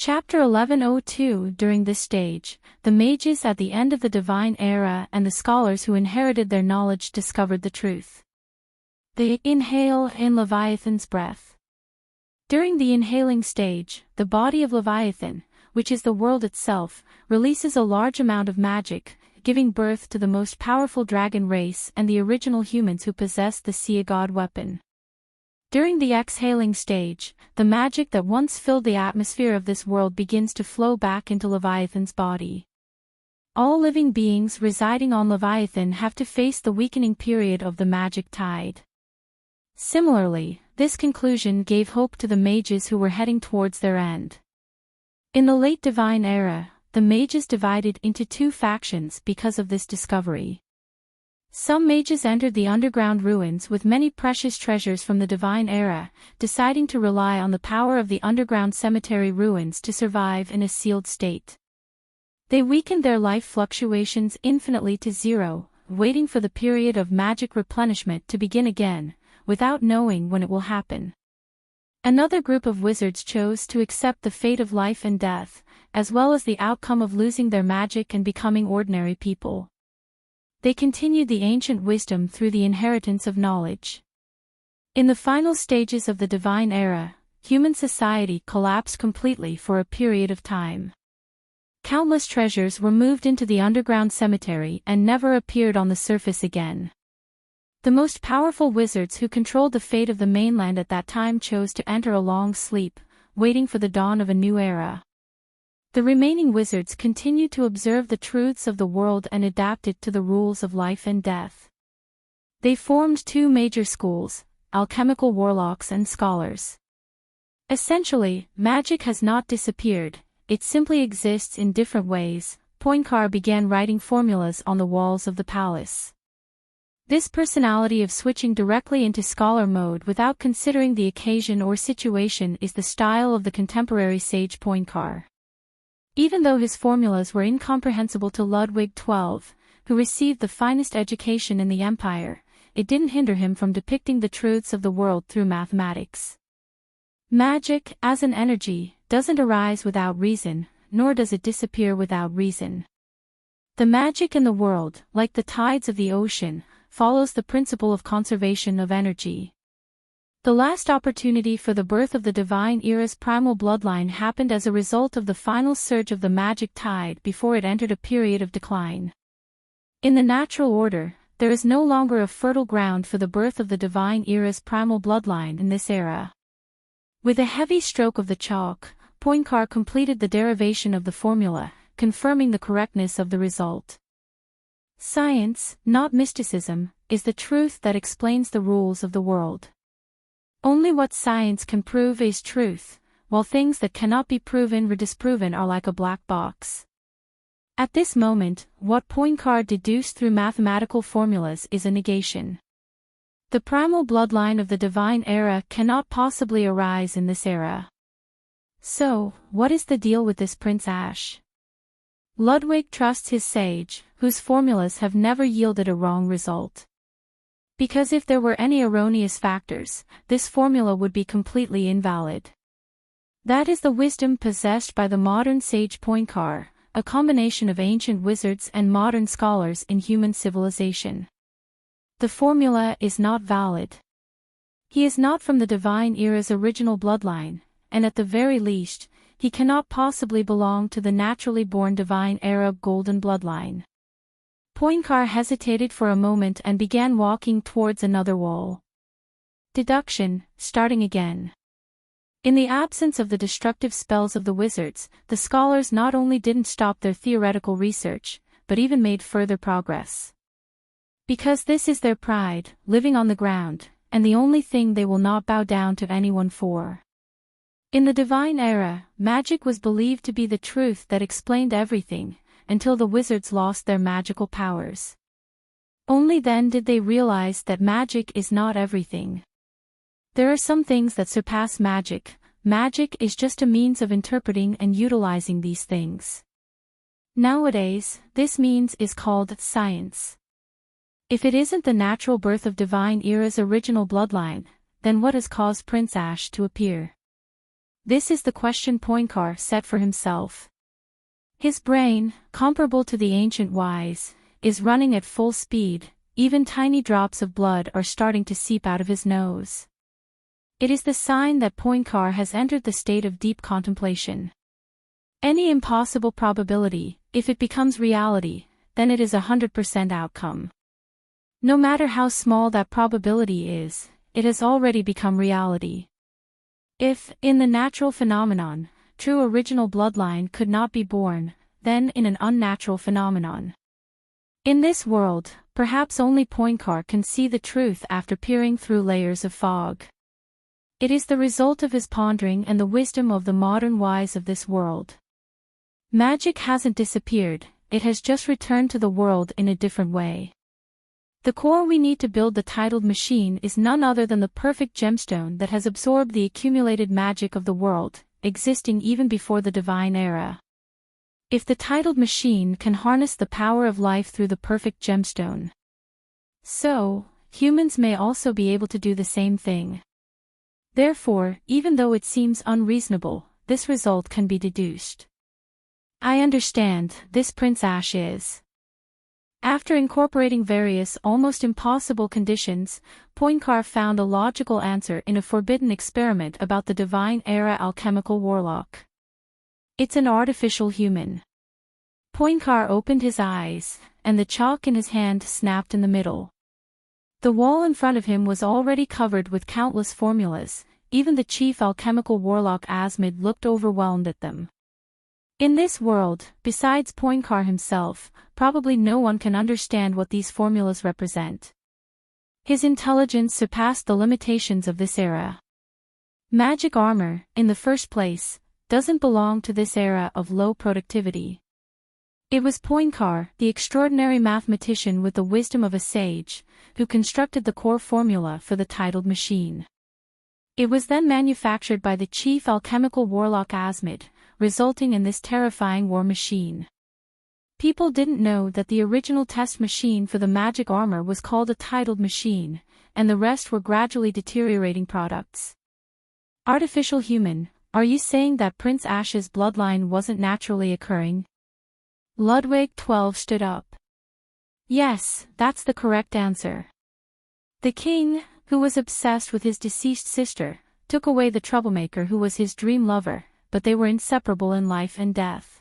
Chapter 1102. During this stage, the mages at the end of the Divine Era and the scholars who inherited their knowledge discovered the truth. They inhale in Leviathan's breath. During the inhaling stage, the body of Leviathan, which is the world itself, releases a large amount of magic, giving birth to the most powerful dragon race and the original humans who possess the sea god weapon. During the exhaling stage, the magic that once filled the atmosphere of this world begins to flow back into Leviathan's body. All living beings residing on Leviathan have to face the weakening period of the magic tide. Similarly, this conclusion gave hope to the mages who were heading towards their end. In the late Divine Era, the mages divided into two factions because of this discovery. Some mages entered the underground ruins with many precious treasures from the Divine Era, deciding to rely on the power of the underground cemetery ruins to survive in a sealed state. They weakened their life fluctuations infinitely to zero, waiting for the period of magic replenishment to begin again, without knowing when it will happen. Another group of wizards chose to accept the fate of life and death, as well as the outcome of losing their magic and becoming ordinary people. They continued the ancient wisdom through the inheritance of knowledge. In the final stages of the Divine Era, human society collapsed completely for a period of time. Countless treasures were moved into the underground cemetery and never appeared on the surface again. The most powerful wizards who controlled the fate of the mainland at that time chose to enter a long sleep, waiting for the dawn of a new era. The remaining wizards continued to observe the truths of the world and adapted to the rules of life and death. They formed two major schools, alchemical warlocks and scholars. Essentially, magic has not disappeared, it simply exists in different ways. Poinkar began writing formulas on the walls of the palace. This personality of switching directly into scholar mode without considering the occasion or situation is the style of the contemporary sage Poinkar. Even though his formulas were incomprehensible to Ludwig XII, who received the finest education in the empire, it didn't hinder him from depicting the truths of the world through mathematics. Magic, as an energy, doesn't arise without reason, nor does it disappear without reason. The magic in the world, like the tides of the ocean, follows the principle of conservation of energy. The last opportunity for the birth of the Divine Era's primal bloodline happened as a result of the final surge of the magic tide before it entered a period of decline. In the natural order, there is no longer a fertile ground for the birth of the Divine Era's primal bloodline in this era. With a heavy stroke of the chalk, Poinkar completed the derivation of the formula, confirming the correctness of the result. Science, not mysticism, is the truth that explains the rules of the world. Only what science can prove is truth, while things that cannot be proven or disproven are like a black box. At this moment, what Poinkar deduced through mathematical formulas is a negation. The primal bloodline of the Divine Era cannot possibly arise in this era. So, what is the deal with this Prince Ash? Ludwig trusts his sage, whose formulas have never yielded a wrong result. Because if there were any erroneous factors, this formula would be completely invalid. That is the wisdom possessed by the modern sage Poinkar, a combination of ancient wizards and modern scholars in human civilization. The formula is not valid. He is not from the Divine Era's original bloodline, and at the very least, he cannot possibly belong to the naturally born Divine Era golden bloodline. Poinkar hesitated for a moment and began walking towards another wall. Deduction, starting again. In the absence of the destructive spells of the wizards, the scholars not only didn't stop their theoretical research, but even made further progress. Because this is their pride, living on the ground, and the only thing they will not bow down to anyone for. In the Divine Era, magic was believed to be the truth that explained everything, until the wizards lost their magical powers. Only then did they realize that magic is not everything. There are some things that surpass magic. Magic is just a means of interpreting and utilizing these things. Nowadays, this means is called science. If it isn't the natural birth of Divine Era's original bloodline, then what has caused Prince Ash to appear? This is the question Poincare set for himself. His brain, comparable to the ancient wise, is running at full speed. Even tiny drops of blood are starting to seep out of his nose. It is the sign that Poincare has entered the state of deep contemplation. Any impossible probability, if it becomes reality, then it is 100% outcome. No matter how small that probability is, it has already become reality. If, in the natural phenomenon, true original bloodline could not be born, then in an unnatural phenomenon. In this world, perhaps only Poincare can see the truth after peering through layers of fog. It is the result of his pondering and the wisdom of the modern wise of this world. Magic hasn't disappeared, it has just returned to the world in a different way. The core we need to build the titled machine is none other than the perfect gemstone that has absorbed the accumulated magic of the world, existing even before the divine era. If the titled machine can harness the power of life through the perfect gemstone, so, humans may also be able to do the same thing. Therefore, even though it seems unreasonable, this result can be deduced. I understand, this Prince Ash is. After incorporating various almost impossible conditions, Poincare found a logical answer in a forbidden experiment about the divine era alchemical warlock. It's an artificial human. Poincare opened his eyes, and the chalk in his hand snapped in the middle. The wall in front of him was already covered with countless formulas. Even the chief alchemical warlock Asmid looked overwhelmed at them. In this world, besides Poincare himself, probably no one can understand what these formulas represent. His intelligence surpassed the limitations of this era. Magic armor, in the first place, doesn't belong to this era of low productivity. It was Poincare, the extraordinary mathematician with the wisdom of a sage, who constructed the core formula for the titled machine. It was then manufactured by the chief alchemical warlock Asmid, resulting in this terrifying war machine. People didn't know that the original test machine for the magic armor was called a titled machine, and the rest were gradually deteriorating products. Artificial human, are you saying that Prince Ash's bloodline wasn't naturally occurring? Ludwig XII stood up. Yes, that's the correct answer. The king, who was obsessed with his deceased sister, took away the troublemaker who was his dream lover, but they were inseparable in life and death.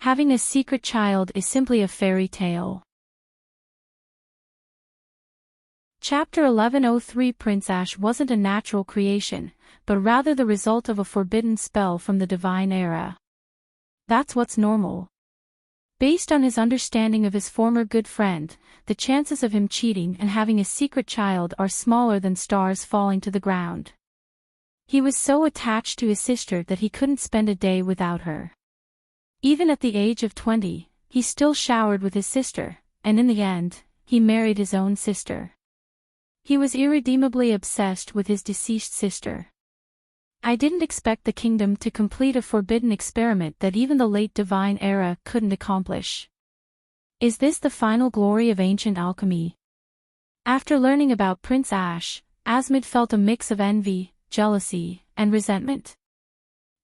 Having a secret child is simply a fairy tale. Chapter 1103 Prince Ash wasn't a natural creation, but rather the result of a forbidden spell from the divine era. That's what's normal. Based on his understanding of his former good friend, the chances of him cheating and having a secret child are smaller than stars falling to the ground. He was so attached to his sister that he couldn't spend a day without her. Even at the age of 20, he still showered with his sister, and in the end, he married his own sister. He was irredeemably obsessed with his deceased sister. I didn't expect the kingdom to complete a forbidden experiment that even the late divine era couldn't accomplish. Is this the final glory of ancient alchemy? After learning about Prince Ash, Asmid felt a mix of envy, jealousy, and resentment.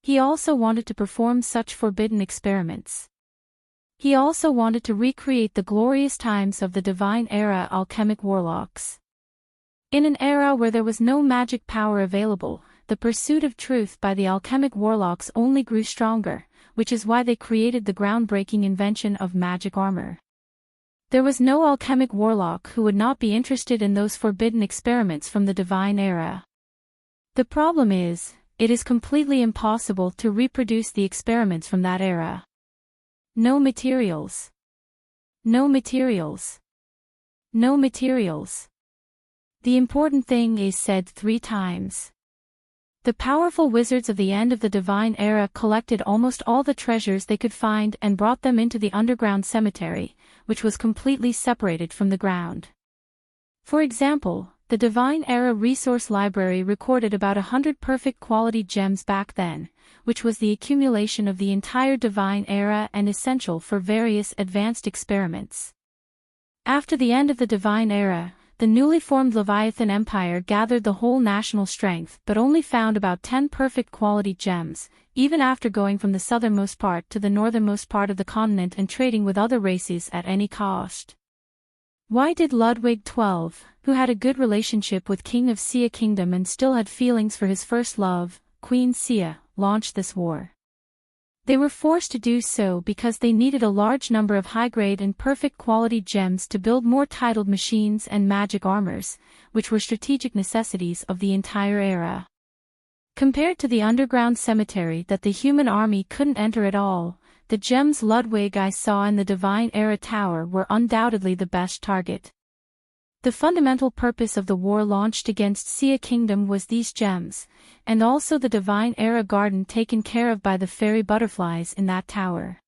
He also wanted to perform such forbidden experiments. He also wanted to recreate the glorious times of the divine era alchemic warlocks. In an era where there was no magic power available, the pursuit of truth by the alchemic warlocks only grew stronger, which is why they created the groundbreaking invention of magic armor. There was no alchemic warlock who would not be interested in those forbidden experiments from the divine era. The problem is, it is completely impossible to reproduce the experiments from that era. No materials. No materials. No materials. The important thing is said 3 times. The powerful wizards of the end of the divine era collected almost all the treasures they could find and brought them into the underground cemetery, which was completely separated from the ground. For example, the divine era resource library recorded about 100 perfect quality gems back then, which was the accumulation of the entire divine era and essential for various advanced experiments. After the end of the divine era, the newly formed Leviathan Empire gathered the whole national strength but only found about 10 perfect quality gems, even after going from the southernmost part to the northernmost part of the continent and trading with other races at any cost. Why did Ludwig XII, who had a good relationship with King of Sia Kingdom and still had feelings for his first love, Queen Sia, launch this war? They were forced to do so because they needed a large number of high-grade and perfect-quality gems to build more titled machines and magic armors, which were strategic necessities of the entire era. Compared to the underground cemetery that the human army couldn't enter at all, the gems Ludwig I saw in the Divine Era Tower were undoubtedly the best target. The fundamental purpose of the war launched against Sia Kingdom was these gems, and also the Divine Era garden taken care of by the fairy butterflies in that tower.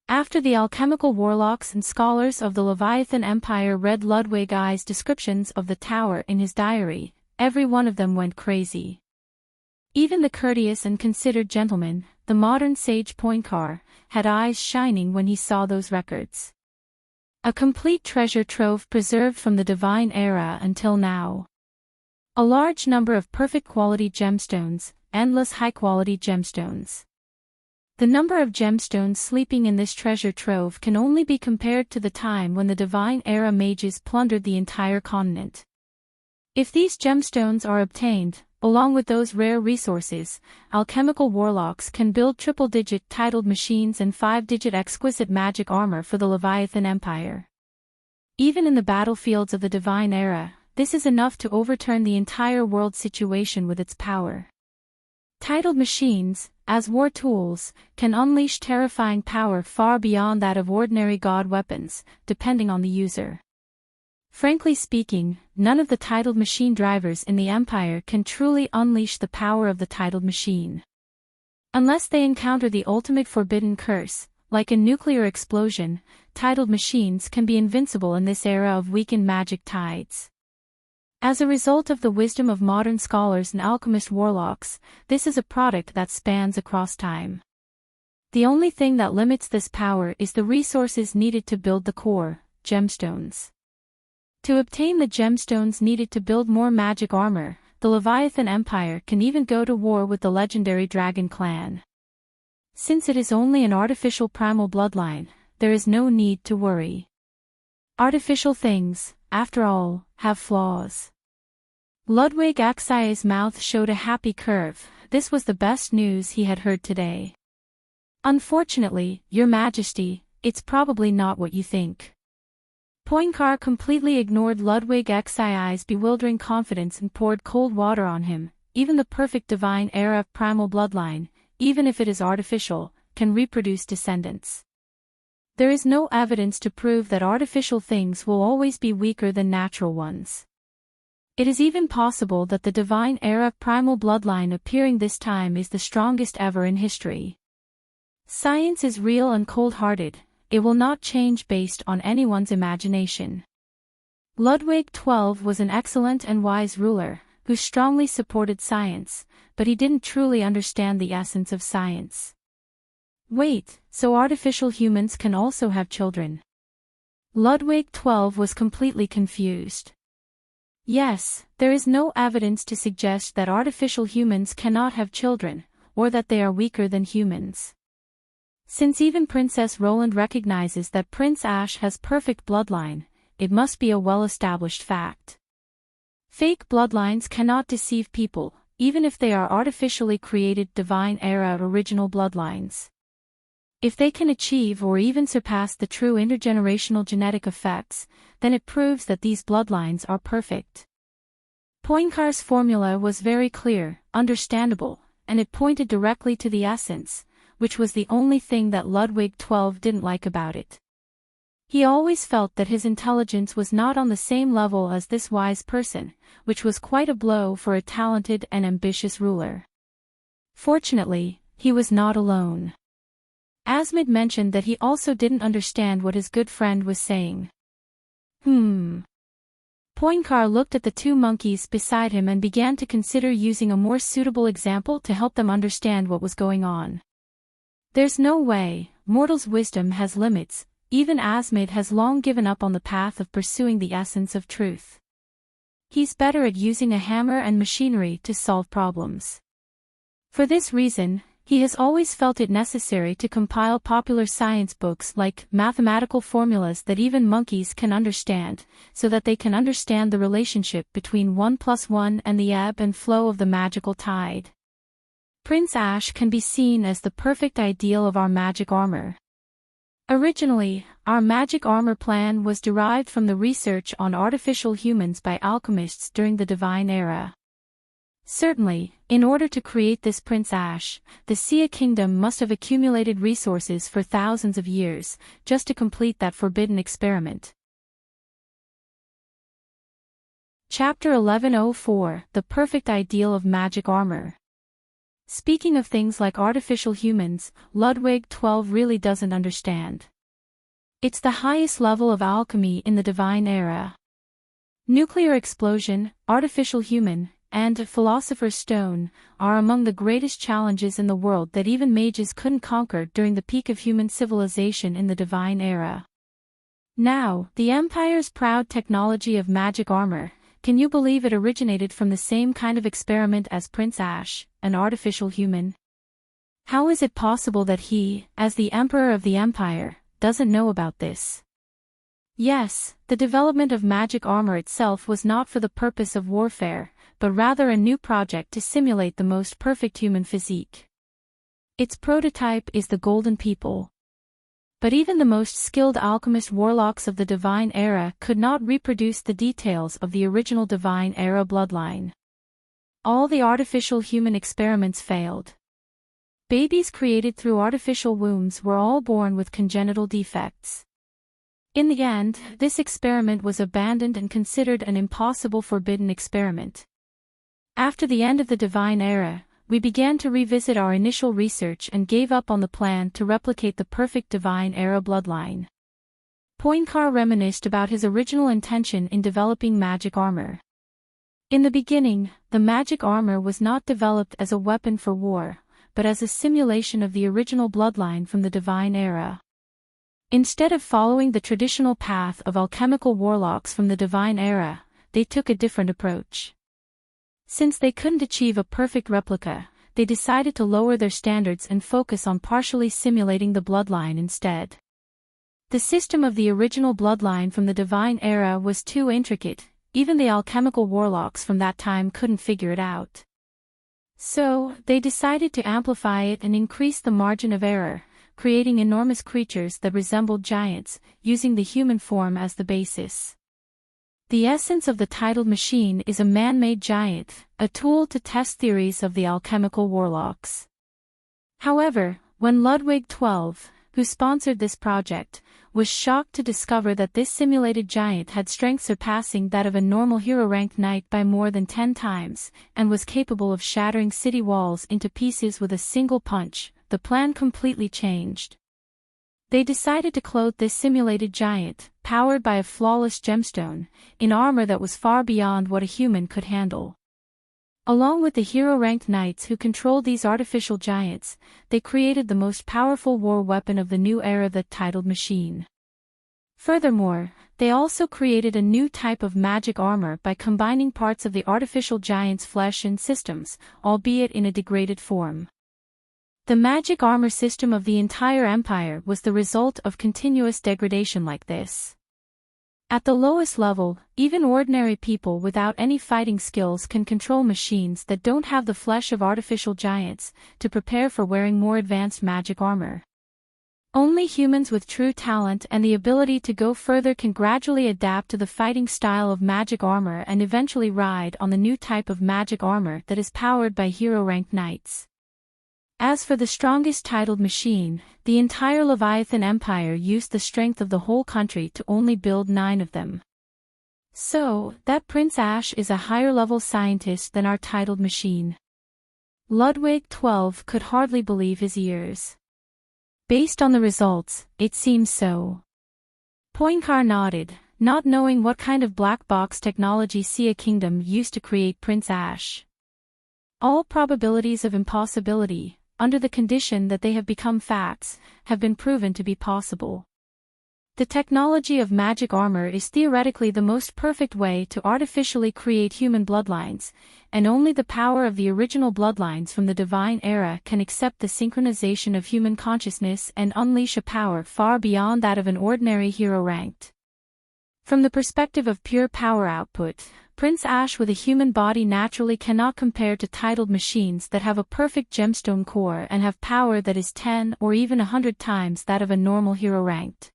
After the alchemical warlocks and scholars of the Leviathan Empire read Ludwig I's descriptions of the tower in his diary, every one of them went crazy. Even the courteous and considered gentleman, the modern sage Poincare, had eyes shining when he saw those records. A complete treasure trove preserved from the Divine Era until now. A large number of perfect quality gemstones, endless high-quality gemstones. The number of gemstones sleeping in this treasure trove can only be compared to the time when the Divine Era mages plundered the entire continent. If these gemstones are obtained, along with those rare resources, alchemical warlocks can build triple-digit titled machines and 5-digit exquisite magic armor for the Leviathan Empire. Even in the battlefields of the Divine Era, this is enough to overturn the entire world situation with its power. Titled machines, as war tools, can unleash terrifying power far beyond that of ordinary god weapons, depending on the user. Frankly speaking, none of the titled machine drivers in the Empire can truly unleash the power of the titled machine. Unless they encounter the ultimate forbidden curse, like a nuclear explosion, titled machines can be invincible in this era of weakened magic tides. As a result of the wisdom of modern scholars and alchemist warlocks, this is a product that spans across time. The only thing that limits this power is the resources needed to build the core, gemstones. To obtain the gemstones needed to build more magic armor, the Leviathan Empire can even go to war with the legendary Dragon Clan. Since it is only an artificial primal bloodline, there is no need to worry. Artificial things, after all, have flaws. Ludwig Xi's mouth showed a happy curve. This was the best news he had heard today. Unfortunately, Your Majesty, it's probably not what you think. Poincare completely ignored Ludwig Xi's bewildering confidence and poured cold water on him. Even the perfect Divine Era primal bloodline, even if it is artificial, can reproduce descendants. There is no evidence to prove that artificial things will always be weaker than natural ones. It is even possible that the Divine Era primal bloodline appearing this time is the strongest ever in history. Science is real and cold-hearted. It will not change based on anyone's imagination. Ludwig XII was an excellent and wise ruler, who strongly supported science, but he didn't truly understand the essence of science. Wait, so artificial humans can also have children? Ludwig XII was completely confused. Yes, there is no evidence to suggest that artificial humans cannot have children, or that they are weaker than humans. Since even Princess Roland recognizes that Prince Ash has perfect bloodline, it must be a well-established fact. Fake bloodlines cannot deceive people, even if they are artificially created Divine Era original bloodlines. If they can achieve or even surpass the true intergenerational genetic effects, then it proves that these bloodlines are perfect. Poincare's formula was very clear, understandable, and it pointed directly to the essence, which was the only thing that Ludwig XII didn't like about it. He always felt that his intelligence was not on the same level as this wise person, which was quite a blow for a talented and ambitious ruler. Fortunately, he was not alone. Asmid mentioned that he also didn't understand what his good friend was saying. Poincare looked at the two monkeys beside him and began to consider using a more suitable example to help them understand what was going on. There's no way, mortal's wisdom has limits, even Asmid has long given up on the path of pursuing the essence of truth. He's better at using a hammer and machinery to solve problems. For this reason, he has always felt it necessary to compile popular science books like mathematical formulas that even monkeys can understand, so that they can understand the relationship between 1 plus 1 and the ebb and flow of the magical tide. Prince Ash can be seen as the perfect ideal of our magic armor. Originally, our magic armor plan was derived from the research on artificial humans by alchemists during the Divine Era. Certainly, in order to create this Prince Ash, the Sia Kingdom must have accumulated resources for thousands of years, just to complete that forbidden experiment. Chapter 1104, The Perfect Ideal of Magic Armor. Speaking of things like artificial humans, Ludwig XII really doesn't understand. It's the highest level of alchemy in the Divine Era. Nuclear explosion, artificial human, and Philosopher's Stone are among the greatest challenges in the world that even mages couldn't conquer during the peak of human civilization in the Divine Era. Now, the Empire's proud technology of magic armor, can you believe it originated from the same kind of experiment as Prince Ash, an artificial human? How is it possible that he, as the Emperor of the Empire, doesn't know about this? Yes, the development of magic armor itself was not for the purpose of warfare, but rather a new project to simulate the most perfect human physique. Its prototype is the Golden People. But even the most skilled alchemist warlocks of the Divine Era could not reproduce the details of the original Divine Era bloodline. All the artificial human experiments failed. Babies created through artificial wombs were all born with congenital defects. In the end, this experiment was abandoned and considered an impossible forbidden experiment. After the end of the Divine Era, we began to revisit our initial research and gave up on the plan to replicate the perfect Divine Era bloodline. Poincare reminisced about his original intention in developing magic armor. In the beginning, the magic armor was not developed as a weapon for war, but as a simulation of the original bloodline from the Divine Era. Instead of following the traditional path of alchemical warlocks from the Divine Era, they took a different approach. Since they couldn't achieve a perfect replica, they decided to lower their standards and focus on partially simulating the bloodline instead. The system of the original bloodline from the Divine Era was too intricate, even the alchemical warlocks from that time couldn't figure it out. So, they decided to amplify it and increase the margin of error, creating enormous creatures that resembled giants, using the human form as the basis. The essence of the titled machine is a man-made giant, a tool to test theories of the alchemical warlocks. However, when Ludwig XII, who sponsored this project, was shocked to discover that this simulated giant had strength surpassing that of a normal hero-ranked knight by more than 10 times, and was capable of shattering city walls into pieces with a single punch, the plan completely changed. They decided to clothe this simulated giant, powered by a flawless gemstone, in armor that was far beyond what a human could handle. Along with the hero-ranked knights who controlled these artificial giants, they created the most powerful war weapon of the new era, the titled machine. Furthermore, they also created a new type of magic armor by combining parts of the artificial giant's flesh and systems, albeit in a degraded form. The magic armor system of the entire empire was the result of continuous degradation like this. At the lowest level, even ordinary people without any fighting skills can control machines that don't have the flesh of artificial giants, to prepare for wearing more advanced magic armor. Only humans with true talent and the ability to go further can gradually adapt to the fighting style of magic armor and eventually ride on the new type of magic armor that is powered by hero-ranked knights. As for the strongest titled machine, the entire Leviathan Empire used the strength of the whole country to only build 9 of them. So, that Prince Ash is a higher-level scientist than our titled machine. Ludwig XII could hardly believe his ears. Based on the results, it seems so. Poincare nodded, not knowing what kind of black box technology Sia Kingdom used to create Prince Ash. All probabilities of impossibility, under the condition that they have become facts, have been proven to be possible. The technology of magic armor is theoretically the most perfect way to artificially create human bloodlines, and only the power of the original bloodlines from the divine era can accept the synchronization of human consciousness and unleash a power far beyond that of an ordinary hero ranked. From the perspective of pure power output, Prince Ash with a human body naturally cannot compare to titled machines that have a perfect gemstone core and have power that is 10 or even 100 times that of a normal hero ranked.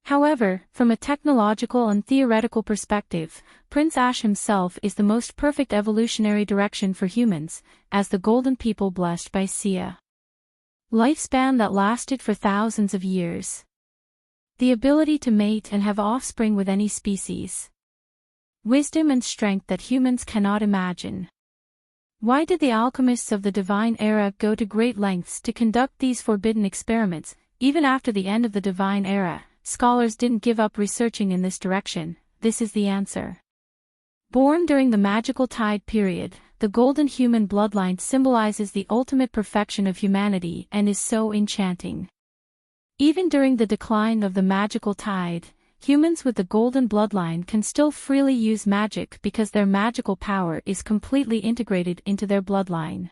However, from a technological and theoretical perspective, Prince Ash himself is the most perfect evolutionary direction for humans, as the golden people blessed by Sia. Lifespan that lasted for thousands of years. The ability to mate and have offspring with any species. Wisdom and strength that humans cannot imagine. Why did the alchemists of the divine era go to great lengths to conduct these forbidden experiments, even after the end of the divine era? Scholars didn't give up researching in this direction. This is the answer. Born during the magical tide period, the golden human bloodline symbolizes the ultimate perfection of humanity and is so enchanting. Even during the decline of the magical tide, humans with the golden bloodline can still freely use magic because their magical power is completely integrated into their bloodline.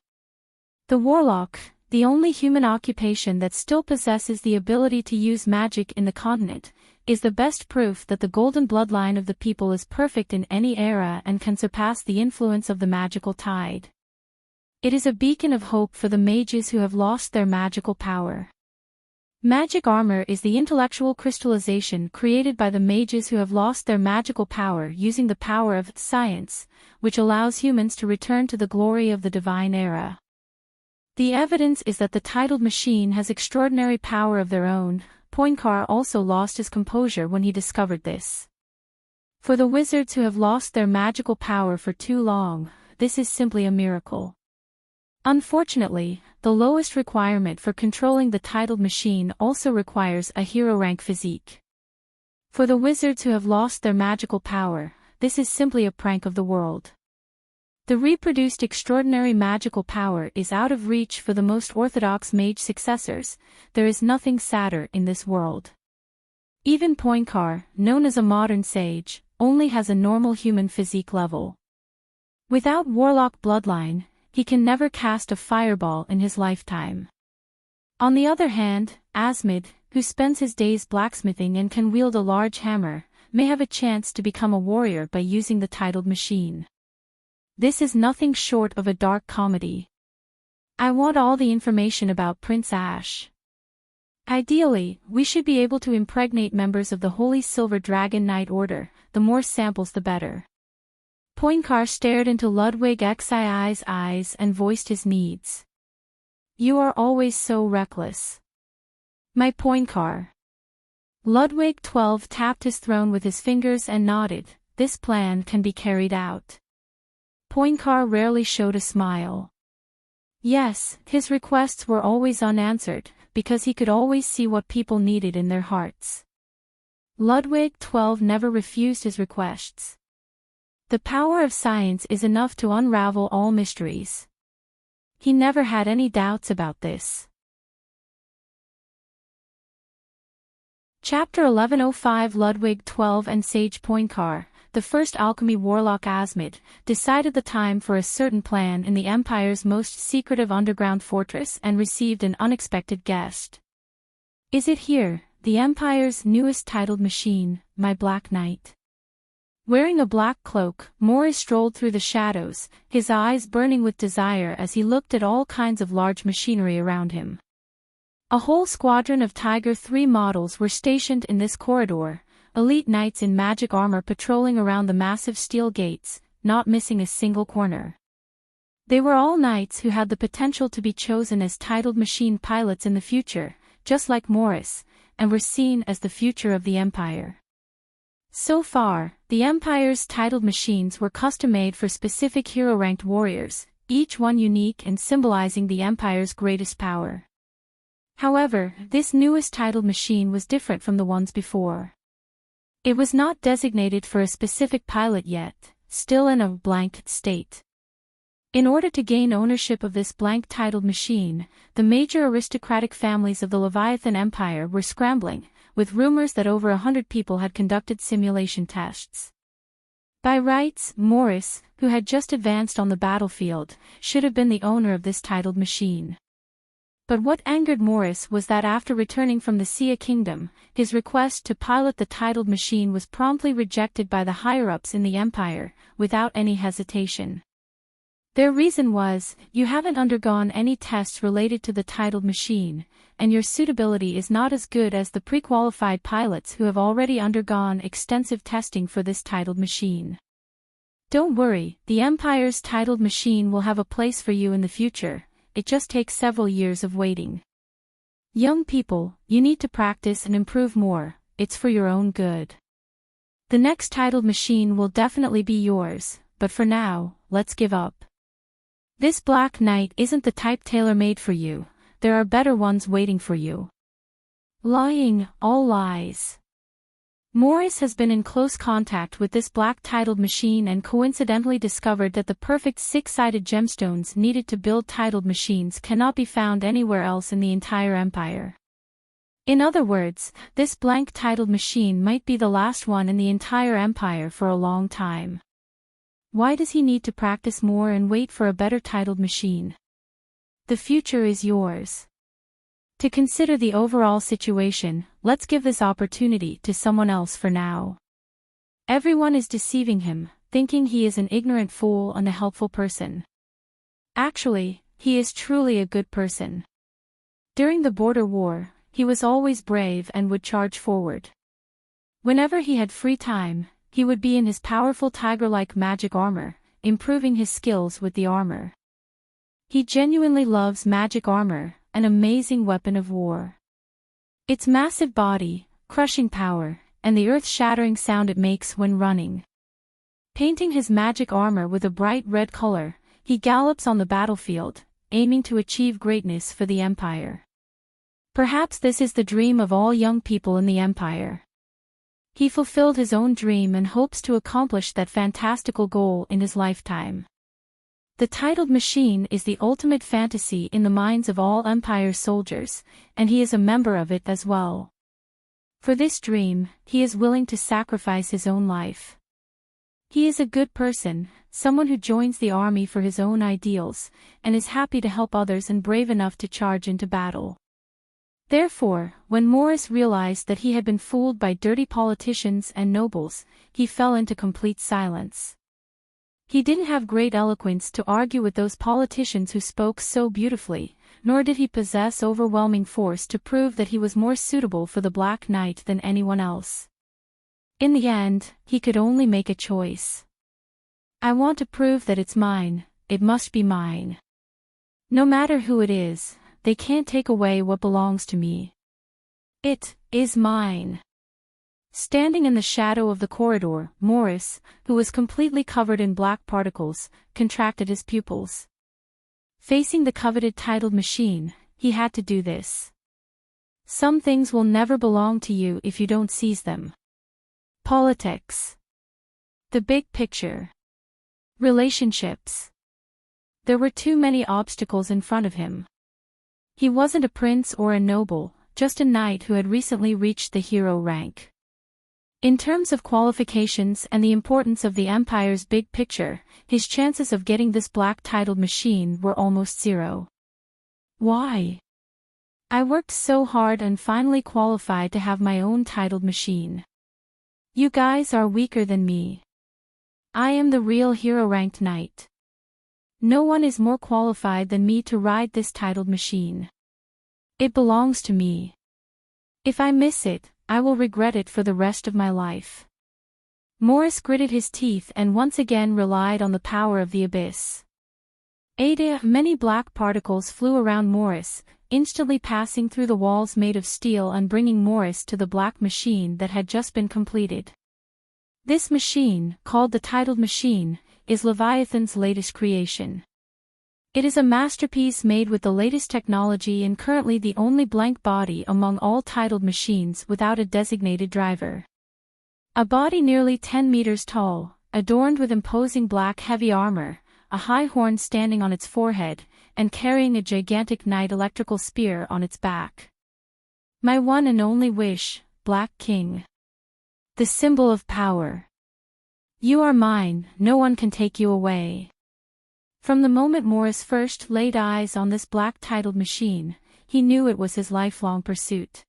The warlock, the only human occupation that still possesses the ability to use magic in the continent, is the best proof that the golden bloodline of the people is perfect in any era and can surpass the influence of the magical tide. It is a beacon of hope for the mages who have lost their magical power. Magic armor is the intellectual crystallization created by the mages who have lost their magical power using the power of science, which allows humans to return to the glory of the divine era. The evidence is that the titled machine has extraordinary power of their own. Poinkar also lost his composure when he discovered this. For the wizards who have lost their magical power for too long, this is simply a miracle. Unfortunately, the lowest requirement for controlling the titled machine also requires a hero rank physique. For the wizards who have lost their magical power, this is simply a prank of the world. The reproduced extraordinary magical power is out of reach for the most orthodox mage successors. There is nothing sadder in this world. Even Poinkar, known as a modern sage, only has a normal human physique level. Without warlock bloodline, he can never cast a fireball in his lifetime. On the other hand, Asmid, who spends his days blacksmithing and can wield a large hammer, may have a chance to become a warrior by using the titled machine. This is nothing short of a dark comedy. I want all the information about Prince Ash. Ideally, we should be able to impregnate members of the Holy Silver Dragon Knight Order. The more samples the better. Poinkar stared into Ludwig Xii's eyes and voiced his needs. You are always so reckless. My Poinkar. Ludwig XII tapped his throne with his fingers and nodded. This plan can be carried out. Poinkar rarely showed a smile. Yes, his requests were always unanswered, because he could always see what people needed in their hearts. Ludwig XII never refused his requests. The power of science is enough to unravel all mysteries. He never had any doubts about this. Chapter 1105 Ludwig XII and Sage Poinkar, the first alchemy warlock Asmid, decided the time for a certain plan in the Empire's most secretive underground fortress and received an unexpected guest. Is it here, the Empire's newest titled machine, my Black Knight? Wearing a black cloak, Morris strolled through the shadows, his eyes burning with desire as he looked at all kinds of large machinery around him. A whole squadron of Tiger III models were stationed in this corridor, elite knights in magic armor patrolling around the massive steel gates, not missing a single corner. They were all knights who had the potential to be chosen as titled machine pilots in the future, just like Morris, and were seen as the future of the Empire. So far, the Empire's titled machines were custom-made for specific hero-ranked warriors, each one unique and symbolizing the Empire's greatest power. However, this newest titled machine was different from the ones before. It was not designated for a specific pilot yet, still in a blank state. In order to gain ownership of this blank titled machine, the major aristocratic families of the Leviathan Empire were scrambling, with rumors that over 100 people had conducted simulation tests. By rights, Morris, who had just advanced on the battlefield, should have been the owner of this titled machine. But what angered Morris was that after returning from the Sia Kingdom, his request to pilot the titled machine was promptly rejected by the higher-ups in the Empire, without any hesitation. Their reason was, "You haven't undergone any tests related to the titled machine, and your suitability is not as good as the pre-qualified pilots who have already undergone extensive testing for this titled machine. Don't worry, the Empire's titled machine will have a place for you in the future. It just takes several years of waiting. Young people, you need to practice and improve more, it's for your own good. The next titled machine will definitely be yours, but for now, let's give up. This Black Knight isn't the type tailor-made for you, there are better ones waiting for you." Lying, all lies. Morris has been in close contact with this black titled machine and coincidentally discovered that the perfect six-sided gemstones needed to build titled machines cannot be found anywhere else in the entire Empire. In other words, this blank titled machine might be the last one in the entire Empire for a long time. Why does he need to practice more and wait for a better titled machine? The future is yours. To consider the overall situation, let's give this opportunity to someone else for now. Everyone is deceiving him, thinking he is an ignorant fool and a helpful person. Actually, he is truly a good person. During the border war, he was always brave and would charge forward. Whenever he had free time, he would be in his powerful tiger-like magic armor, improving his skills with the armor. He genuinely loves magic armor, an amazing weapon of war. Its massive body, crushing power, and the earth-shattering sound it makes when running. Painting his magic armor with a bright red color, he gallops on the battlefield, aiming to achieve greatness for the Empire. Perhaps this is the dream of all young people in the Empire. He fulfilled his own dream and hopes to accomplish that fantastical goal in his lifetime. The titled machine is the ultimate fantasy in the minds of all Empire soldiers, and he is a member of it as well. For this dream, he is willing to sacrifice his own life. He is a good person, someone who joins the army for his own ideals, and is happy to help others and brave enough to charge into battle. Therefore, when Morris realized that he had been fooled by dirty politicians and nobles, he fell into complete silence. He didn't have great eloquence to argue with those politicians who spoke so beautifully, nor did he possess overwhelming force to prove that he was more suitable for the Black Knight than anyone else. In the end, he could only make a choice. I want to prove that it's mine, it must be mine. No matter who it is, they can't take away what belongs to me. It is mine. Standing in the shadow of the corridor, Morris, who was completely covered in black particles, contracted his pupils. Facing the coveted titled machine, he had to do this. Some things will never belong to you if you don't seize them. Politics. The big picture. Relationships. There were too many obstacles in front of him. He wasn't a prince or a noble, just a knight who had recently reached the hero rank. In terms of qualifications and the importance of the Empire's big picture, his chances of getting this black titled machine were almost zero. Why? I worked so hard and finally qualified to have my own titled machine. You guys are weaker than me. I am the real hero-ranked knight. No one is more qualified than me to ride this titled machine. It belongs to me. If I miss it, I will regret it for the rest of my life. Morris gritted his teeth and once again relied on the power of the abyss. Many black particles flew around Morris, instantly passing through the walls made of steel and bringing Morris to the black machine that had just been completed. This machine, called the titled machine, is Leviathan's latest creation. It is a masterpiece made with the latest technology and currently the only blank body among all titled machines without a designated driver. A body nearly 10 meters tall, adorned with imposing black heavy armor, a high horn standing on its forehead, and carrying a gigantic knight electrical spear on its back. My one and only wish, Black King. The symbol of power. You are mine, no one can take you away. From the moment Morris first laid eyes on this black-titled machine, he knew it was his lifelong pursuit.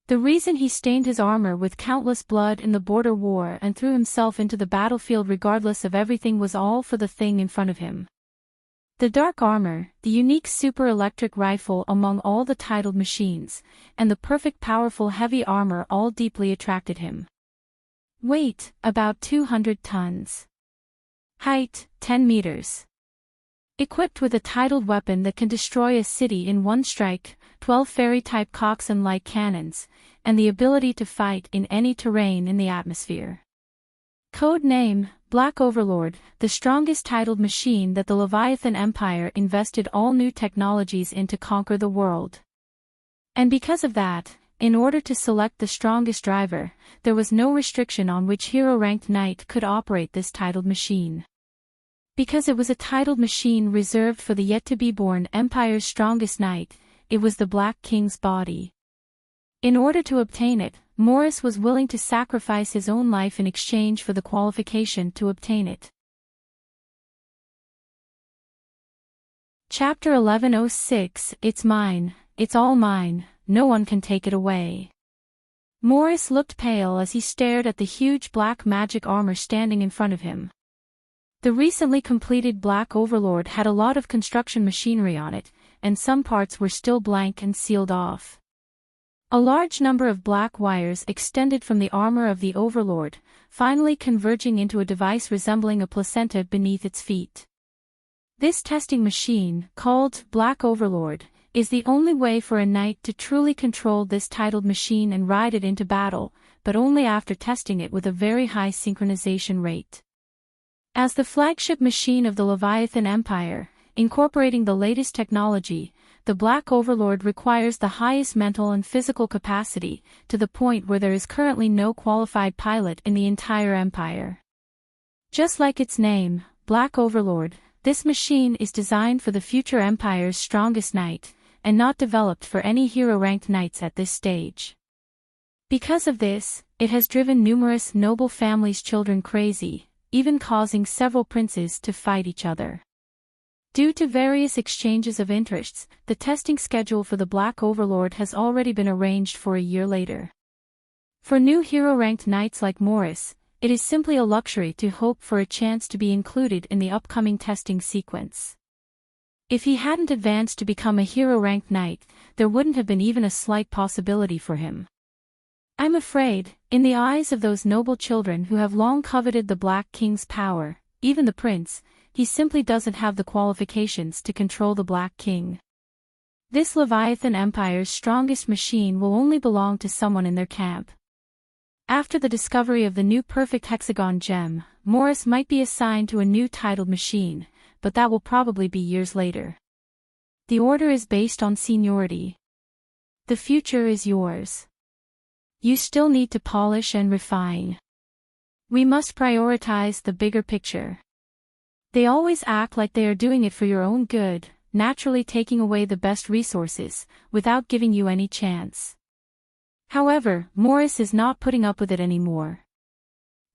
The reason he stained his armor with countless blood in the border war and threw himself into the battlefield regardless of everything was all for the thing in front of him. The dark armor, the unique super-electric rifle among all the titled machines, and the perfect powerful heavy armor all deeply attracted him. Weight, about 200 tons. Height, 10 meters. Equipped with a titled weapon that can destroy a city in one strike, 12 fairy-type cocks and light cannons, and the ability to fight in any terrain in the atmosphere. Code name, Black Overlord, the strongest titled machine that the Leviathan Empire invested all new technologies in to conquer the world. And because of that, in order to select the strongest driver, there was no restriction on which hero-ranked knight could operate this titled machine. Because it was a titled machine reserved for the yet-to-be-born Empire's strongest knight, it was the Black King's body. In order to obtain it, Morris was willing to sacrifice his own life in exchange for the qualification to obtain it. Chapter 1106, It's mine, it's all mine, no one can take it away. Morris looked pale as he stared at the huge black magic armor standing in front of him. The recently completed Black Overlord had a lot of construction machinery on it, and some parts were still blank and sealed off. A large number of black wires extended from the armor of the Overlord, finally converging into a device resembling a placenta beneath its feet. This testing machine, called Black Overlord, is the only way for a knight to truly control this titled machine and ride it into battle, but only after testing it with a very high synchronization rate. As the flagship machine of the Leviathan Empire, incorporating the latest technology, the Black Overlord requires the highest mental and physical capacity, to the point where there is currently no qualified pilot in the entire Empire. Just like its name, Black Overlord, this machine is designed for the future Empire's strongest knight, and not developed for any hero-ranked knights at this stage. Because of this, it has driven numerous noble families' children crazy, even causing several princes to fight each other. Due to various exchanges of interests, the testing schedule for the Black Overlord has already been arranged for a year later. For new hero-ranked knights like Morris, it is simply a luxury to hope for a chance to be included in the upcoming testing sequence. If he hadn't advanced to become a hero-ranked knight, there wouldn't have been even a slight possibility for him. I'm afraid, in the eyes of those noble children who have long coveted the Black King's power, even the prince, he simply doesn't have the qualifications to control the Black King. This Leviathan Empire's strongest machine will only belong to someone in their camp. After the discovery of the new perfect hexagon gem, Morris might be assigned to a new titled machine, but that will probably be years later. The order is based on seniority. The future is yours. You still need to polish and refine. We must prioritize the bigger picture. They always act like they are doing it for your own good, naturally taking away the best resources, without giving you any chance. However, Morris is not putting up with it anymore.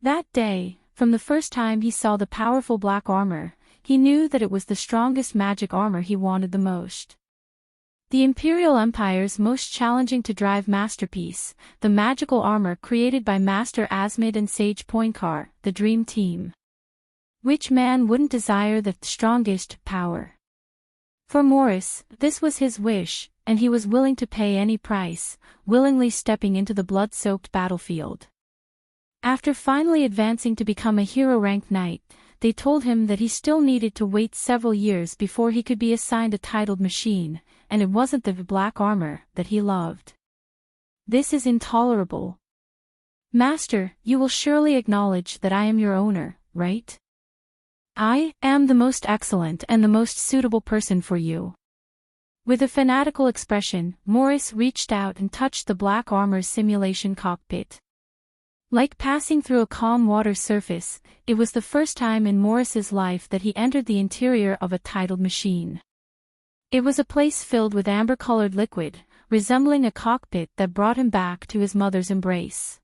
That day, from the first time he saw the powerful black armor, he knew that it was the strongest magic armor he wanted the most. The Imperial Empire's most challenging to drive masterpiece, the magical armor created by Master Asmid and Sage Poinkar, the Dream Team. Which man wouldn't desire the strongest power? For Morris, this was his wish, and he was willing to pay any price, willingly stepping into the blood-soaked battlefield. After finally advancing to become a hero-ranked knight, they told him that he still needed to wait several years before he could be assigned a titled machine, and it wasn't the black armor that he loved. This is intolerable. Master, you will surely acknowledge that I am your owner, right? I am the most excellent and the most suitable person for you. With a fanatical expression, Morris reached out and touched the black armor's simulation cockpit. Like passing through a calm water surface, it was the first time in Morris's life that he entered the interior of a titled machine. It was a place filled with amber-colored liquid, resembling a cockpit that brought him back to his mother's embrace.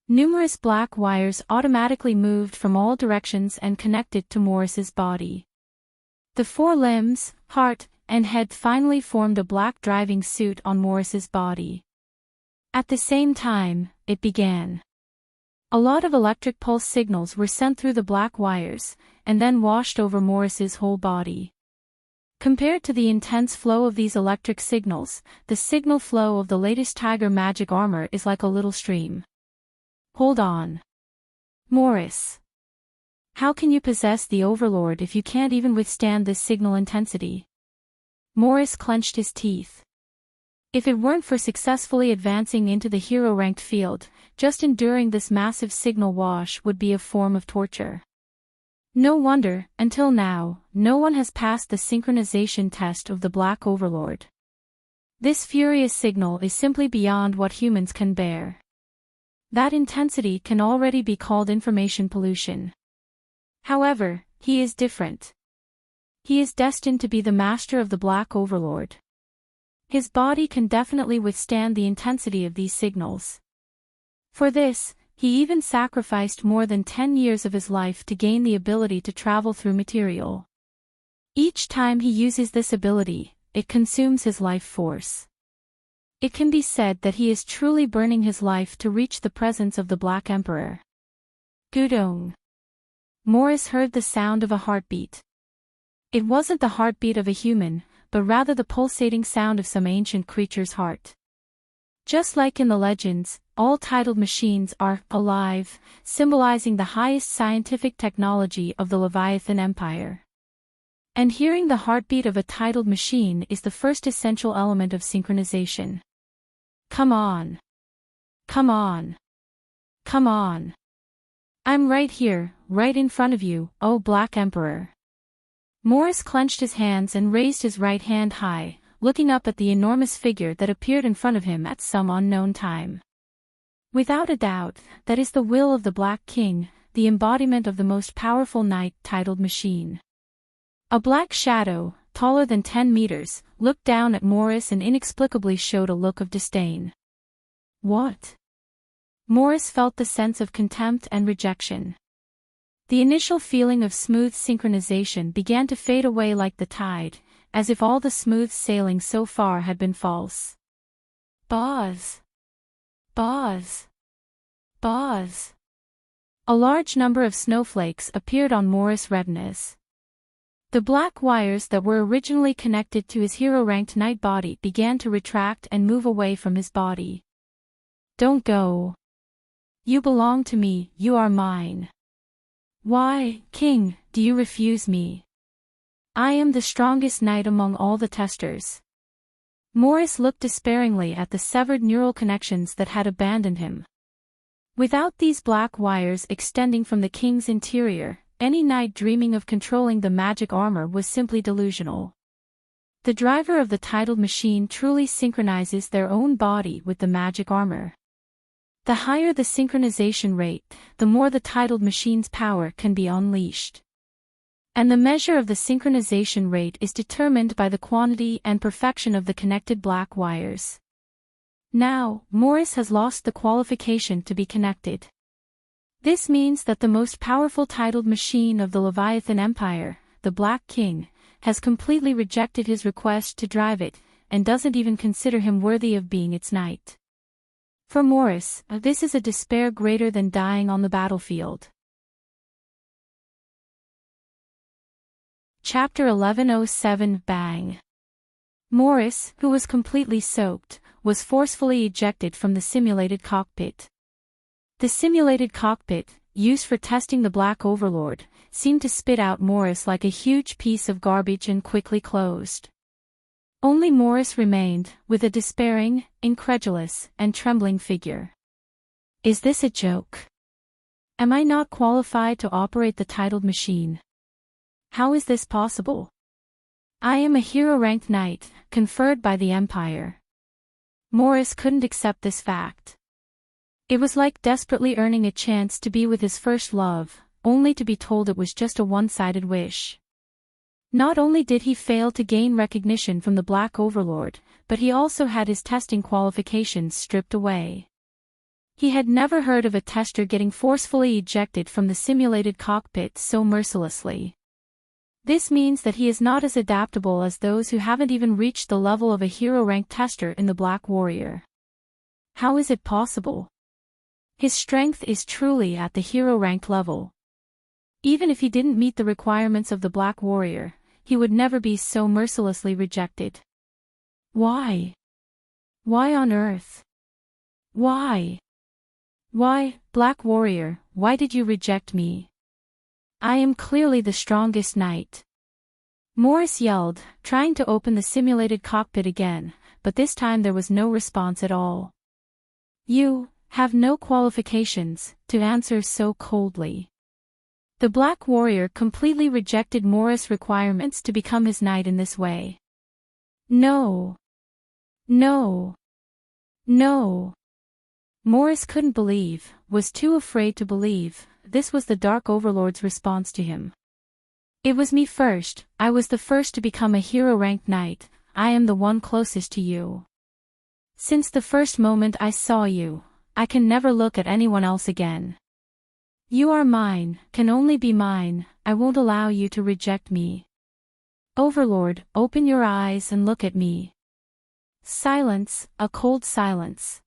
Numerous black wires automatically moved from all directions and connected to Morris's body. The four limbs, heart, and head finally formed a black driving suit on Morris's body. At the same time, it began. A lot of electric pulse signals were sent through the black wires, and then washed over Morris's whole body. Compared to the intense flow of these electric signals, the signal flow of the latest Tiger magic armor is like a little stream. Hold on. Morris. How can you possess the Overlord if you can't even withstand this signal intensity? Morris clenched his teeth. If it weren't for successfully advancing into the hero-ranked field, just enduring this massive signal wash would be a form of torture. No wonder, until now, no one has passed the synchronization test of the Black Overlord. This furious signal is simply beyond what humans can bear. That intensity can already be called information pollution. However, he is different. He is destined to be the master of the Black Overlord. His body can definitely withstand the intensity of these signals. For this, he even sacrificed more than 10 years of his life to gain the ability to travel through material. Each time he uses this ability, it consumes his life force. It can be said that he is truly burning his life to reach the presence of the Black Emperor. Gudong. Morris heard the sound of a heartbeat. It wasn't the heartbeat of a human, but rather the pulsating sound of some ancient creature's heart. Just like in the legends, all titled machines are alive, symbolizing the highest scientific technology of the Leviathan Empire. And hearing the heartbeat of a titled machine is the first essential element of synchronization. Come on. Come on. Come on. I'm right here, right in front of you, O Black Emperor. Morris clenched his hands and raised his right hand high, looking up at the enormous figure that appeared in front of him at some unknown time. Without a doubt, that is the will of the Black King, the embodiment of the most powerful knight-titled machine. A black shadow, taller than 10 meters, looked down at Morris and inexplicably showed a look of disdain. What? Morris felt the sense of contempt and rejection. The initial feeling of smooth synchronization began to fade away like the tide, as if all the smooth sailing so far had been false. Buzz. Buzz. Buzz. A large number of snowflakes appeared on Morris' retinas. The black wires that were originally connected to his hero-ranked knight body began to retract and move away from his body. Don't go. You belong to me, you are mine. Why, King, do you refuse me? I am the strongest knight among all the testers. Morris looked despairingly at the severed neural connections that had abandoned him. Without these black wires extending from the king's interior, any knight dreaming of controlling the magic armor was simply delusional. The driver of the titled machine truly synchronizes their own body with the magic armor. The higher the synchronization rate, the more the titled machine's power can be unleashed. And the measure of the synchronization rate is determined by the quantity and perfection of the connected black wires. Now, Morris has lost the qualification to be connected. This means that the most powerful titled machine of the Leviathan Empire, the Black King, has completely rejected his request to drive it, and doesn't even consider him worthy of being its knight. For Morris, this is a despair greater than dying on the battlefield. Chapter 1107 Bang. Morris, who was completely soaked, was forcefully ejected from the simulated cockpit. The simulated cockpit, used for testing the Black Overlord, seemed to spit out Morris like a huge piece of garbage and quickly closed. Only Morris remained, with a despairing, incredulous, and trembling figure. Is this a joke? Am I not qualified to operate the titled machine? How is this possible? I am a hero-ranked knight, conferred by the Empire. Morris couldn't accept this fact. It was like desperately earning a chance to be with his first love, only to be told it was just a one-sided wish. Not only did he fail to gain recognition from the Black Overlord, but he also had his testing qualifications stripped away. He had never heard of a tester getting forcefully ejected from the simulated cockpit so mercilessly. This means that he is not as adaptable as those who haven't even reached the level of a hero-rank tester in the Black Warrior. How is it possible? His strength is truly at the hero-ranked level. Even if he didn't meet the requirements of the Black Warrior, he would never be so mercilessly rejected. Why? Why on earth? Why? Why, Black Warrior, why did you reject me? I am clearly the strongest knight. Morris yelled, trying to open the simulated cockpit again, but this time there was no response at all. You have no qualifications to answer so coldly. The Black Warrior completely rejected Morris' requirements to become his knight in this way. No. No. No. Morris couldn't believe, was too afraid to believe, this was the Dark Overlord's response to him. It was me first, I was the first to become a hero-ranked knight, I am the one closest to you. Since the first moment I saw you, I can never look at anyone else again. You are mine, can only be mine, I won't allow you to reject me. Overlord, open your eyes and look at me. Silence, a cold silence.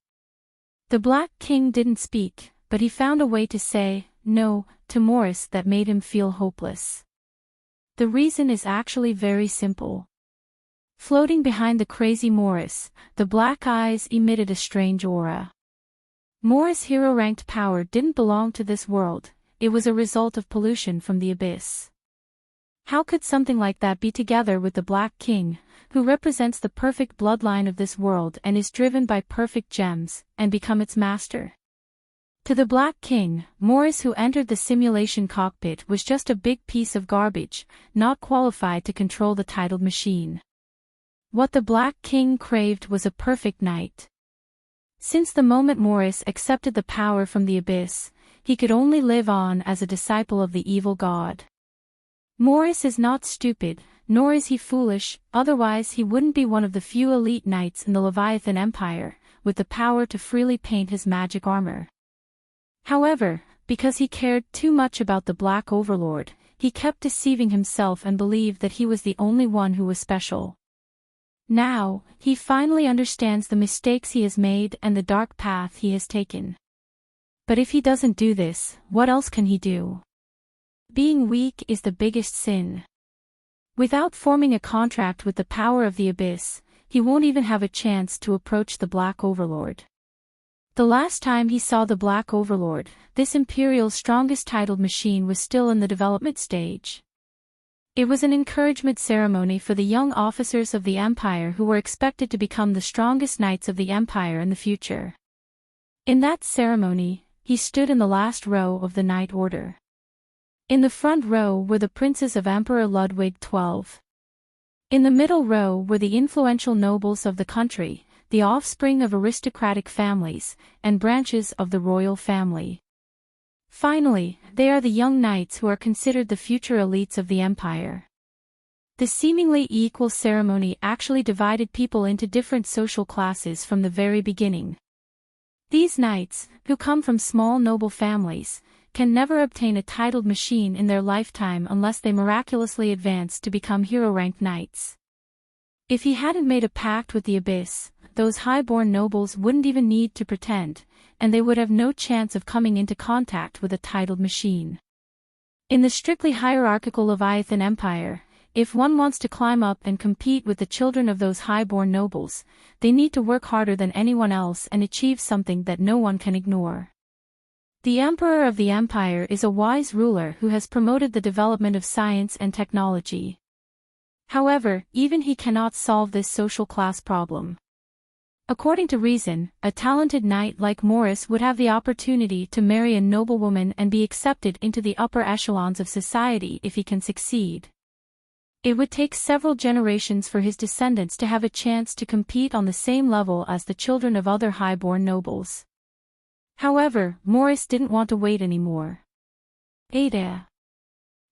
The Black King didn't speak, but he found a way to say no to Morris that made him feel hopeless. The reason is actually very simple. Floating behind the crazy Morris, the black eyes emitted a strange aura. Morris' hero-ranked power didn't belong to this world, it was a result of pollution from the abyss. How could something like that be together with the Black King, who represents the perfect bloodline of this world and is driven by perfect gems, and become its master? To the Black King, Morris, who entered the simulation cockpit, was just a big piece of garbage, not qualified to control the titled machine. What the Black King craved was a perfect knight. Since the moment Morris accepted the power from the abyss, he could only live on as a disciple of the evil god. Morris is not stupid, nor is he foolish, otherwise he wouldn't be one of the few elite knights in the Leviathan Empire, with the power to freely paint his magic armor. However, because he cared too much about the Black Overlord, he kept deceiving himself and believed that he was the only one who was special. Now, he finally understands the mistakes he has made and the dark path he has taken. But if he doesn't do this, what else can he do? Being weak is the biggest sin. Without forming a contract with the power of the abyss, he won't even have a chance to approach the Black Overlord. The last time he saw the Black Overlord, this Imperial's strongest titled machine was still in the development stage. It was an encouragement ceremony for the young officers of the Empire who were expected to become the strongest knights of the Empire in the future. In that ceremony, he stood in the last row of the Knight Order. In the front row were the princes of Emperor Ludwig XII. In the middle row were the influential nobles of the country, the offspring of aristocratic families, and branches of the royal family. Finally, they are the young knights who are considered the future elites of the empire. The seemingly equal ceremony actually divided people into different social classes from the very beginning. These knights, who come from small noble families, can never obtain a titled machine in their lifetime unless they miraculously advance to become hero-ranked knights. If he hadn't made a pact with the abyss, those high-born nobles wouldn't even need to pretend, and they would have no chance of coming into contact with a titled machine. In the strictly hierarchical Leviathan Empire, if one wants to climb up and compete with the children of those high-born nobles, they need to work harder than anyone else and achieve something that no one can ignore. The Emperor of the Empire is a wise ruler who has promoted the development of science and technology. However, even he cannot solve this social class problem. According to reason, a talented knight like Morris would have the opportunity to marry a noblewoman and be accepted into the upper echelons of society if he can succeed. It would take several generations for his descendants to have a chance to compete on the same level as the children of other high-born nobles. However, Morris didn't want to wait anymore. Ada.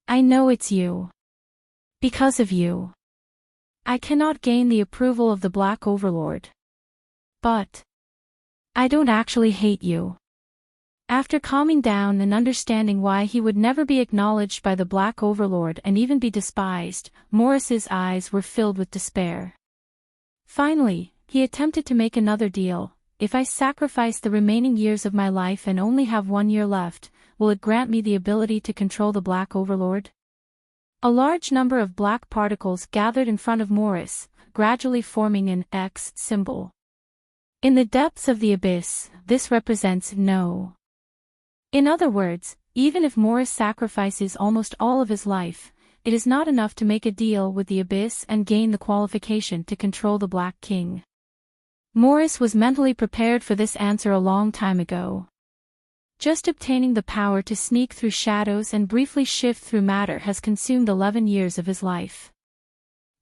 I know it's you. Because of you, I cannot gain the approval of the Black Overlord. But I don't actually hate you. After calming down and understanding why he would never be acknowledged by the Black Overlord and even be despised, Morris's eyes were filled with despair. Finally, he attempted to make another deal. If I sacrifice the remaining years of my life and only have 1 year left, will it grant me the ability to control the Black Overlord? A large number of black particles gathered in front of Morris, gradually forming an X symbol. In the depths of the abyss, this represents no. In other words, even if Morris sacrifices almost all of his life, it is not enough to make a deal with the abyss and gain the qualification to control the Black King. Morris was mentally prepared for this answer a long time ago. Just obtaining the power to sneak through shadows and briefly shift through matter has consumed 11 years of his life.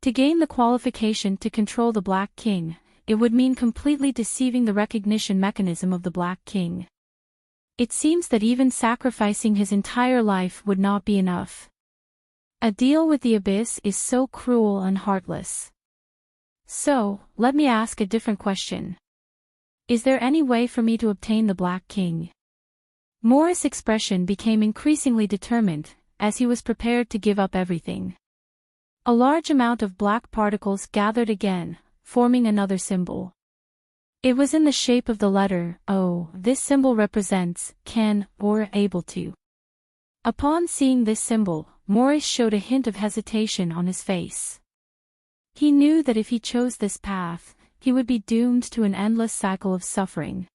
To gain the qualification to control the Black King, it would mean completely deceiving the recognition mechanism of the Black King. It seems that even sacrificing his entire life would not be enough. A deal with the abyss is so cruel and heartless. So, let me ask a different question. Is there any way for me to obtain the Black King? Morris' expression became increasingly determined, as he was prepared to give up everything. A large amount of black particles gathered again, forming another symbol. It was in the shape of the letter O. This symbol represents can or able to. Upon seeing this symbol, Morris showed a hint of hesitation on his face. He knew that if he chose this path, he would be doomed to an endless cycle of suffering.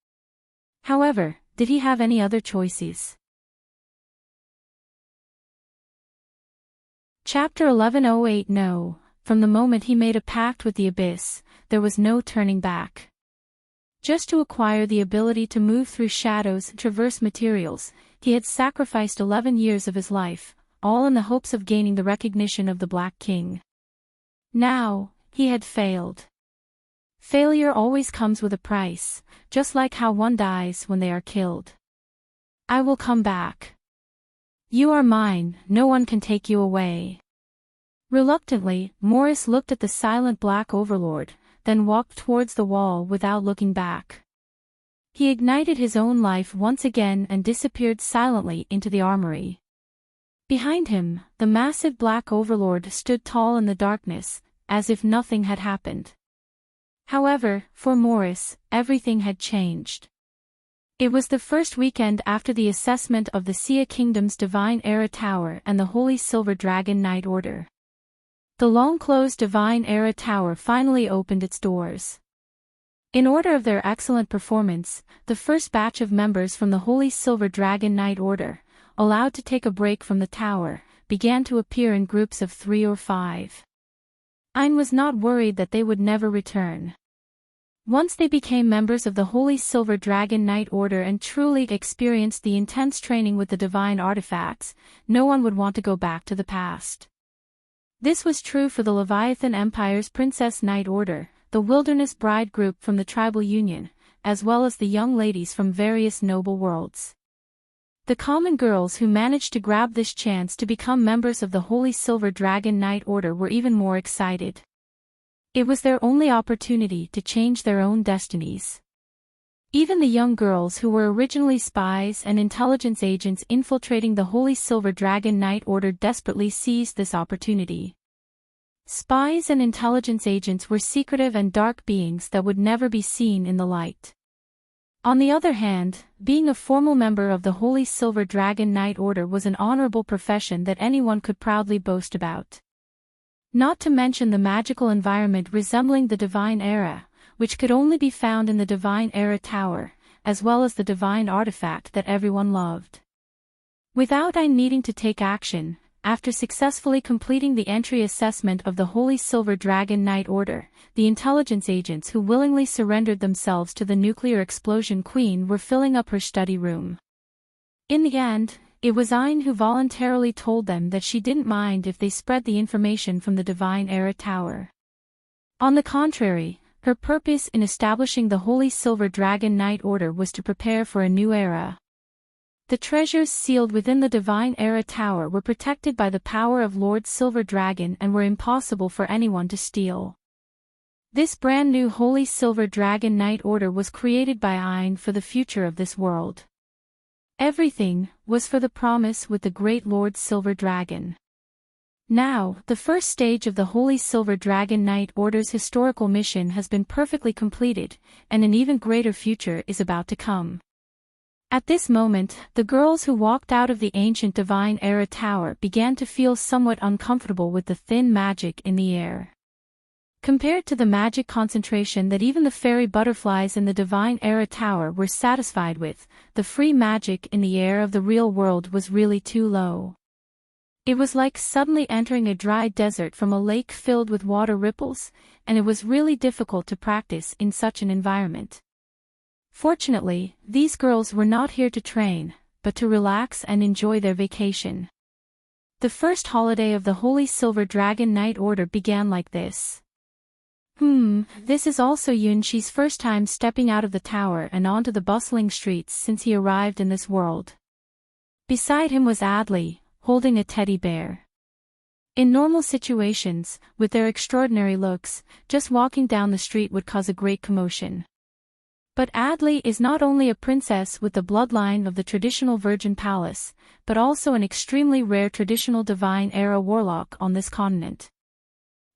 However, did he have any other choices? Chapter 1108 No, from the moment he made a pact with the abyss, there was no turning back. Just to acquire the ability to move through shadows and traverse materials, he had sacrificed 11 years of his life, all in the hopes of gaining the recognition of the Black King. Now, he had failed. Failure always comes with a price, just like how one dies when they are killed. I will come back. You are mine, no one can take you away. Reluctantly, Morris looked at the silent Black Overlord, then walked towards the wall without looking back. He ignited his own life once again and disappeared silently into the armory. Behind him, the massive Black Overlord stood tall in the darkness, as if nothing had happened. However, for Morris, everything had changed. It was the first weekend after the assessment of the Sia Kingdom's Divine Era Tower and the Holy Silver Dragon Knight Order. The long-closed Divine Era Tower finally opened its doors. In order of their excellent performance, the first batch of members from the Holy Silver Dragon Knight Order, allowed to take a break from the tower, began to appear in groups of 3 or 5. Ein was not worried that they would never return. Once they became members of the Holy Silver Dragon Knight Order and truly experienced the intense training with the divine artifacts, no one would want to go back to the past. This was true for the Leviathan Empire's Princess Knight Order, the Wilderness Bride group from the Tribal Union, as well as the young ladies from various noble worlds. The common girls who managed to grab this chance to become members of the Holy Silver Dragon Knight Order were even more excited. It was their only opportunity to change their own destinies. Even the young girls who were originally spies and intelligence agents infiltrating the Holy Silver Dragon Knight Order desperately seized this opportunity. Spies and intelligence agents were secretive and dark beings that would never be seen in the light. On the other hand, being a formal member of the Holy Silver Dragon Knight Order was an honorable profession that anyone could proudly boast about. Not to mention the magical environment resembling the Divine Era, which could only be found in the Divine Era Tower, as well as the divine artifact that everyone loved. Without Ein needing to take action, after successfully completing the entry assessment of the Holy Silver Dragon Knight Order, the intelligence agents who willingly surrendered themselves to the nuclear explosion queen were filling up her study room. In the end, it was Ein who voluntarily told them that she didn't mind if they spread the information from the Divine Era Tower. On the contrary, her purpose in establishing the Holy Silver Dragon Knight Order was to prepare for a new era. The treasures sealed within the Divine Era Tower were protected by the power of Lord Silver Dragon and were impossible for anyone to steal. This brand new Holy Silver Dragon Knight Order was created by Ein for the future of this world. Everything was for the promise with the great Lord Silver Dragon. Now, the first stage of the Holy Silver Dragon Knight Order's historical mission has been perfectly completed, and an even greater future is about to come. At this moment, the girls who walked out of the ancient Divine Era Tower began to feel somewhat uncomfortable with the thin magic in the air. Compared to the magic concentration that even the fairy butterflies in the Divine Era Tower were satisfied with, the free magic in the air of the real world was really too low. It was like suddenly entering a dry desert from a lake filled with water ripples, and it was really difficult to practice in such an environment. Fortunately, these girls were not here to train, but to relax and enjoy their vacation. The first holiday of the Holy Silver Dragon Knight Order began like this. This is also Yunshi's first time stepping out of the tower and onto the bustling streets since he arrived in this world. Beside him was Adley, holding a teddy bear. In normal situations, with their extraordinary looks, just walking down the street would cause a great commotion. But Adley is not only a princess with the bloodline of the traditional Virgin Palace, but also an extremely rare traditional Divine Era warlock on this continent.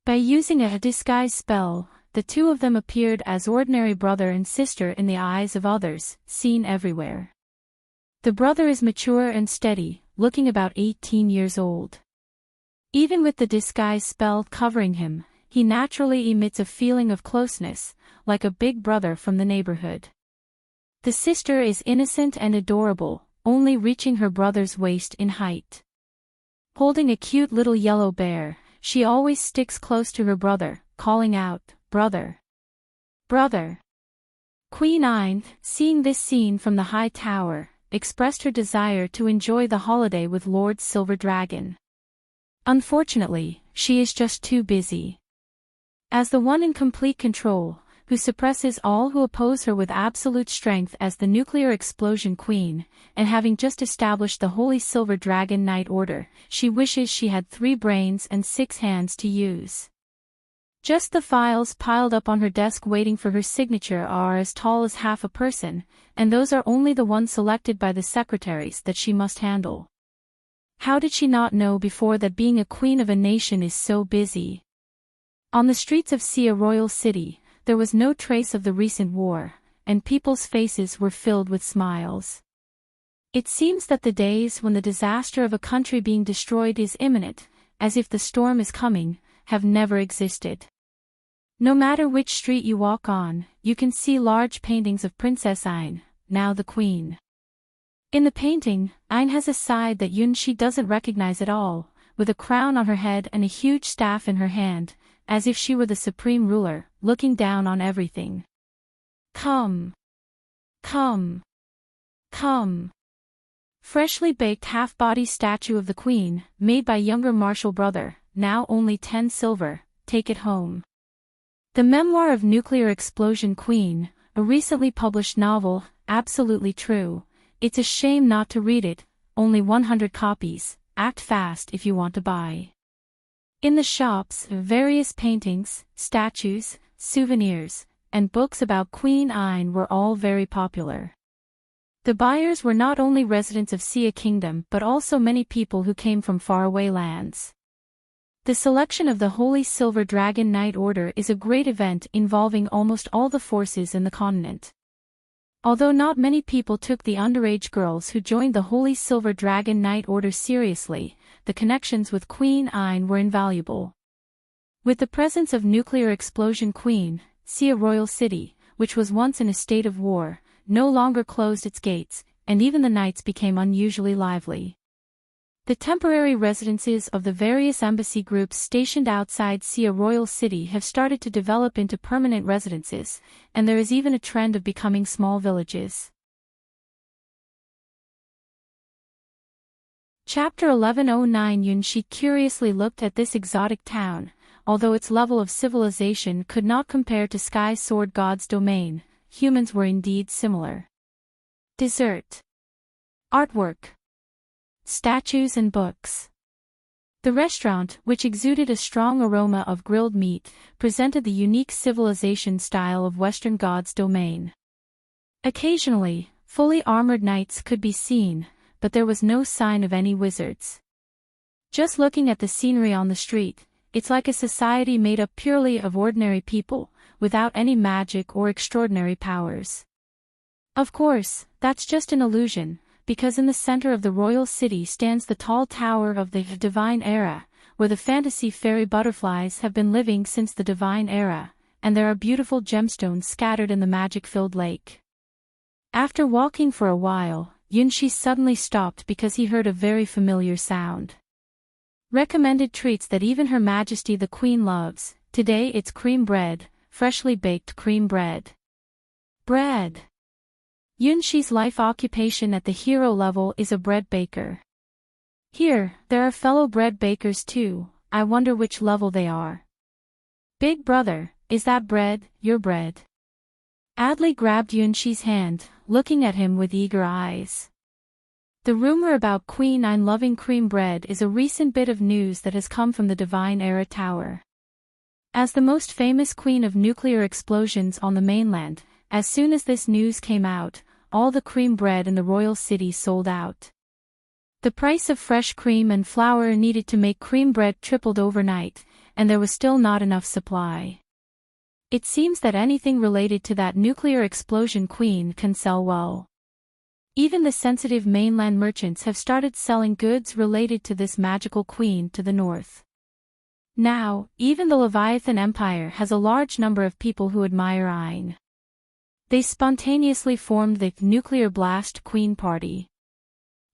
By using a disguise spell, the two of them appeared as ordinary brother and sister in the eyes of others, seen everywhere. The brother is mature and steady, looking about 18 years old. Even with the disguise spell covering him, he naturally emits a feeling of closeness, like a big brother from the neighborhood. The sister is innocent and adorable, only reaching her brother's waist in height. Holding a cute little yellow bear, she always sticks close to her brother, calling out, "Brother! Brother!" Queen Ein, seeing this scene from the high tower, expressed her desire to enjoy the holiday with Lord Silver Dragon. Unfortunately, she is just too busy. As the one in complete control, who suppresses all who oppose her with absolute strength as the Nuclear Explosion Queen, and having just established the Holy Silver Dragon Knight Order, she wishes she had 3 brains and 6 hands to use. Just the files piled up on her desk waiting for her signature are as tall as half a person, and those are only the ones selected by the secretaries that she must handle. How did she not know before that being a queen of a nation is so busy? On the streets of Sia Royal City, there was no trace of the recent war, and people's faces were filled with smiles. It seems that the days when the disaster of a country being destroyed is imminent, as if the storm is coming, have never existed. No matter which street you walk on, you can see large paintings of Princess Ein, now the queen. In the painting, Ein has a side that Yunshi doesn't recognize at all, with a crown on her head and a huge staff in her hand, as if she were the supreme ruler, looking down on everything. Come! Come! Come! Freshly baked half-body statue of the queen, made by younger Marshall brother, now only 10 silver, take it home. The Memoir of Nuclear Explosion Queen, a recently published novel, absolutely true. It's a shame not to read it, only 100 copies, act fast if you want to buy. In the shops, various paintings, statues, souvenirs, and books about Queen Ein were all very popular. The buyers were not only residents of Sia Kingdom but also many people who came from faraway lands. The selection of the Holy Silver Dragon Knight Order is a great event involving almost all the forces in the continent. Although not many people took the underage girls who joined the Holy Silver Dragon Knight Order seriously, the connections with Queen Ein were invaluable. With the presence of Nuclear Explosion Queen, Sia Royal City, which was once in a state of war, no longer closed its gates, and even the nights became unusually lively. The temporary residences of the various embassy groups stationed outside Sia Royal City have started to develop into permanent residences, and there is even a trend of becoming small villages. Chapter 1109 Yunshi curiously looked at this exotic town, although its level of civilization could not compare to Sky Sword God's domain, humans were indeed similar. Dessert. Artwork. Statues and books. The restaurant, which exuded a strong aroma of grilled meat, presented the unique civilization style of Western God's domain. Occasionally, fully armored knights could be seen, but there was no sign of any wizards. Just looking at the scenery on the street, it's like a society made up purely of ordinary people, without any magic or extraordinary powers. Of course, that's just an illusion, because in the center of the royal city stands the tall tower of the Divine Era, where the fantasy fairy butterflies have been living since the Divine Era, and there are beautiful gemstones scattered in the magic-filled lake. After walking for a while, Yunshi suddenly stopped because he heard a very familiar sound. Recommended treats that even Her Majesty the Queen loves. Today it's cream bread, freshly baked cream bread. Bread. Yunshi's life occupation at the hero level is a bread baker. Here, there are fellow bread bakers too. I wonder which level they are. Big brother, is that bread, your bread? Adley grabbed Yunshi's hand, looking at him with eager eyes. The rumor about Queen Nine loving cream bread is a recent bit of news that has come from the Divine Era Tower. As the most famous queen of nuclear explosions on the mainland, as soon as this news came out, all the cream bread in the royal city sold out. The price of fresh cream and flour needed to make cream bread tripled overnight, and there was still not enough supply. It seems that anything related to that nuclear explosion queen can sell well. Even the sensitive mainland merchants have started selling goods related to this magical queen to the north. Now, even the Leviathan Empire has a large number of people who admire Ayn. They spontaneously formed the Nuclear Blast Queen Party.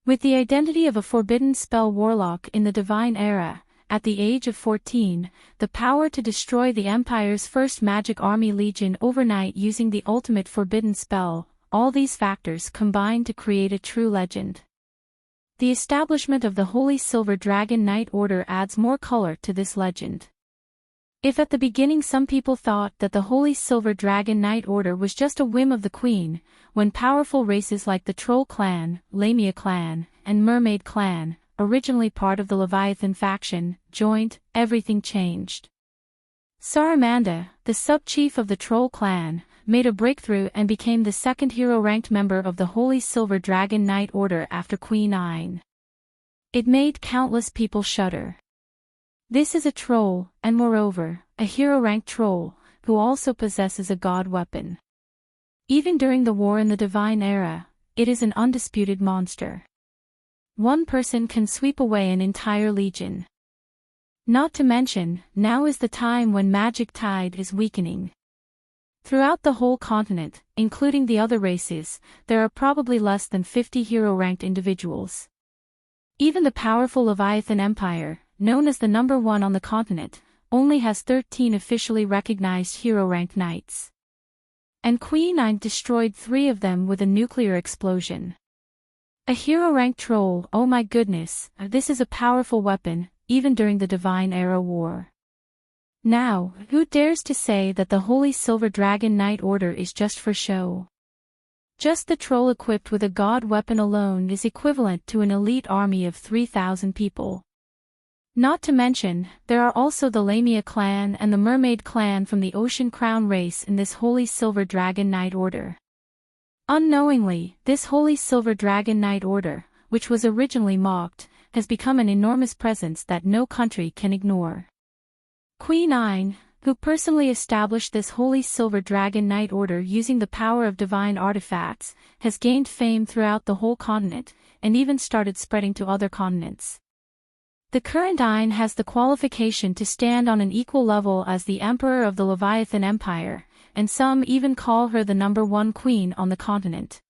With the identity of a forbidden spell warlock in the Divine Era, at the age of 14, the power to destroy the Empire's first magic army legion overnight using the ultimate forbidden spell, all these factors combine to create a true legend. The establishment of the Holy Silver Dragon Knight Order adds more color to this legend. If at the beginning some people thought that the Holy Silver Dragon Knight Order was just a whim of the Queen, when powerful races like the Troll Clan, Lamia Clan, and Mermaid Clan, originally part of the Leviathan faction, joined, everything changed. Saramanda, the sub-chief of the Troll Clan, made a breakthrough and became the second hero-ranked member of the Holy Silver Dragon Knight Order after Queen Ayn. It made countless people shudder. This is a troll, and moreover, a hero-ranked troll, who also possesses a god weapon. Even during the war in the Divine Era, it is an undisputed monster. One person can sweep away an entire legion. Not to mention, now is the time when magic tide is weakening. Throughout the whole continent, including the other races, there are probably less than 50 hero-ranked individuals. Even the powerful Leviathan Empire, known as the number one on the continent, only has 13 officially recognized hero-ranked knights. And Queen Ayn destroyed 3 of them with a nuclear explosion. A hero-ranked troll, oh my goodness, this is a powerful weapon, even during the Divine Era War. Now, who dares to say that the Holy Silver Dragon Knight Order is just for show? Just the troll equipped with a god weapon alone is equivalent to an elite army of 3,000 people. Not to mention, there are also the Lamia clan and the Mermaid clan from the Ocean Crown race in this Holy Silver Dragon Knight Order. Unknowingly, this Holy Silver Dragon Knight Order, which was originally mocked, has become an enormous presence that no country can ignore. Queen Ayn, who personally established this Holy Silver Dragon Knight Order using the power of divine artifacts, has gained fame throughout the whole continent, and even started spreading to other continents. The current Ayn has the qualification to stand on an equal level as the Emperor of the Leviathan Empire, and some even call her the number one queen on the continent.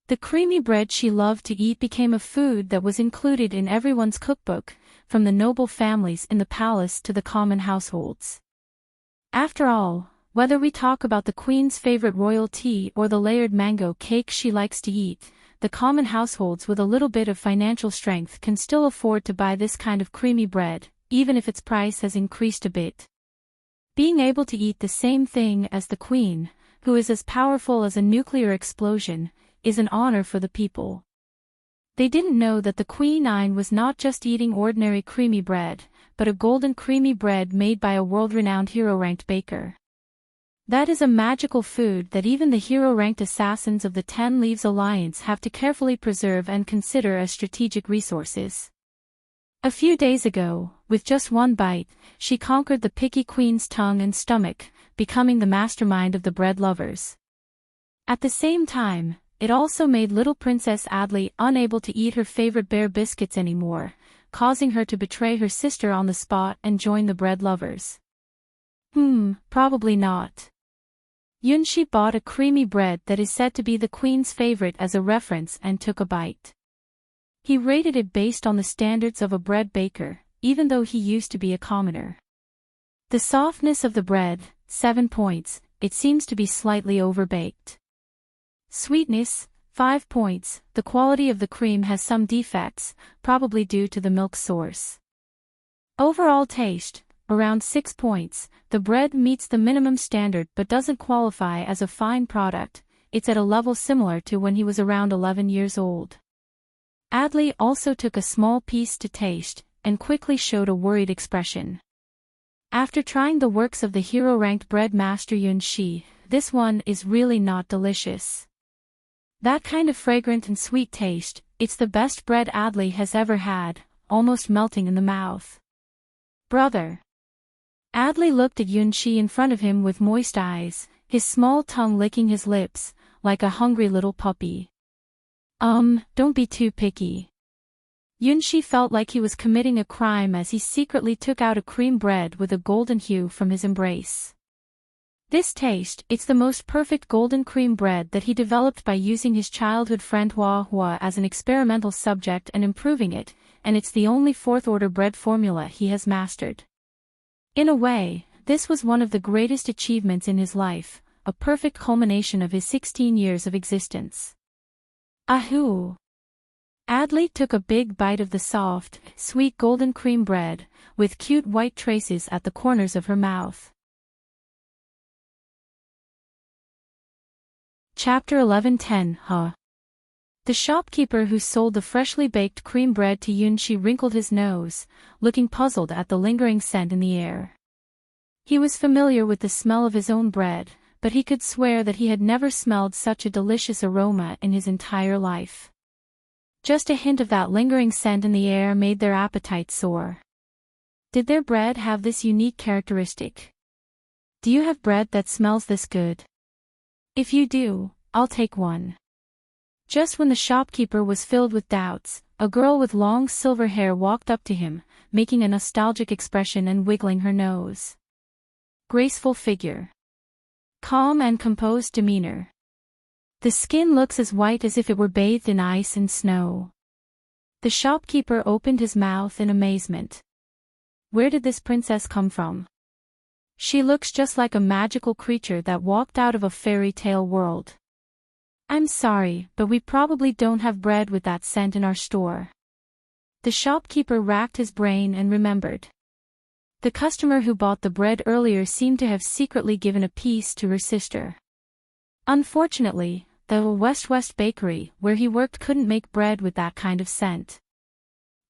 The creamy bread she loved to eat became a food that was included in everyone's cookbook, from the noble families in the palace to the common households. After all, whether we talk about the queen's favorite royal tea or the layered mango cake she likes to eat, the common households with a little bit of financial strength can still afford to buy this kind of creamy bread, even if its price has increased a bit. Being able to eat the same thing as the queen, who is as powerful as a nuclear explosion, is an honor for the people. They didn't know that the Queen was not just eating ordinary creamy bread, but a golden creamy bread made by a world-renowned hero-ranked baker. That is a magical food that even the hero-ranked assassins of the 10 Leaves Alliance have to carefully preserve and consider as strategic resources. A few days ago, with just one bite, she conquered the picky queen's tongue and stomach, becoming the mastermind of the bread lovers. At the same time, it also made little Princess Adley unable to eat her favorite bear biscuits anymore, causing her to betray her sister on the spot and join the bread lovers. Probably not. Yunshi bought a creamy bread that is said to be the queen's favorite as a reference and took a bite. He rated it based on the standards of a bread baker, even though he used to be a commoner. The softness of the bread, 7 points, it seems to be slightly overbaked. Sweetness, 5 points, the quality of the cream has some defects, probably due to the milk source. Overall taste, around 6 points, the bread meets the minimum standard but doesn't qualify as a fine product, it's at a level similar to when he was around 11 years old. Adley also took a small piece to taste, and quickly showed a worried expression. After trying the works of the hero-ranked bread master Yunshi, this one is really not delicious. That kind of fragrant and sweet taste, it's the best bread Adley has ever had, almost melting in the mouth. Brother. Adley looked at Yunshi in front of him with moist eyes, his small tongue licking his lips, like a hungry little puppy. Don't be too picky. Yunshi felt like he was committing a crime as he secretly took out a cream bread with a golden hue from his embrace. This taste, it's the most perfect golden cream bread that he developed by using his childhood friend Hua as an experimental subject and improving it, and it's the only fourth-order bread formula he has mastered. In a way, this was one of the greatest achievements in his life, a perfect culmination of his 16 years of existence. Ahoo! Adley took a big bite of the soft, sweet golden cream bread, with cute white traces at the corners of her mouth. Chapter 11:10 The shopkeeper who sold the freshly baked cream bread to Yunshi wrinkled his nose, looking puzzled at the lingering scent in the air. He was familiar with the smell of his own bread, but he could swear that he had never smelled such a delicious aroma in his entire life. Just a hint of that lingering scent in the air made their appetite soar. Did their bread have this unique characteristic? Do you have bread that smells this good? If you do, I'll take one. Just when the shopkeeper was filled with doubts, a girl with long silver hair walked up to him, making a nostalgic expression and wiggling her nose. Graceful figure. Calm and composed demeanor. The skin looks as white as if it were bathed in ice and snow. The shopkeeper opened his mouth in amazement. Where did this princess come from? She looks just like a magical creature that walked out of a fairy tale world. I'm sorry, but we probably don't have bread with that scent in our store. The shopkeeper racked his brain and remembered. The customer who bought the bread earlier seemed to have secretly given a piece to her sister. Unfortunately, the West Bakery where he worked couldn't make bread with that kind of scent.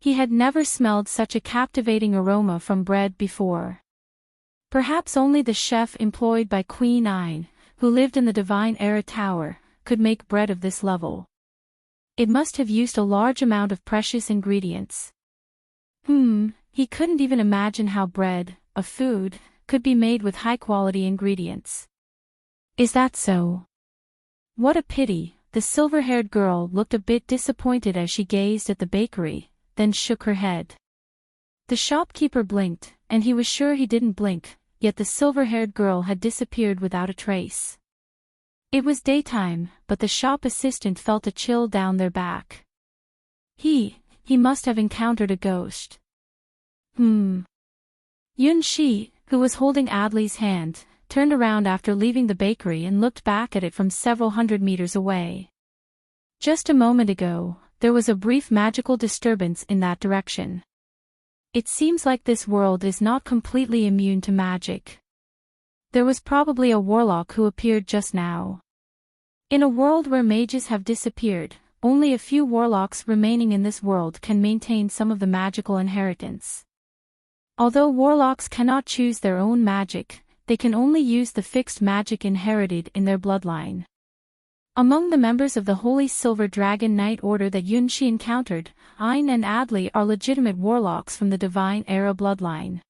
He had never smelled such a captivating aroma from bread before. Perhaps only the chef employed by Queen Nine, who lived in the Divine Era Tower, could make bread of this level. It must have used a large amount of precious ingredients. He couldn't even imagine how bread, a food, could be made with high-quality ingredients. Is that so? What a pity, the silver-haired girl looked a bit disappointed as she gazed at the bakery, then shook her head. The shopkeeper blinked, and he was sure he didn't blink, yet the silver-haired girl had disappeared without a trace. It was daytime, but the shop assistant felt a chill down their back. He must have encountered a ghost. Yunshi, who was holding Adley's hand, turned around after leaving the bakery and looked back at it from several hundred meters away. Just a moment ago, there was a brief magical disturbance in that direction. It seems like this world is not completely immune to magic. There was probably a warlock who appeared just now. In a world where mages have disappeared, only a few warlocks remaining in this world can maintain some of the magical inheritance. Although warlocks cannot choose their own magic, they can only use the fixed magic inherited in their bloodline. Among the members of the Holy Silver Dragon Knight Order that Yunshi encountered, Ayn and Adley are legitimate warlocks from the Divine Era bloodline.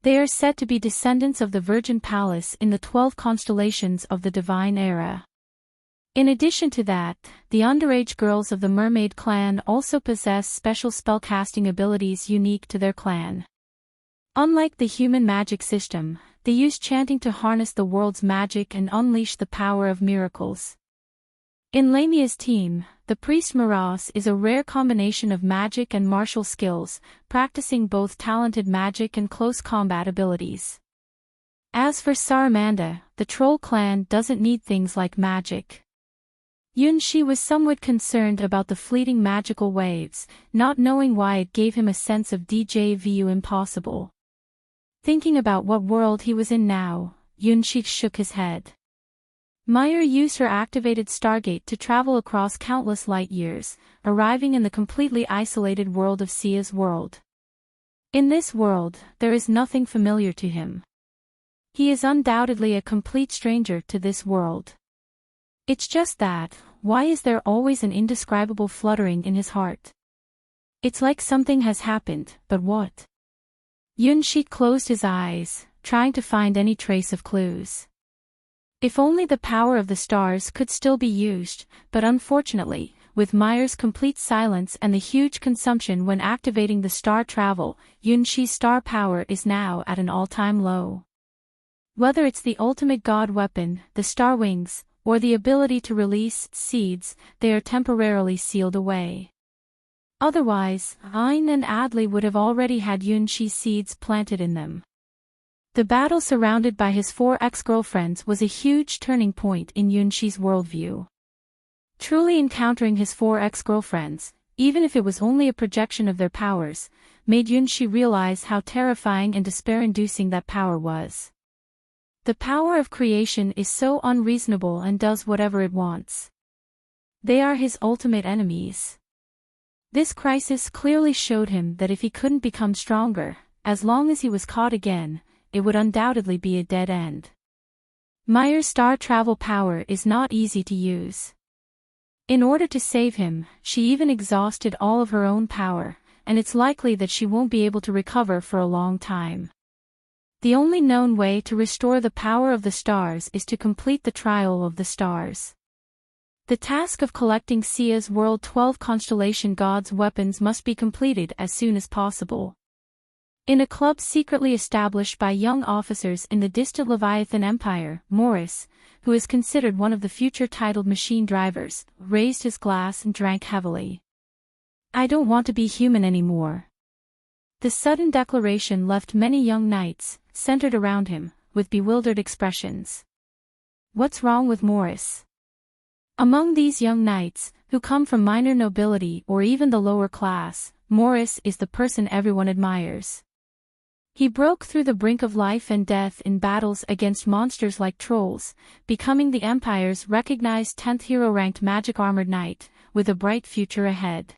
They are said to be descendants of the Virgin Palace in the 12 constellations of the Divine Era. In addition to that, the underage girls of the Mermaid clan also possess special spellcasting abilities unique to their clan. Unlike the human magic system, they use chanting to harness the world's magic and unleash the power of miracles. In Lamia's team, the priest Miraz is a rare combination of magic and martial skills, practicing both talented magic and close combat abilities. As for Saramanda, the troll clan doesn't need things like magic. Yunshi was somewhat concerned about the fleeting magical waves, not knowing why it gave him a sense of déjà vu impossible. Thinking about what world he was in now, Yunshi shook his head. Meyer used her activated Stargate to travel across countless light years, arriving in the completely isolated world of Sia's world. In this world, there is nothing familiar to him. He is undoubtedly a complete stranger to this world. It's just that, why is there always an indescribable fluttering in his heart? It's like something has happened, but what? Yunshi closed his eyes, trying to find any trace of clues. If only the power of the stars could still be used, but unfortunately, with Meyer's complete silence and the huge consumption when activating the star travel, Yunshi's star power is now at an all-time low. Whether it's the ultimate god weapon, the star wings, or the ability to release seeds, they are temporarily sealed away. Otherwise, Ayn and Adley would have already had Yunshi's seeds planted in them. The battle surrounded by his 4 ex-girlfriends was a huge turning point in Yunshi's worldview. Truly encountering his 4 ex-girlfriends, even if it was only a projection of their powers, made Yunshi realize how terrifying and despair-inducing that power was. The power of creation is so unreasonable and does whatever it wants. They are his ultimate enemies. This crisis clearly showed him that if he couldn't become stronger, as long as he was caught again, it would undoubtedly be a dead end. Meyer's star travel power is not easy to use. In order to save him, she even exhausted all of her own power, and it's likely that she won't be able to recover for a long time. The only known way to restore the power of the stars is to complete the trial of the stars. The task of collecting Sia's World 12 constellation gods' weapons must be completed as soon as possible. In a club secretly established by young officers in the distant Leviathan Empire, Morris, who is considered one of the future titled machine drivers, raised his glass and drank heavily. "I don't want to be human anymore." The sudden declaration left many young knights, centered around him, with bewildered expressions. What's wrong with Morris? Among these young knights, who come from minor nobility or even the lower class, Morris is the person everyone admires. He broke through the brink of life and death in battles against monsters like trolls, becoming the Empire's recognized 10th hero-ranked magic-armored knight, with a bright future ahead.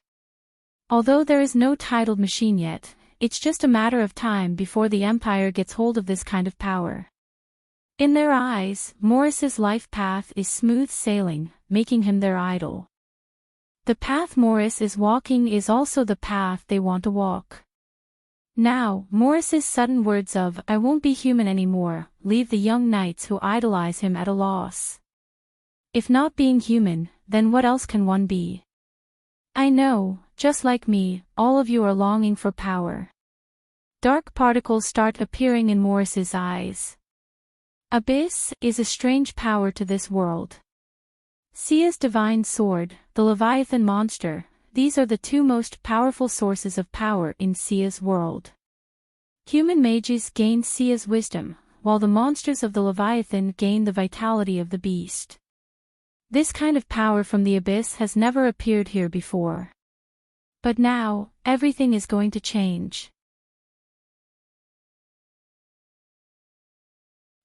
Although there is no titled machine yet, it's just a matter of time before the Empire gets hold of this kind of power. In their eyes, Morris's life path is smooth sailing, making him their idol. The path Morris is walking is also the path they want to walk. Now, Morris's sudden words of "I won't be human anymore" leave the young knights who idolize him at a loss. If not being human, then what else can one be? I know, just like me, all of you are longing for power. Dark particles start appearing in Morris's eyes. Abyss is a strange power to this world. Sia's divine sword, the Leviathan monster, these are the 2 most powerful sources of power in Sia's world. Human mages gain Sia's wisdom, while the monsters of the Leviathan gain the vitality of the beast. This kind of power from the Abyss has never appeared here before. But now, everything is going to change.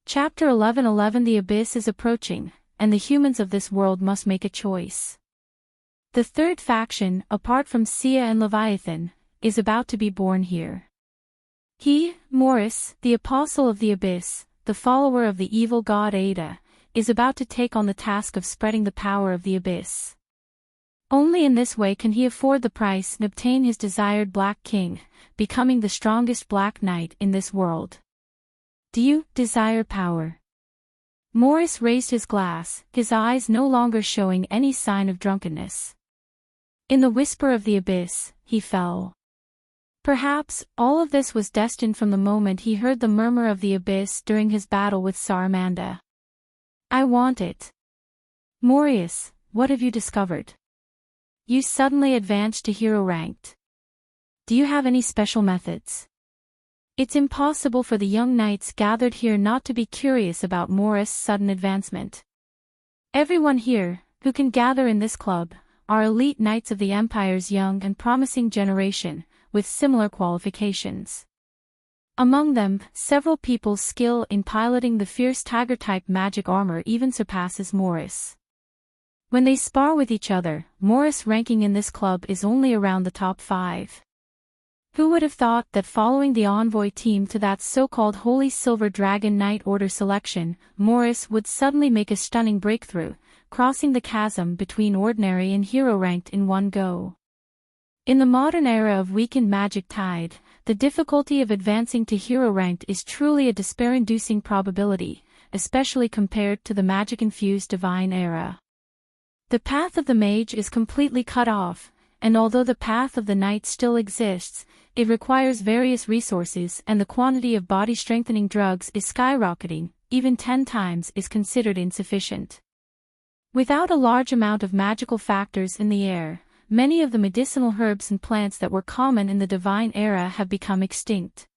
Chapter 11:11 The Abyss is approaching, and the humans of this world must make a choice. The third faction, apart from Sia and Leviathan, is about to be born here. He, Morris, the Apostle of the Abyss, the follower of the evil god Ada, is about to take on the task of spreading the power of the Abyss. Only in this way can he afford the price and obtain his desired Black King, becoming the strongest Black Knight in this world. Do you desire power? Morris raised his glass, his eyes no longer showing any sign of drunkenness. In the whisper of the abyss, he fell. Perhaps, all of this was destined from the moment he heard the murmur of the abyss during his battle with Saramanda. I want it. Morris, what have you discovered? You suddenly advanced to hero ranked. Do you have any special methods? It's impossible for the young knights gathered here not to be curious about Morris' sudden advancement. Everyone here, who can gather in this club, are elite knights of the Empire's young and promising generation, with similar qualifications. Among them, several people's skill in piloting the fierce tiger-type magic armor even surpasses Morris. When they spar with each other, Morris' ranking in this club is only around the top 5. Who would have thought that following the envoy team to that so-called Holy Silver Dragon Knight Order selection, Morris would suddenly make a stunning breakthrough, crossing the chasm between ordinary and hero ranked in one go. In the modern era of weakened magic tide, the difficulty of advancing to hero ranked is truly a despair-inducing probability, especially compared to the magic-infused divine era. The path of the mage is completely cut off, and although the path of the knight still exists, it requires various resources and the quantity of body-strengthening drugs is skyrocketing, even 10 times is considered insufficient. Without a large amount of magical factors in the air, many of the medicinal herbs and plants that were common in the divine era have become extinct.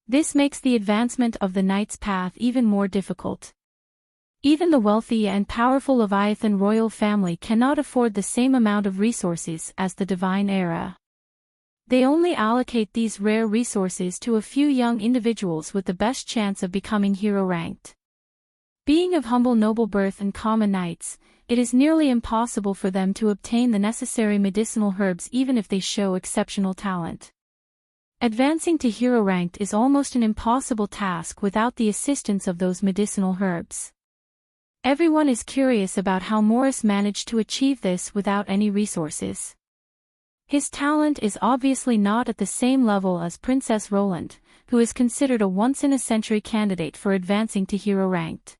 This makes the advancement of the knight's path even more difficult. Even the wealthy and powerful Leviathan royal family cannot afford the same amount of resources as the divine era. They only allocate these rare resources to a few young individuals with the best chance of becoming hero ranked. Being of humble noble birth and common knights, it is nearly impossible for them to obtain the necessary medicinal herbs even if they show exceptional talent. Advancing to hero ranked is almost an impossible task without the assistance of those medicinal herbs. Everyone is curious about how Morris managed to achieve this without any resources. His talent is obviously not at the same level as Princess Roland, who is considered a once-in-a-century candidate for advancing to hero ranked.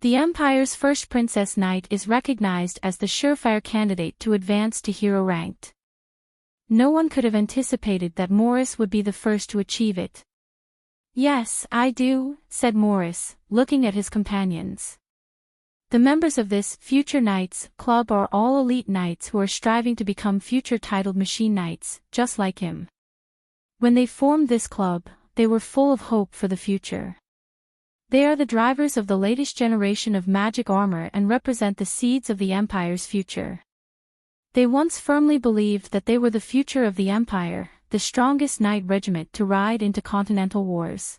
The Empire's first Princess Knight is recognized as the surefire candidate to advance to hero ranked. No one could have anticipated that Morris would be the first to achieve it. Yes, I do, said Morris, looking at his companions. The members of this Future Knights Club are all elite knights who are striving to become future titled machine knights, just like him. When they formed this club, they were full of hope for the future. They are the drivers of the latest generation of magic armor and represent the seeds of the Empire's future. They once firmly believed that they were the future of the Empire, the strongest knight regiment to ride into continental wars.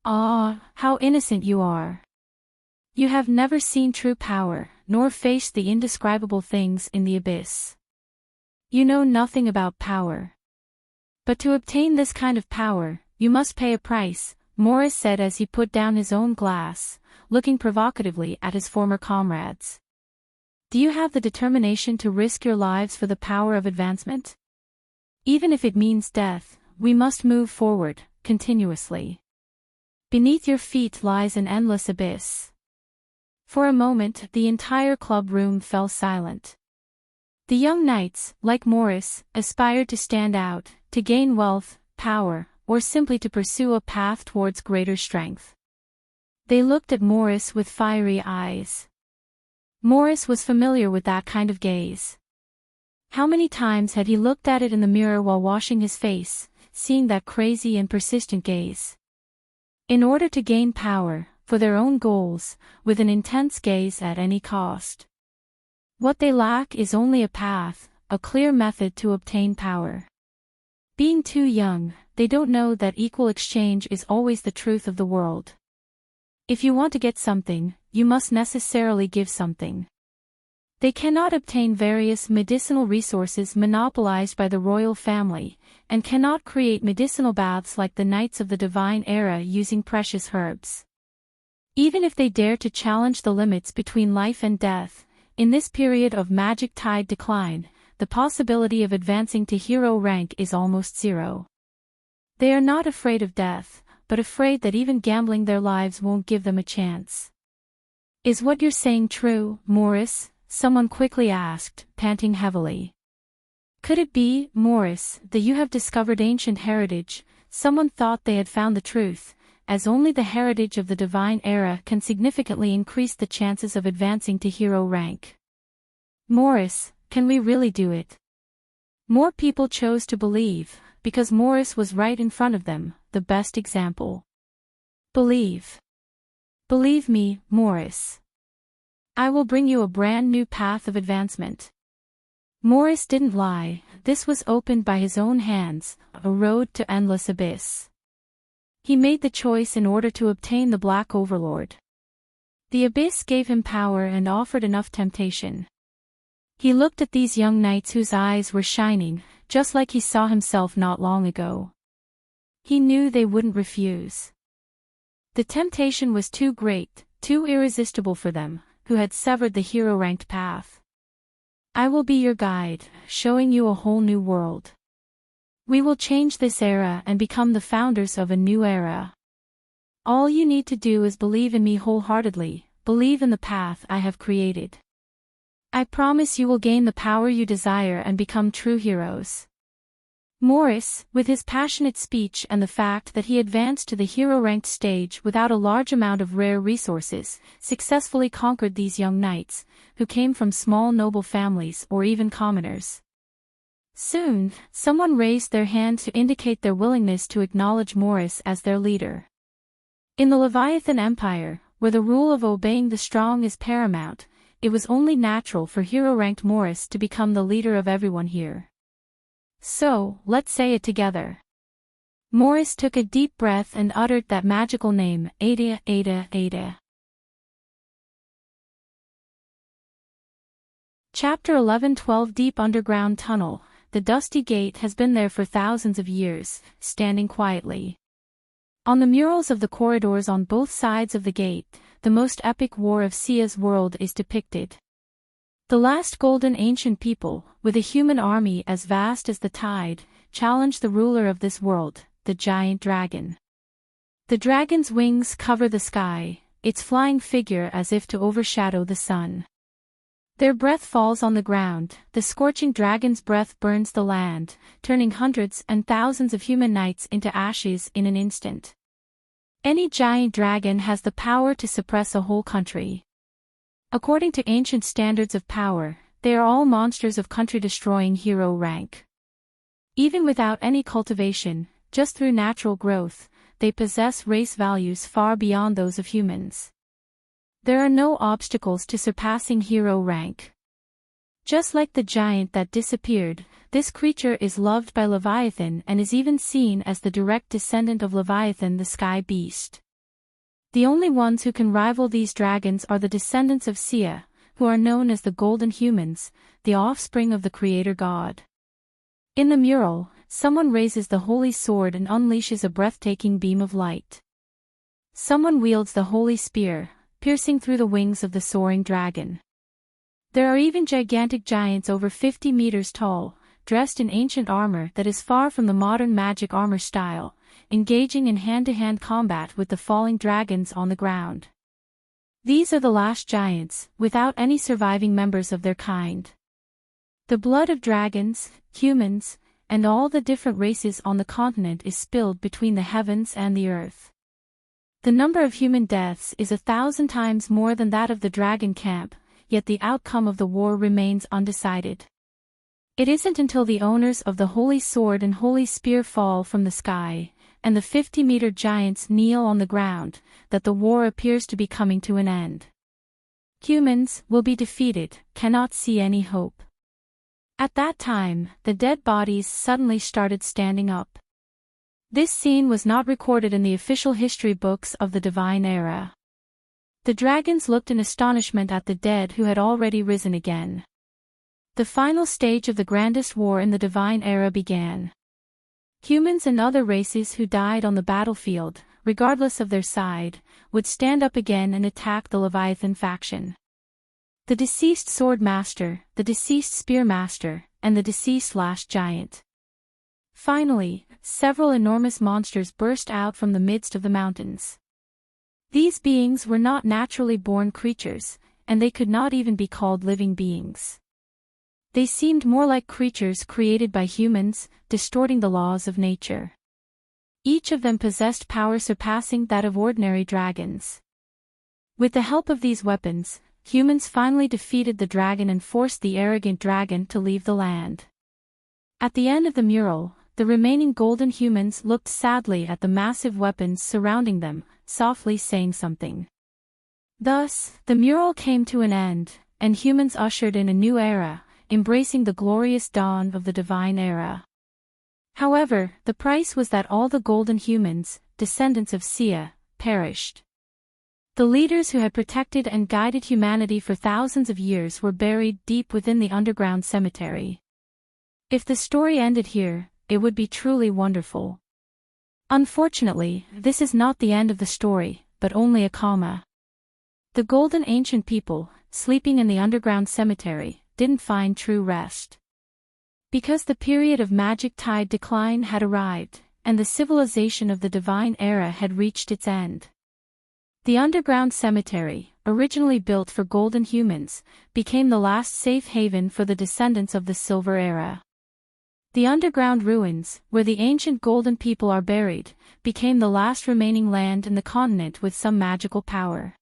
Ah, how innocent you are! You have never seen true power, nor faced the indescribable things in the abyss. You know nothing about power. But to obtain this kind of power, you must pay a price, Morris said as he put down his own glass, looking provocatively at his former comrades. Do you have the determination to risk your lives for the power of advancement? Even if it means death, we must move forward, continuously. Beneath your feet lies an endless abyss. For a moment, the entire club room fell silent. The young knights, like Morris, aspired to stand out, to gain wealth, power, or simply to pursue a path towards greater strength. They looked at Morris with fiery eyes. Morris was familiar with that kind of gaze. How many times had he looked at it in the mirror while washing his face, seeing that crazy and persistent gaze? In order to gain power, for their own goals, with an intense gaze at any cost. What they lack is only a path, a clear method to obtain power. Being too young, they don't know that equal exchange is always the truth of the world. If you want to get something, you must necessarily give something. They cannot obtain various medicinal resources monopolized by the royal family, and cannot create medicinal baths like the Knights of the Divine Era using precious herbs. Even if they dare to challenge the limits between life and death, in this period of magic tide decline, the possibility of advancing to hero rank is almost zero. They are not afraid of death, but afraid that even gambling their lives won't give them a chance. "Is what you're saying true, Morris?" someone quickly asked, panting heavily. "Could it be, Morris, that you have discovered ancient heritage?" Someone thought they had found the truth, as only the heritage of the Divine Era can significantly increase the chances of advancing to hero rank. "Morris, can we really do it?" More people chose to believe, because Morris was right in front of them, the best example. Believe. Believe me, Morris. I will bring you a brand new path of advancement. Morris didn't lie, this was opened by his own hands, a road to endless abyss. He made the choice in order to obtain the Black Overlord. The abyss gave him power and offered enough temptation. He looked at these young knights whose eyes were shining, just like he saw himself not long ago. He knew they wouldn't refuse. The temptation was too great, too irresistible for them, who had severed the hero-ranked path. "I will be your guide, showing you a whole new world. We will change this era and become the founders of a new era. All you need to do is believe in me wholeheartedly, believe in the path I have created. I promise you will gain the power you desire and become true heroes." Morris, with his passionate speech and the fact that he advanced to the hero-ranked stage without a large amount of rare resources, successfully conquered these young knights, who came from small noble families or even commoners. Soon, someone raised their hand to indicate their willingness to acknowledge Morris as their leader. In the Leviathan Empire, where the rule of obeying the strong is paramount, it was only natural for hero-ranked Morris to become the leader of everyone here. So, let's say it together. Morris took a deep breath and uttered that magical name, Ada, Ada, Ada. Chapter 11:12 Deep Underground Tunnel. The dusty gate has been there for thousands of years, standing quietly. On the murals of the corridors on both sides of the gate, the most epic war of Sia's world is depicted. The last golden ancient people, with a human army as vast as the tide, challenge the ruler of this world, the giant dragon. The dragon's wings cover the sky, its flying figure as if to overshadow the sun. Their breath falls on the ground, the scorching dragon's breath burns the land, turning hundreds and thousands of human knights into ashes in an instant. Any giant dragon has the power to suppress a whole country. According to ancient standards of power, they are all monsters of country-destroying hero rank. Even without any cultivation, just through natural growth, they possess race values far beyond those of humans. There are no obstacles to surpassing hero rank. Just like the giant that disappeared, this creature is loved by Leviathan and is even seen as the direct descendant of Leviathan, the sky beast. The only ones who can rival these dragons are the descendants of Sia, who are known as the Golden Humans, the offspring of the Creator God. In the mural, someone raises the holy sword and unleashes a breathtaking beam of light. Someone wields the holy spear, piercing through the wings of the soaring dragon. There are even gigantic giants over 50 meters tall, dressed in ancient armor that is far from the modern magic armor style, engaging in hand-to-hand combat with the falling dragons on the ground. These are the last giants, without any surviving members of their kind. The blood of dragons, humans, and all the different races on the continent is spilled between the heavens and the earth. The number of human deaths is 1,000 times more than that of the dragon camp, yet the outcome of the war remains undecided. It isn't until the owners of the Holy Sword and Holy Spear fall from the sky, and the 50-meter giants kneel on the ground, that the war appears to be coming to an end. Humans will be defeated, cannot see any hope. At that time, the dead bodies suddenly started standing up. This scene was not recorded in the official history books of the Divine Era. The dragons looked in astonishment at the dead who had already risen again. The final stage of the grandest war in the divine era began. Humans and other races who died on the battlefield, regardless of their side, would stand up again and attack the Leviathan faction. The deceased sword master, the deceased spear master, and the deceased last giant. Finally, several enormous monsters burst out from the midst of the mountains. These beings were not naturally born creatures, and they could not even be called living beings. They seemed more like creatures created by humans, distorting the laws of nature. Each of them possessed power surpassing that of ordinary dragons. With the help of these weapons, humans finally defeated the dragon and forced the arrogant dragon to leave the land. At the end of the mural, the remaining golden humans looked sadly at the massive weapons surrounding them, softly saying something. Thus, the mural came to an end, and humans ushered in a new era, embracing the glorious dawn of the divine era. However, the price was that all the golden humans, descendants of Sia, perished. The leaders who had protected and guided humanity for thousands of years were buried deep within the underground cemetery. If the story ended here, it would be truly wonderful. Unfortunately, this is not the end of the story, but only a comma. The golden ancient people, sleeping in the underground cemetery, didn't find true rest. Because the period of magic tide decline had arrived, and the civilization of the divine era had reached its end. The underground cemetery, originally built for golden humans, became the last safe haven for the descendants of the silver era. The underground ruins, where the ancient golden people are buried, became the last remaining land in the continent with some magical power.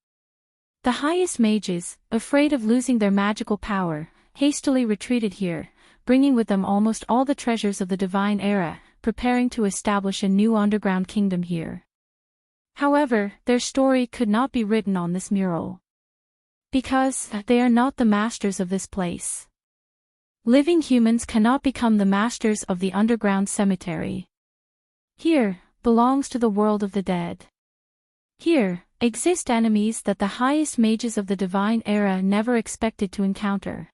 The highest mages, afraid of losing their magical power, hastily retreated here, bringing with them almost all the treasures of the divine era, preparing to establish a new underground kingdom here. However, their story could not be written on this mural. Because they are not the masters of this place. Living humans cannot become the masters of the underground cemetery. Here, belongs to the world of the dead. Here, exist enemies that the highest mages of the divine era never expected to encounter.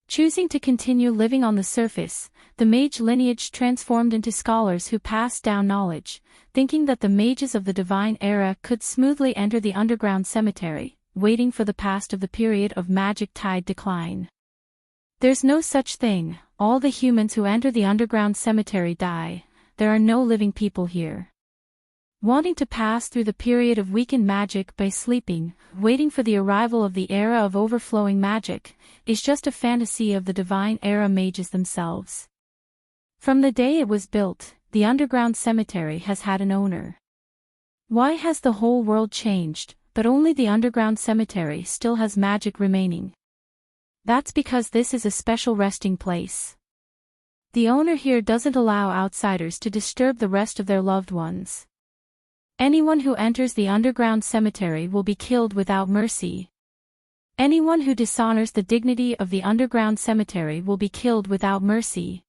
Choosing to continue living on the surface, the mage lineage transformed into scholars who passed down knowledge, thinking that the mages of the divine era could smoothly enter the underground cemetery, waiting for the past of the period of magic tide decline. There's no such thing, all the humans who enter the underground cemetery die, there are no living people here. Wanting to pass through the period of weakened magic by sleeping, waiting for the arrival of the era of overflowing magic, is just a fantasy of the divine era mages themselves. From the day it was built, the underground cemetery has had an owner. Why has the whole world changed, but only the underground cemetery still has magic remaining? That's because this is a special resting place. The owner here doesn't allow outsiders to disturb the rest of their loved ones. Anyone who enters the underground cemetery will be killed without mercy. Anyone who dishonors the dignity of the underground cemetery will be killed without mercy.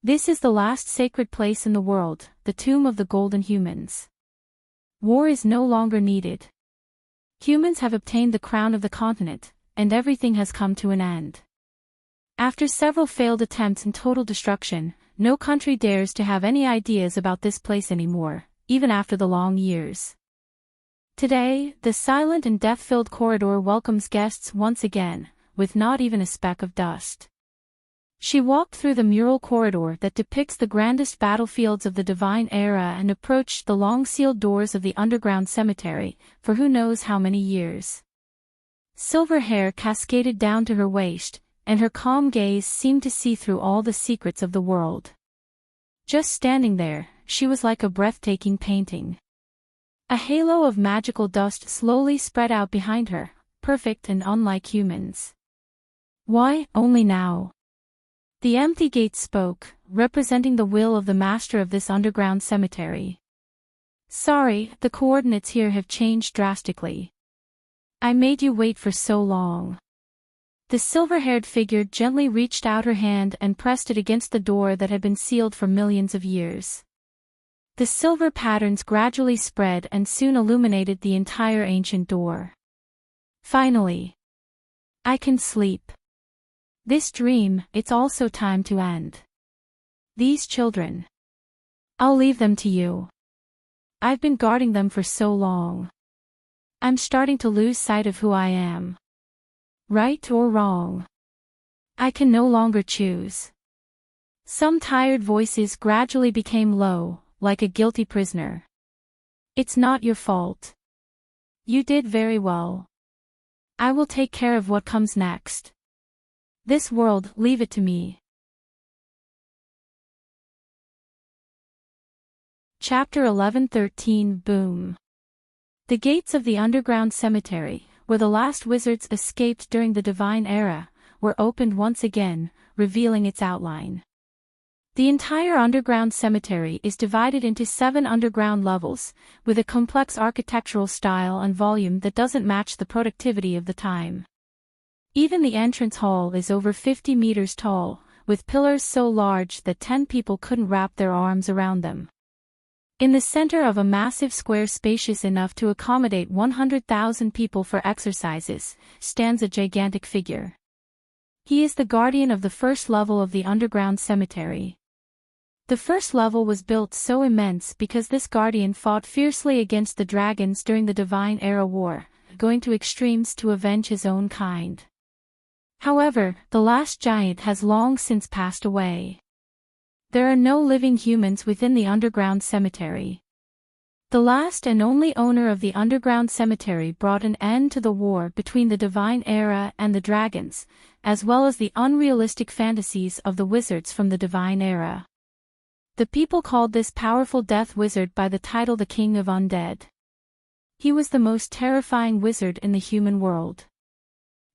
This is the last sacred place in the world, the tomb of the golden humans. War is no longer needed. Humans have obtained the crown of the continent, and everything has come to an end. After several failed attempts and total destruction, no country dares to have any ideas about this place anymore, even after the long years. Today, the silent and death-filled corridor welcomes guests once again, with not even a speck of dust. She walked through the mural corridor that depicts the grandest battlefields of the divine era and approached the long sealed doors of the underground cemetery, for who knows how many years. Silver hair cascaded down to her waist, and her calm gaze seemed to see through all the secrets of the world. Just standing there, she was like a breathtaking painting. A halo of magical dust slowly spread out behind her, perfect and unlike humans. Why, only now? The empty gate spoke, representing the will of the master of this underground cemetery. Sorry, the coordinates here have changed drastically. I made you wait for so long. The silver-haired figure gently reached out her hand and pressed it against the door that had been sealed for millions of years. The silver patterns gradually spread and soon illuminated the entire ancient door. Finally, I can sleep. This dream, it's also time to end. These children. I'll leave them to you. I've been guarding them for so long. I'm starting to lose sight of who I am. Right or wrong. I can no longer choose. Some tired voices gradually became low, like a guilty prisoner. It's not your fault. You did very well. I will take care of what comes next. This world, leave it to me. Chapter 11:13 Boom. The gates of the underground cemetery, where the last wizards escaped during the Divine Era, were opened once again, revealing its outline. The entire underground cemetery is divided into 7 underground levels, with a complex architectural style and volume that doesn't match the productivity of the time. Even the entrance hall is over 50 meters tall, with pillars so large that 10 people couldn't wrap their arms around them. In the center of a massive square spacious enough to accommodate 100,000 people for exercises, stands a gigantic figure. He is the guardian of the first level of the underground cemetery. The first level was built so immense because this guardian fought fiercely against the dragons during the Divine Era War, going to extremes to avenge his own kind. However, the last giant has long since passed away. There are no living humans within the underground cemetery. The last and only owner of the underground cemetery brought an end to the war between the Divine Era and the dragons, as well as the unrealistic fantasies of the wizards from the Divine Era. The people called this powerful death wizard by the title the King of Undead. He was the most terrifying wizard in the human world.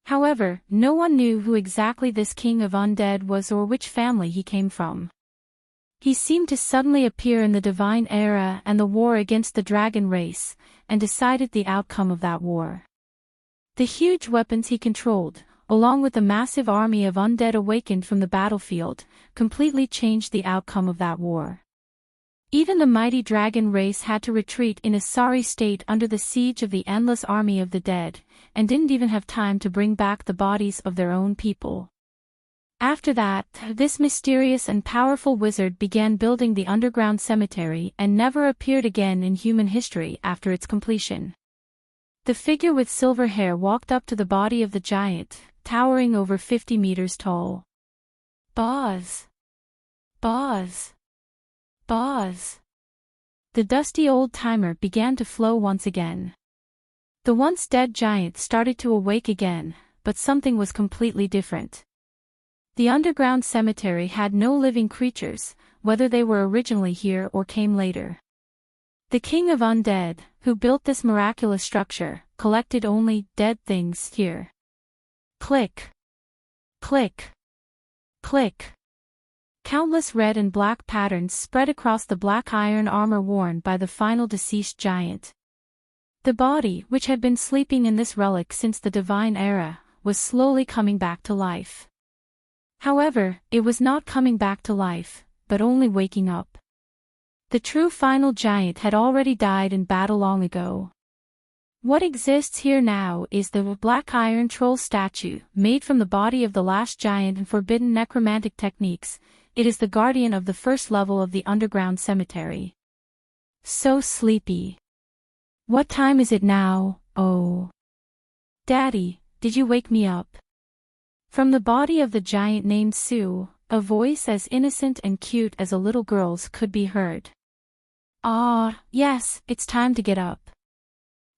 However, no one knew who exactly this King of Undead was or which family he came from. He seemed to suddenly appear in the Divine Era and the war against the dragon race, and decided the outcome of that war. The huge weapons he controlled, along with the massive army of undead awakened from the battlefield, completely changed the outcome of that war. Even the mighty dragon race had to retreat in a sorry state under the siege of the endless army of the dead, and didn't even have time to bring back the bodies of their own people. After that, this mysterious and powerful wizard began building the underground cemetery and never appeared again in human history after its completion. The figure with silver hair walked up to the body of the giant, towering over 50 meters tall. Buzz! Buzz! Buzz! The dusty old-timer began to flow once again. The once dead giant started to awake again, but something was completely different. The underground cemetery had no living creatures, whether they were originally here or came later. The King of Undead, who built this miraculous structure, collected only dead things here. Click! Click! Click! Countless red and black patterns spread across the black iron armor worn by the final deceased giant. The body, which had been sleeping in this relic since the Divine Era, was slowly coming back to life. However, it was not coming back to life, but only waking up. The true final giant had already died in battle long ago. What exists here now is the black iron troll statue, made from the body of the last giant and forbidden necromantic techniques. It is the guardian of the first level of the underground cemetery. So sleepy. What time is it now, oh? Daddy, did you wake me up? From the body of the giant named Sue, a voice as innocent and cute as a little girl's could be heard. Ah, yes, it's time to get up.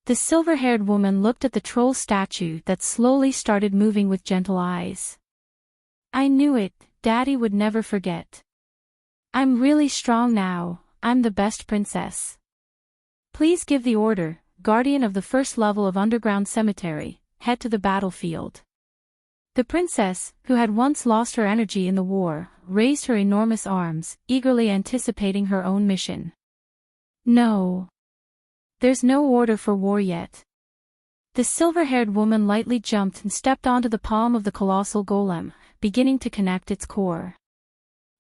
The silver-haired woman looked at the troll statue that slowly started moving with gentle eyes. I knew it, Daddy would never forget. I'm really strong now, I'm the best princess. Please give the order, guardian of the first level of underground cemetery, head to the battlefield. The princess, who had once lost her energy in the war, raised her enormous arms, eagerly anticipating her own mission. No. There's no order for war yet. The silver-haired woman lightly jumped and stepped onto the palm of the colossal golem, beginning to connect its core.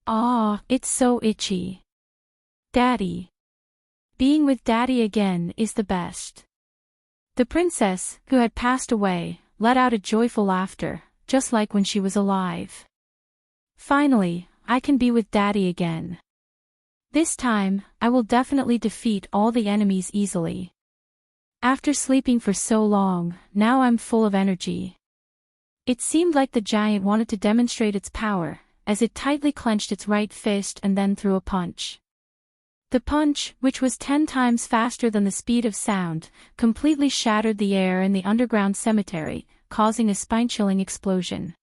Ah, it's so itchy. Daddy. Being with Daddy again is the best. The princess, who had passed away, let out a joyful laughter, just like when she was alive. Finally, I can be with Daddy again. This time, I will definitely defeat all the enemies easily. After sleeping for so long, now I'm full of energy. It seemed like the giant wanted to demonstrate its power, as it tightly clenched its right fist and then threw a punch. The punch, which was 10 times faster than the speed of sound, completely shattered the air in the underground cemetery, causing a spine-chilling explosion.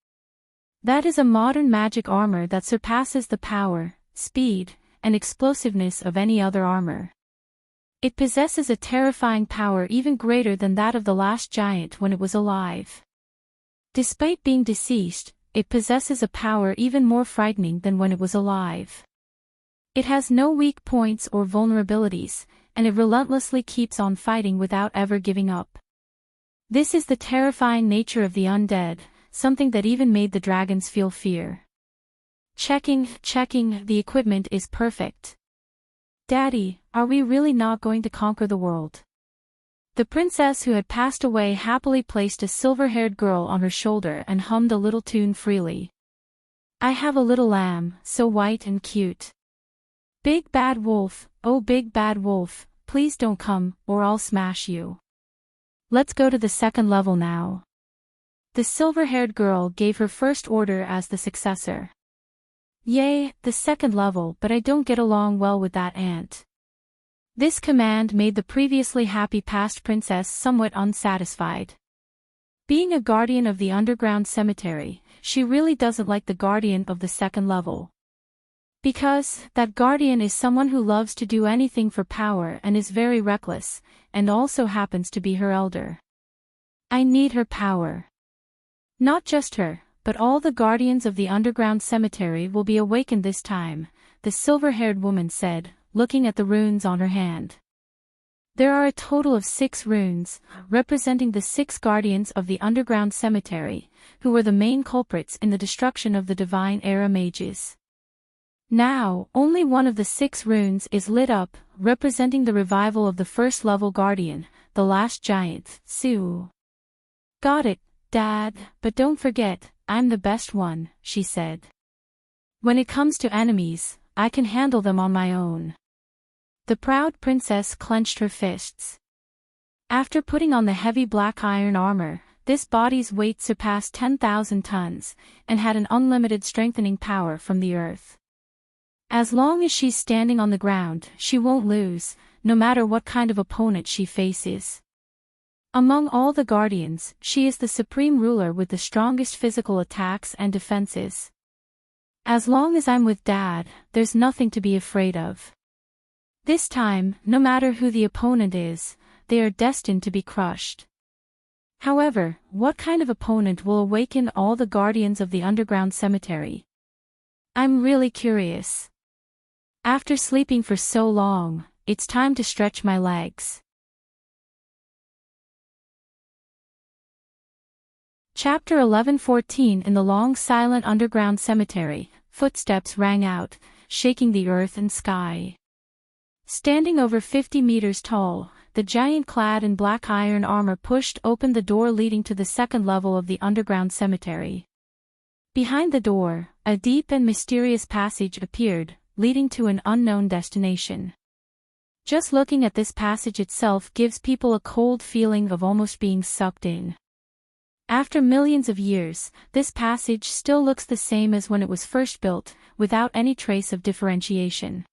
That is a modern magic armor that surpasses the power, speed, and explosiveness of any other armor. It possesses a terrifying power even greater than that of the last giant when it was alive. Despite being deceased, it possesses a power even more frightening than when it was alive. It has no weak points or vulnerabilities, and it relentlessly keeps on fighting without ever giving up. This is the terrifying nature of the undead, something that even made the dragons feel fear. Checking, the equipment is perfect. Daddy, are we really not going to conquer the world? The princess who had passed away happily placed a silver-haired girl on her shoulder and hummed a little tune freely. I have a little lamb, so white and cute. Big bad wolf, oh big bad wolf, please don't come, or I'll smash you. Let's go to the second level now. The silver-haired girl gave her first order as the successor. Yay, the second level, but I don't get along well with that ant. This command made the previously happy past princess somewhat unsatisfied. Being a guardian of the underground cemetery, she really doesn't like the guardian of the second level. Because that guardian is someone who loves to do anything for power and is very reckless, and also happens to be her elder. I need her power. Not just her, but all the guardians of the underground cemetery will be awakened this time, the silver-haired woman said, looking at the runes on her hand. There are a total of 6 runes, representing the 6 guardians of the underground cemetery, who were the main culprits in the destruction of the Divine Era mages. Now, only one of the 6 runes is lit up, representing the revival of the first-level guardian, the last giant, Sue. Got it, Dad, but don't forget, I'm the best one, she said. When it comes to enemies, I can handle them on my own. The proud princess clenched her fists. After putting on the heavy black iron armor, this body's weight surpassed 10,000 tons, and had an unlimited strengthening power from the earth. As long as she's standing on the ground, she won't lose, no matter what kind of opponent she faces. Among all the guardians, she is the supreme ruler with the strongest physical attacks and defenses. As long as I'm with Dad, there's nothing to be afraid of. This time, no matter who the opponent is, they are destined to be crushed. However, what kind of opponent will awaken all the guardians of the underground cemetery? I'm really curious. After sleeping for so long, it's time to stretch my legs. Chapter 11:14. In the long silent underground cemetery, footsteps rang out, shaking the earth and sky. Standing over 50 meters tall, the giant clad in black iron armor pushed open the door leading to the second level of the underground cemetery. Behind the door, a deep and mysterious passage appeared, leading to an unknown destination. Just looking at this passage itself gives people a cold feeling of almost being sucked in. After millions of years, this passage still looks the same as when it was first built, without any trace of differentiation.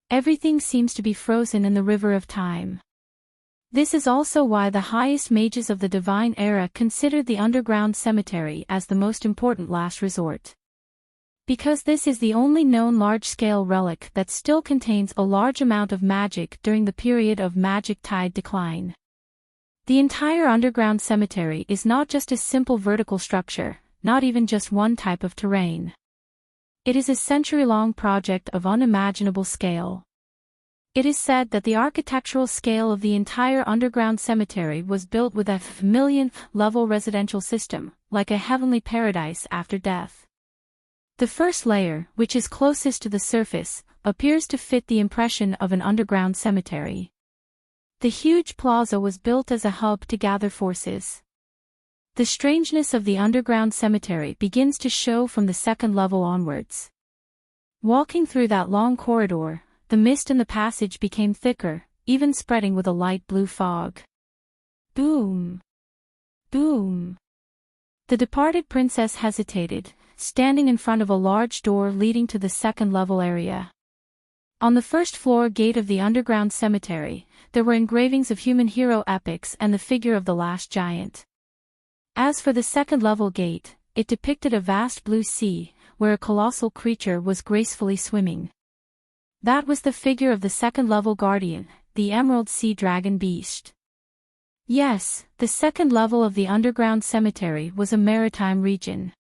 Everything seems to be frozen in the river of time. This is also why the highest mages of the Divine Era considered the underground cemetery as the most important last resort. Because this is the only known large-scale relic that still contains a large amount of magic during the period of magic tide decline. The entire underground cemetery is not just a simple vertical structure, not even just one type of terrain. It is a century-long project of unimaginable scale. It is said that the architectural scale of the entire underground cemetery was built with a million-level residential system, like a heavenly paradise after death. The first layer, which is closest to the surface, appears to fit the impression of an underground cemetery. The huge plaza was built as a hub to gather forces. The strangeness of the underground cemetery begins to show from the second level onwards. Walking through that long corridor, the mist in the passage became thicker, even spreading with a light blue fog. Boom! Boom! The departed princess hesitated, standing in front of a large door leading to the second level area. On the first floor gate of the underground cemetery, there were engravings of human hero epics and the figure of the last giant. As for the second level gate, it depicted a vast blue sea, where a colossal creature was gracefully swimming. That was the figure of the second level guardian, the Emerald Sea Dragon Beast. Yes, the second level of the underground cemetery was a maritime region.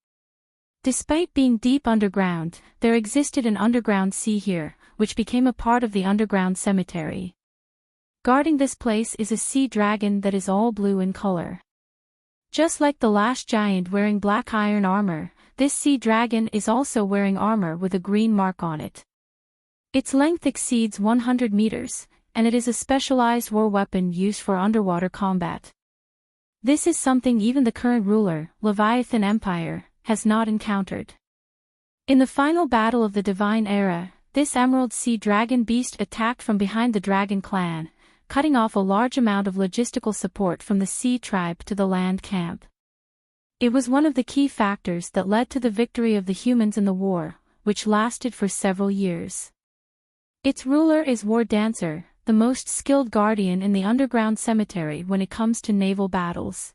Despite being deep underground, there existed an underground sea here, which became a part of the underground cemetery. Guarding this place is a sea dragon that is all blue in color. Just like the last giant wearing black iron armor, this sea dragon is also wearing armor with a green mark on it. Its length exceeds 100 meters, and it is a specialized war weapon used for underwater combat. This is something even the current ruler, Leviathan Empire, has not encountered. In the final battle of the Divine Era, this Emerald Sea Dragon Beast attacked from behind the Dragon Clan, cutting off a large amount of logistical support from the Sea Tribe to the land camp. It was one of the key factors that led to the victory of the humans in the war, which lasted for several years. Its ruler is War Dancer, the most skilled guardian in the underground cemetery when it comes to naval battles.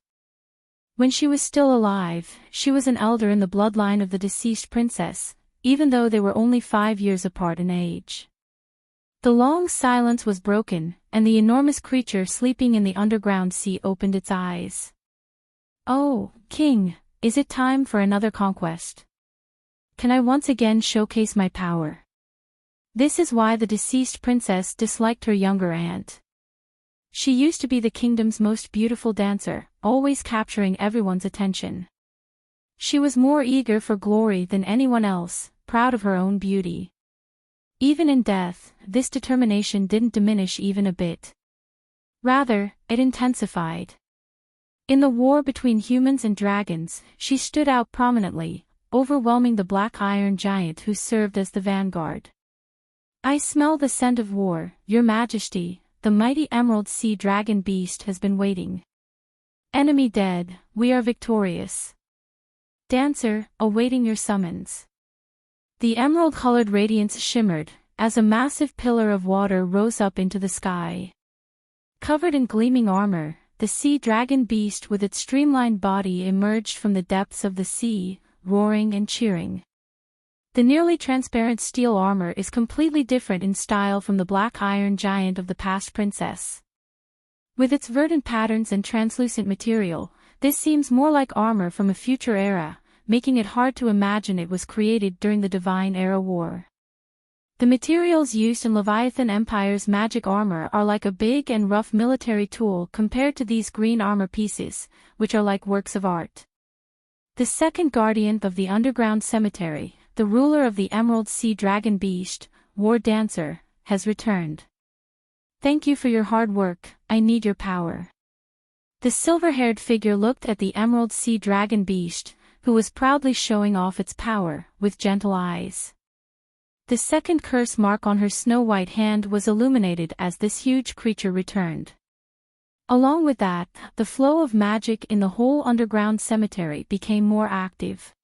When she was still alive, she was an elder in the bloodline of the deceased princess, even though they were only 5 years apart in age. The long silence was broken, and the enormous creature sleeping in the underground sea opened its eyes. "Oh, King, is it time for another conquest? Can I once again showcase my power?" This is why the deceased princess disliked her younger aunt. She used to be the kingdom's most beautiful dancer, always capturing everyone's attention. She was more eager for glory than anyone else, proud of her own beauty. Even in death, this determination didn't diminish even a bit. Rather, it intensified. In the war between humans and dragons, she stood out prominently, overwhelming the black iron giant who served as the vanguard. "I smell the scent of war, Your Majesty, the mighty Emerald Sea Dragon Beast has been waiting. Enemy dead, we are victorious. Dancer, awaiting your summons." The emerald-colored radiance shimmered, as a massive pillar of water rose up into the sky. Covered in gleaming armor, the sea dragon beast with its streamlined body emerged from the depths of the sea, roaring and cheering. The nearly transparent steel armor is completely different in style from the black iron giant of the past princess. With its verdant patterns and translucent material, this seems more like armor from a future era, making it hard to imagine it was created during the Divine Era War. The materials used in Leviathan Empire's magic armor are like a big and rough military tool compared to these green armor pieces, which are like works of art. The second guardian of the underground cemetery, the ruler of the Emerald Sea Dragon Beast, War Dancer, has returned. "Thank you for your hard work, I need your power." The silver-haired figure looked at the Emerald Sea Dragon Beast, who was proudly showing off its power, with gentle eyes. The second curse mark on her snow-white hand was illuminated as this huge creature returned. Along with that, the flow of magic in the whole underground cemetery became more active.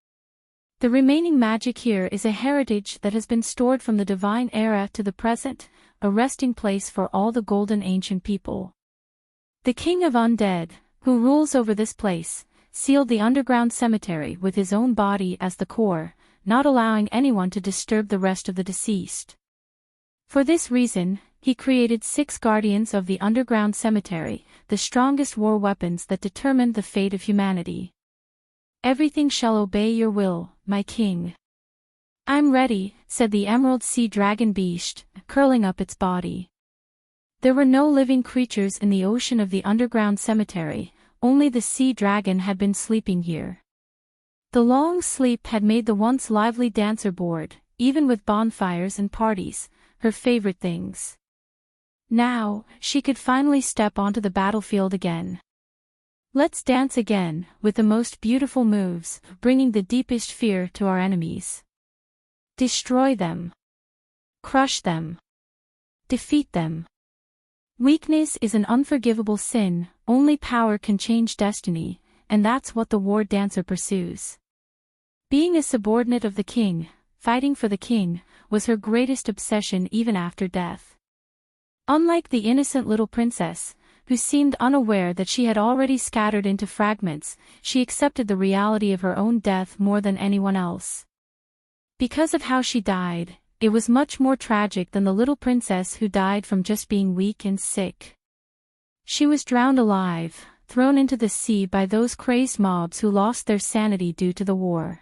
The remaining magic here is a heritage that has been stored from the Divine Era to the present, a resting place for all the golden ancient people. The King of Undead, who rules over this place, sealed the underground cemetery with his own body as the core, not allowing anyone to disturb the rest of the deceased. For this reason, he created 6 guardians of the underground cemetery, the strongest war weapons that determined the fate of humanity. "Everything shall obey your will, my king." "I'm ready," said the Emerald Sea Dragon Beast, curling up its body. There were no living creatures in the ocean of the underground cemetery, only the sea dragon had been sleeping here. The long sleep had made the once lively dancer bored, even with bonfires and parties, her favorite things. Now, she could finally step onto the battlefield again. Let's dance again, with the most beautiful moves, bringing the deepest fear to our enemies. Destroy them. Crush them. Defeat them. Weakness is an unforgivable sin, only power can change destiny, and that's what the war dancer pursues. Being a subordinate of the king, fighting for the king, was her greatest obsession even after death. Unlike the innocent little princess, who seemed unaware that she had already scattered into fragments, she accepted the reality of her own death more than anyone else. Because of how she died, it was much more tragic than the little princess who died from just being weak and sick. She was drowned alive, thrown into the sea by those crazed mobs who lost their sanity due to the war.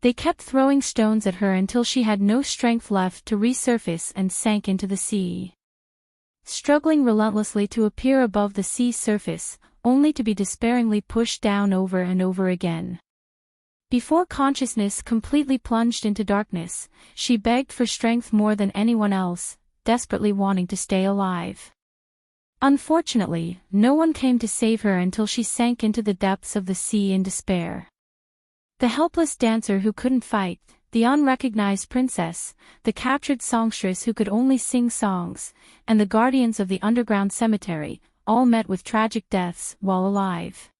They kept throwing stones at her until she had no strength left to resurface and sank into the sea. Struggling relentlessly to appear above the sea surface, only to be despairingly pushed down over and over again. Before consciousness completely plunged into darkness, she begged for strength more than anyone else, desperately wanting to stay alive. Unfortunately, no one came to save her until she sank into the depths of the sea in despair. The helpless dancer who couldn't fight, the unrecognized princess, the captured songstress who could only sing songs, and the guardians of the underground cemetery, all met with tragic deaths while alive.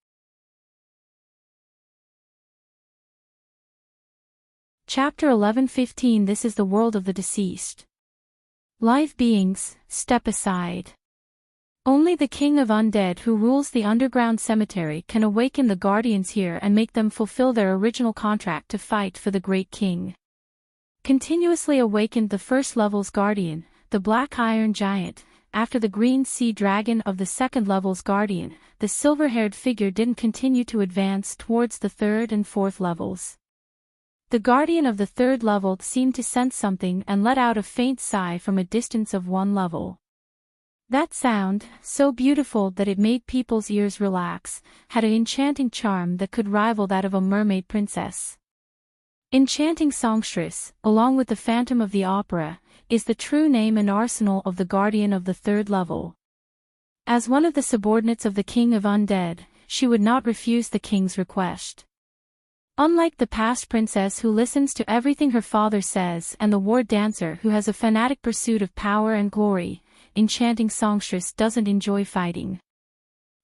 Chapter 11:15 This is the world of the deceased. Live beings, step aside. Only the king of undead who rules the underground cemetery can awaken the guardians here and make them fulfill their original contract to fight for the great king. Continuously awakened the first level's guardian, the black iron giant, after the green sea dragon of the second level's guardian, the silver-haired figure didn't continue to advance towards the third and fourth levels. The guardian of the third level seemed to sense something and let out a faint sigh from a distance of 1 level. That sound, so beautiful that it made people's ears relax, had an enchanting charm that could rival that of a mermaid princess. Enchanting songstress, along with the Phantom of the Opera, is the true name and arsenal of the guardian of the third level. As one of the subordinates of the king of undead, she would not refuse the king's request. Unlike the past princess who listens to everything her father says and the war dancer who has a fanatic pursuit of power and glory, Enchanting songstress doesn't enjoy fighting.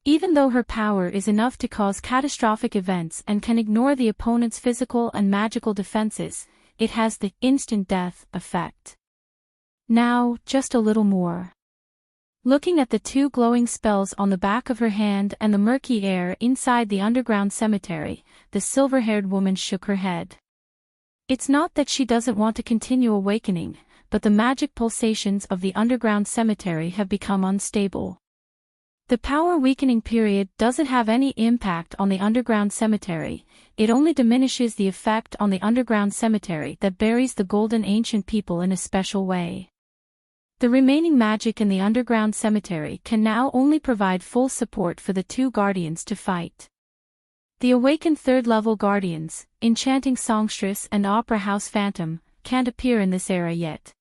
Even though her power is enough to cause catastrophic events and can ignore the opponent's physical and magical defenses, it has the instant death effect. Now, just a little more. Looking at the 2 glowing spells on the back of her hand and the murky air inside the underground cemetery, the silver-haired woman shook her head. It's not that she doesn't want to continue awakening, but the magic pulsations of the underground cemetery have become unstable. The power weakening period doesn't have any impact on the underground cemetery, it only diminishes the effect on the underground cemetery that buries the golden ancient people in a special way. The remaining magic in the underground cemetery can now only provide full support for the 2 guardians to fight. The awakened third-level guardians, Enchanting Songstress and Opera House Phantom, can't appear in this era yet.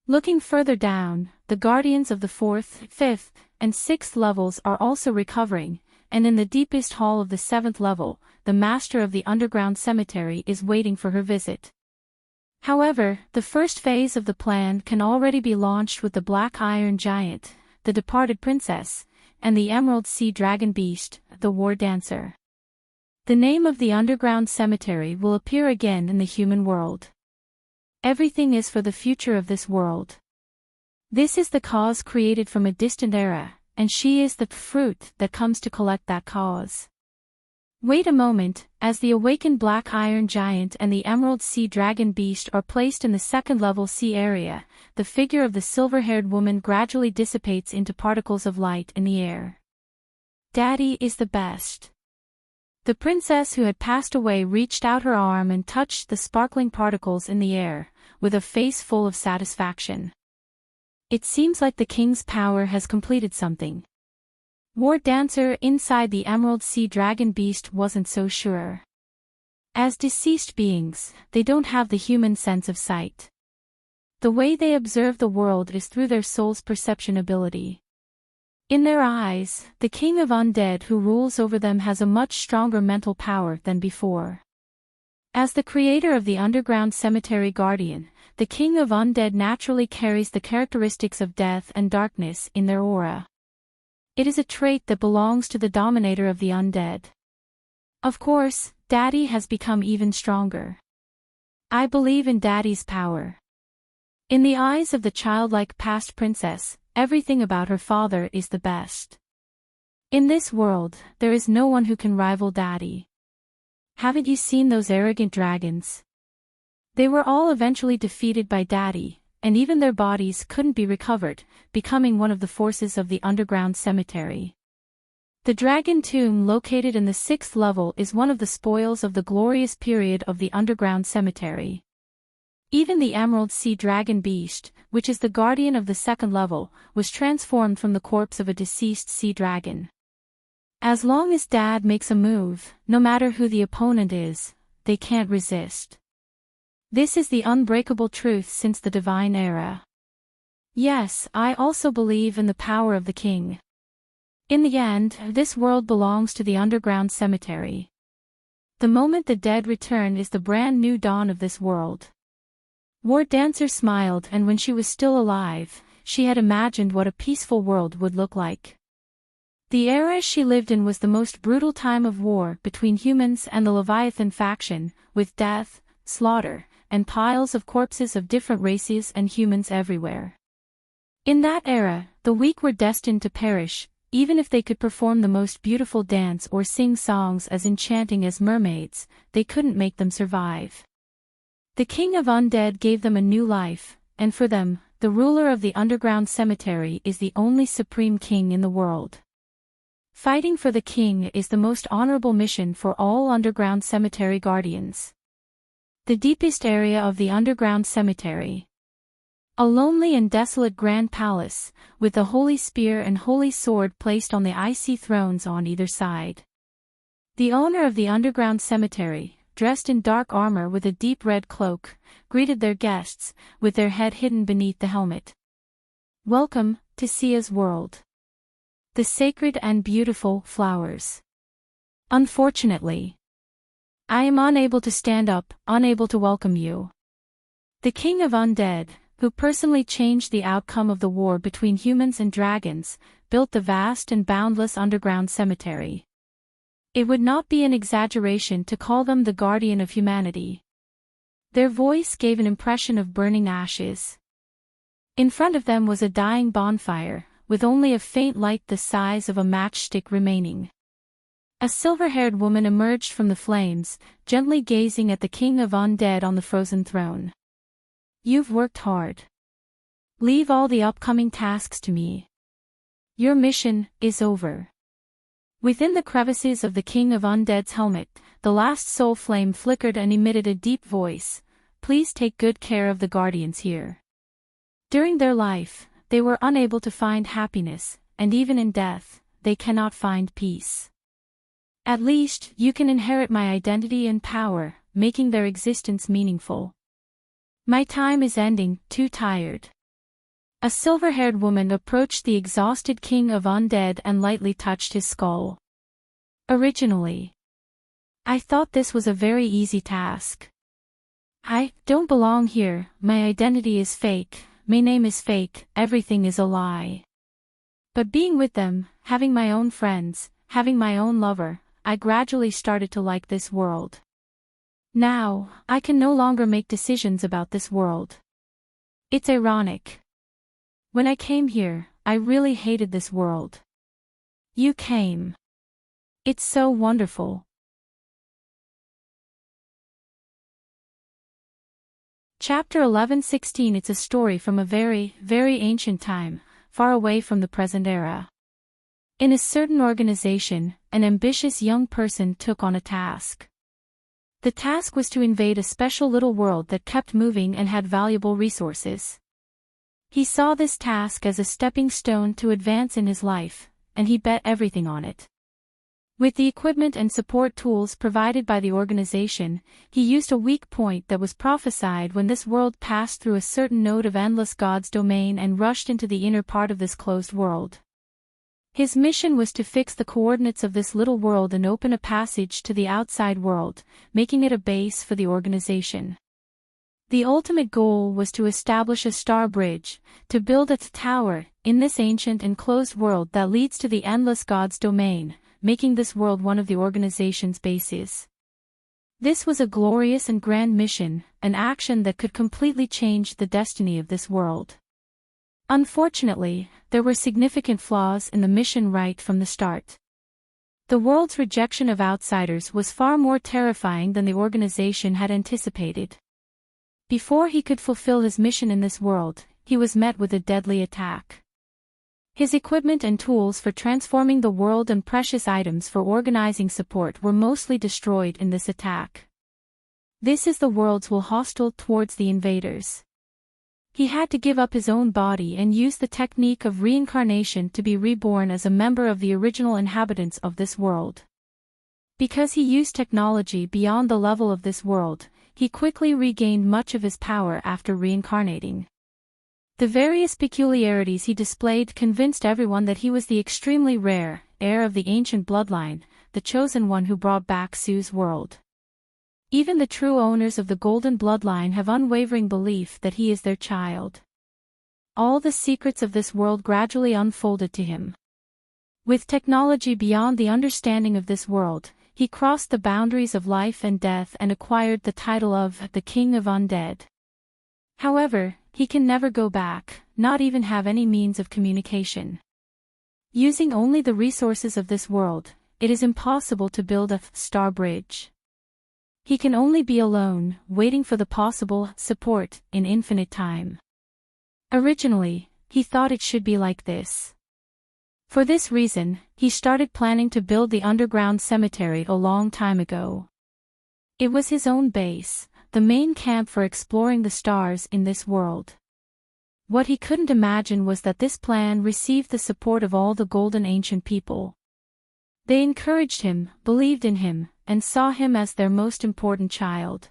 Looking further down, the guardians of the 4th, 5th, and 6th levels are also recovering, and in the deepest hall of the 7th level, the master of the underground cemetery is waiting for her visit. However, the first phase of the plan can already be launched with the Black Iron Giant, the departed princess, and the Emerald Sea Dragon Beast, the War Dancer. The name of the underground cemetery will appear again in the human world. Everything is for the future of this world. This is the cause created from a distant era, and she is the fruit that comes to collect that cause. Wait a moment, as the awakened Black Iron Giant and the Emerald Sea Dragon Beast are placed in the second-level sea area, the figure of the silver-haired woman gradually dissipates into particles of light in the air. Daddy is the best. The princess who had passed away reached out her arm and touched the sparkling particles in the air, with a face full of satisfaction. It seems like the king's power has completed something. War Dancer inside the Emerald Sea Dragon Beast wasn't so sure. As deceased beings, they don't have the human sense of sight. The way they observe the world is through their soul's perception ability. In their eyes, the king of undead who rules over them has a much stronger mental power than before. As the creator of the underground cemetery guardian, the king of undead naturally carries the characteristics of death and darkness in their aura. It is a trait that belongs to the dominator of the undead. Of course, Daddy has become even stronger. I believe in Daddy's power. In the eyes of the childlike past princess, everything about her father is the best. In this world, there is no one who can rival Daddy. Haven't you seen those arrogant dragons? They were all eventually defeated by Daddy, and even their bodies couldn't be recovered, becoming one of the forces of the underground cemetery. The dragon tomb located in the 6th level is one of the spoils of the glorious period of the underground cemetery. Even the emerald sea dragon beast, which is the guardian of the 2nd level, was transformed from the corpse of a deceased sea dragon. As long as Dad makes a move, no matter who the opponent is, they can't resist. This is the unbreakable truth since the divine era. Yes, I also believe in the power of the king. In the end, this world belongs to the underground cemetery. The moment the dead return is the brand new dawn of this world. War Dancer smiled, and when she was still alive, she had imagined what a peaceful world would look like. The era she lived in was the most brutal time of war between humans and the Leviathan faction, with death, slaughter, and piles of corpses of different races and humans everywhere. In that era, the weak were destined to perish, even if they could perform the most beautiful dance or sing songs as enchanting as mermaids, they couldn't make them survive. The king of undead gave them a new life, and for them, the ruler of the underground cemetery is the only supreme king in the world. Fighting for the king is the most honorable mission for all underground cemetery guardians. The deepest area of the underground cemetery. A lonely and desolate grand palace, with the holy spear and holy sword placed on the icy thrones on either side. The owner of the underground cemetery, dressed in dark armor with a deep red cloak, greeted their guests, with their head hidden beneath the helmet. Welcome to Sia's world. The sacred and beautiful flowers. Unfortunately, I am unable to stand up, unable to welcome you. The king of undead, who personally changed the outcome of the war between humans and dragons, built the vast and boundless underground cemetery. It would not be an exaggeration to call them the guardian of humanity. Their voice gave an impression of burning ashes. In front of them was a dying bonfire, with only a faint light the size of a matchstick remaining. A silver-haired woman emerged from the flames, gently gazing at the king of undead on the frozen throne. You've worked hard. Leave all the upcoming tasks to me. Your mission is over. Within the crevices of the king of undead's helmet, the last soul flame flickered and emitted a deep voice. Please take good care of the guardians here. During their life, they were unable to find happiness, and even in death, they cannot find peace. At least, you can inherit my identity and power, making their existence meaningful. My time is ending, too tired. A silver-haired woman approached the exhausted king of undead and lightly touched his skull. Originally, I thought this was a very easy task. I don't belong here, my identity is fake, my name is fake, everything is a lie. But being with them, having my own friends, having my own lover, I gradually started to like this world. Now, I can no longer make decisions about this world. It's ironic. When I came here, I really hated this world. You came. It's so wonderful. Chapter 11:16. It's a story from a very, very ancient time, far away from the present era. In a certain organization, an ambitious young person took on a task. The task was to invade a special little world that kept moving and had valuable resources. He saw this task as a stepping stone to advance in his life, and he bet everything on it. With the equipment and support tools provided by the organization, he used a weak point that was prophesied when this world passed through a certain node of Endless God's domain and rushed into the inner part of this closed world. His mission was to fix the coordinates of this little world and open a passage to the outside world, making it a base for the organization. The ultimate goal was to establish a star bridge, to build a tower, in this ancient and closed world that leads to the Endless God's domain, making this world one of the organization's bases. This was a glorious and grand mission, an action that could completely change the destiny of this world. Unfortunately, there were significant flaws in the mission right from the start. The world's rejection of outsiders was far more terrifying than the organization had anticipated. Before he could fulfill his mission in this world, he was met with a deadly attack. His equipment and tools for transforming the world and precious items for organizing support were mostly destroyed in this attack. This is the world's will hostile towards the invaders. He had to give up his own body and use the technique of reincarnation to be reborn as a member of the original inhabitants of this world. Because he used technology beyond the level of this world, he quickly regained much of his power after reincarnating. The various peculiarities he displayed convinced everyone that he was the extremely rare heir of the ancient bloodline, the chosen one who brought back Sue's world. Even the true owners of the golden bloodline have unwavering belief that he is their child. All the secrets of this world gradually unfolded to him. With technology beyond the understanding of this world, he crossed the boundaries of life and death and acquired the title of the King of Undead. However, he can never go back, not even have any means of communication. Using only the resources of this world, it is impossible to build a star bridge. He can only be alone, waiting for the possible support in infinite time. Originally, he thought it should be like this. For this reason, he started planning to build the underground cemetery a long time ago. It was his own base, the main camp for exploring the stars in this world. What he couldn't imagine was that this plan received the support of all the golden ancient people. They encouraged him, believed in him, and saw him as their most important child.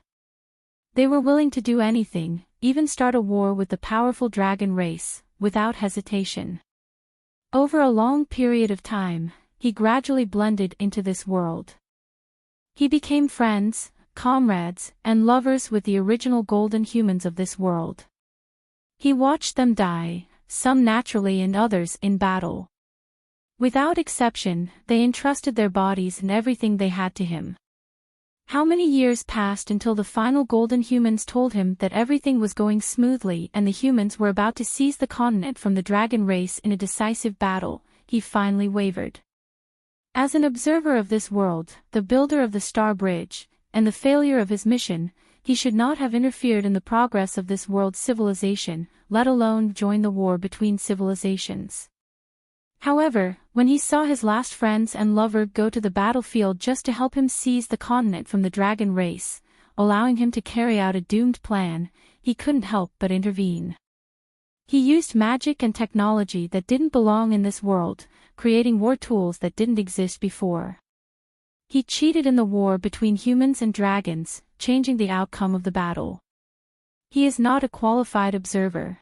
They were willing to do anything, even start a war with the powerful dragon race, without hesitation. Over a long period of time, he gradually blended into this world. He became friends, comrades, and lovers with the original golden humans of this world. He watched them die, some naturally and others in battle. Without exception, they entrusted their bodies and everything they had to him. How many years passed until the final golden humans told him that everything was going smoothly and the humans were about to seize the continent from the dragon race in a decisive battle, he finally wavered. As an observer of this world, the builder of the Star Bridge, and the failure of his mission, he should not have interfered in the progress of this world's civilization, let alone join the war between civilizations. However, when he saw his last friends and lover go to the battlefield just to help him seize the continent from the dragon race, allowing him to carry out a doomed plan, he couldn't help but intervene. He used magic and technology that didn't belong in this world, creating war tools that didn't exist before. He cheated in the war between humans and dragons, changing the outcome of the battle. He is not a qualified observer.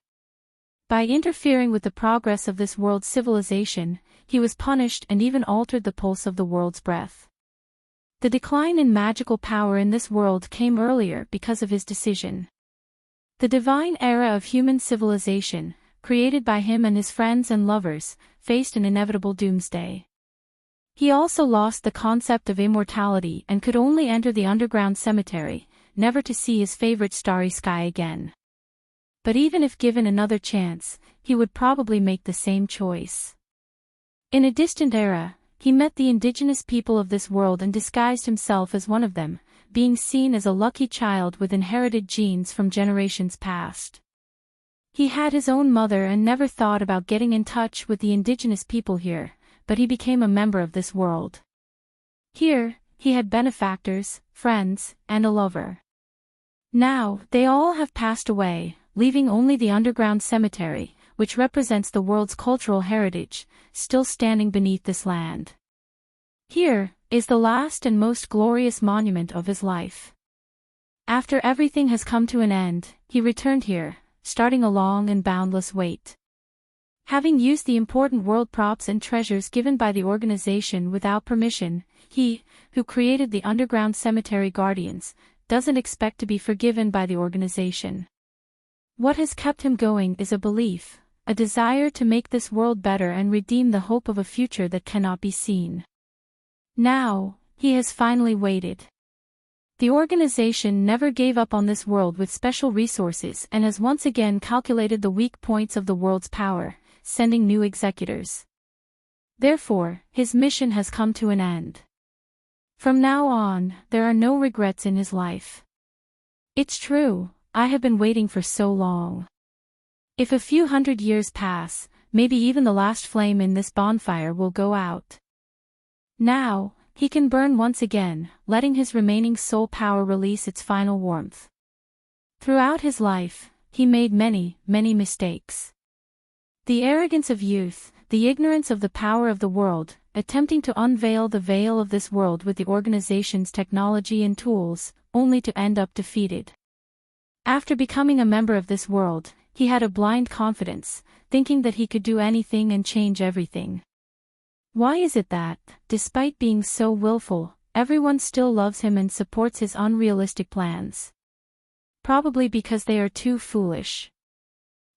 By interfering with the progress of this world's civilization, he was punished and even altered the pulse of the world's breath. The decline in magical power in this world came earlier because of his decision. The divine era of human civilization, created by him and his friends and lovers, faced an inevitable doomsday. He also lost the concept of immortality and could only enter the underground cemetery, never to see his favorite starry sky again. But even if given another chance, he would probably make the same choice. In a distant era, he met the indigenous people of this world and disguised himself as one of them, being seen as a lucky child with inherited genes from generations past. He had his own mother and never thought about getting in touch with the indigenous people here, but he became a member of this world. Here, he had benefactors, friends, and a lover. Now, they all have passed away, leaving only the underground cemetery, which represents the world's cultural heritage, still standing beneath this land. Here, is the last and most glorious monument of his life. After everything has come to an end, he returned here, starting a long and boundless wait. Having used the important world props and treasures given by the organization without permission, he, who created the underground cemetery guardians, doesn't expect to be forgiven by the organization. What has kept him going is a belief, a desire to make this world better and redeem the hope of a future that cannot be seen. Now, he has finally waited. The organization never gave up on this world with special resources and has once again calculated the weak points of the world's power, sending new executors. Therefore, his mission has come to an end. From now on, there are no regrets in his life. It's true, I have been waiting for so long. If a few hundred years pass, maybe even the last flame in this bonfire will go out. Now, he can burn once again, letting his remaining soul power release its final warmth. Throughout his life, he made many, many mistakes. The arrogance of youth, the ignorance of the power of the world, attempting to unveil the veil of this world with the organization's technology and tools, only to end up defeated. After becoming a member of this world, he had a blind confidence, thinking that he could do anything and change everything. Why is it that, despite being so willful, everyone still loves him and supports his unrealistic plans? Probably because they are too foolish.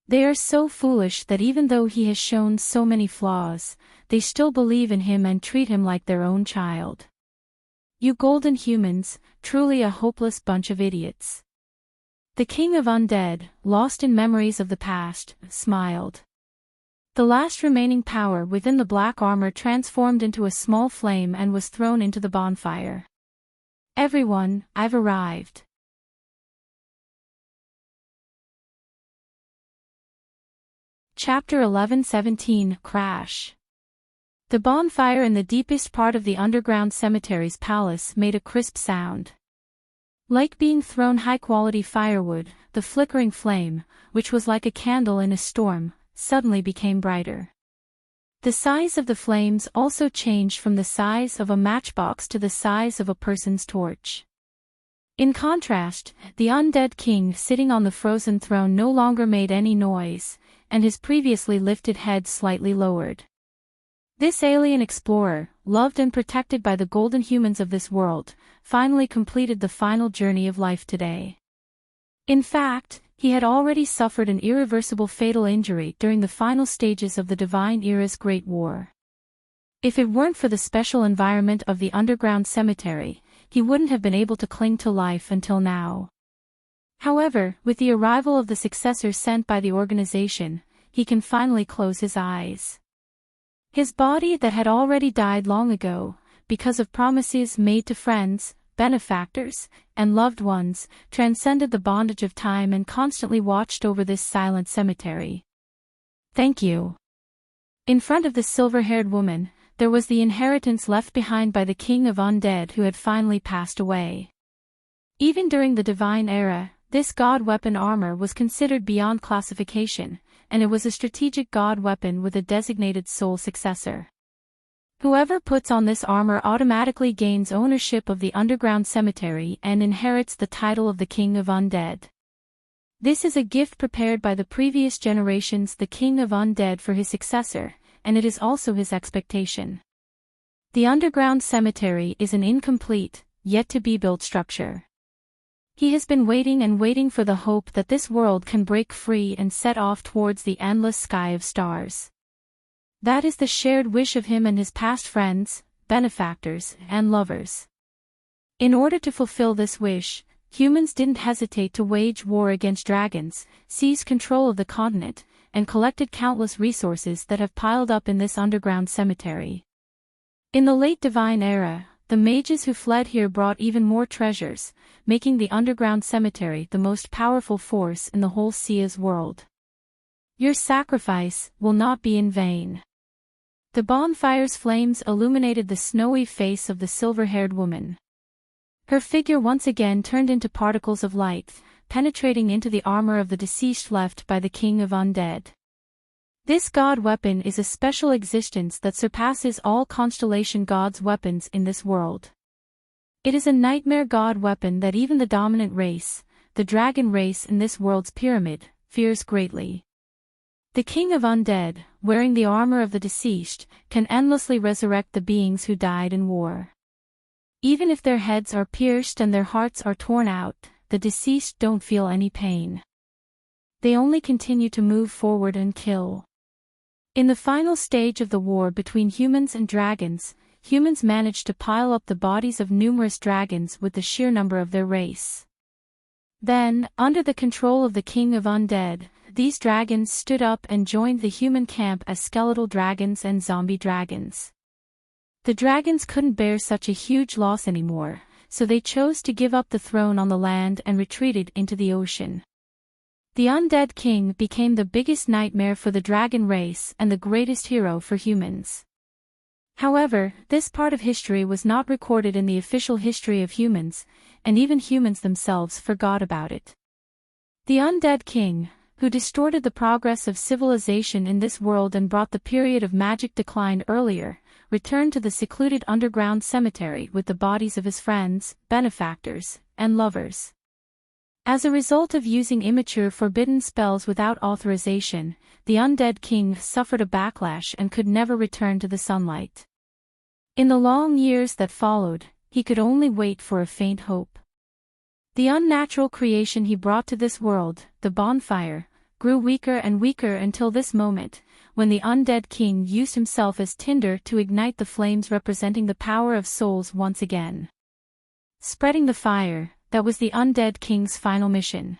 They are so foolish that even though he has shown so many flaws, they still believe in him and treat him like their own child. You golden humans, truly a hopeless bunch of idiots. The king of undead, lost in memories of the past, smiled. The last remaining power within the black armor transformed into a small flame and was thrown into the bonfire. Everyone, I've arrived. Chapter 11:17 Crash. The bonfire in the deepest part of the underground cemetery's palace made a crisp sound. Like being thrown high-quality firewood, the flickering flame, which was like a candle in a storm, suddenly became brighter. The size of the flames also changed from the size of a matchbox to the size of a person's torch. In contrast, the undead king sitting on the frozen throne no longer made any noise, and his previously lifted head slightly lowered. This alien explorer, loved and protected by the golden humans of this world, finally completed the final journey of life today. In fact, he had already suffered an irreversible fatal injury during the final stages of the Divine Era's Great War. If it weren't for the special environment of the underground cemetery, he wouldn't have been able to cling to life until now. However, with the arrival of the successor sent by the organization, he can finally close his eyes. His body that had already died long ago, because of promises made to friends, benefactors, and loved ones, transcended the bondage of time and constantly watched over this silent cemetery. Thank you. In front of the silver-haired woman, there was the inheritance left behind by the king of undead who had finally passed away. Even during the Divine Era, this god weapon armor was considered beyond classification, and it was a strategic god weapon with a designated soul successor. Whoever puts on this armor automatically gains ownership of the underground cemetery and inherits the title of the king of undead. This is a gift prepared by the previous generations, the king of undead, for his successor, and it is also his expectation. The underground cemetery is an incomplete, yet-to-be-built structure. He has been waiting and waiting for the hope that this world can break free and set off towards the endless sky of stars. That is the shared wish of him and his past friends, benefactors, and lovers. In order to fulfill this wish, humans didn't hesitate to wage war against dragons, seized control of the continent, and collected countless resources that have piled up in this underground cemetery. In the late Divine Era, the mages who fled here brought even more treasures, making the underground cemetery the most powerful force in the whole Sia's world. Your sacrifice will not be in vain. The bonfire's flames illuminated the snowy face of the silver-haired woman. Her figure once again turned into particles of light, penetrating into the armor of the deceased left by the king of undead. This god weapon is a special existence that surpasses all constellation gods' weapons in this world. It is a nightmare god weapon that even the dominant race, the dragon race in this world's pyramid, fears greatly. The king of undead, wearing the armor of the deceased, can endlessly resurrect the beings who died in war. Even if their heads are pierced and their hearts are torn out, the deceased don't feel any pain. They only continue to move forward and kill. In the final stage of the war between humans and dragons, humans managed to pile up the bodies of numerous dragons with the sheer number of their race. Then, under the control of the king of undead, these dragons stood up and joined the human camp as skeletal dragons and zombie dragons. The dragons couldn't bear such a huge loss anymore, so they chose to give up the throne on the land and retreated into the ocean. The undead king became the biggest nightmare for the dragon race and the greatest hero for humans. However, this part of history was not recorded in the official history of humans, and even humans themselves forgot about it. The undead king, who distorted the progress of civilization in this world and brought the period of magic decline earlier, returned to the secluded underground cemetery with the bodies of his friends, benefactors, and lovers. As a result of using immature forbidden spells without authorization, the undead king suffered a backlash and could never return to the sunlight. In the long years that followed, he could only wait for a faint hope. The unnatural creation he brought to this world, the bonfire, grew weaker and weaker until this moment, when the undead king used himself as tinder to ignite the flames representing the power of souls once again. Spreading the fire, that was the undead king's final mission.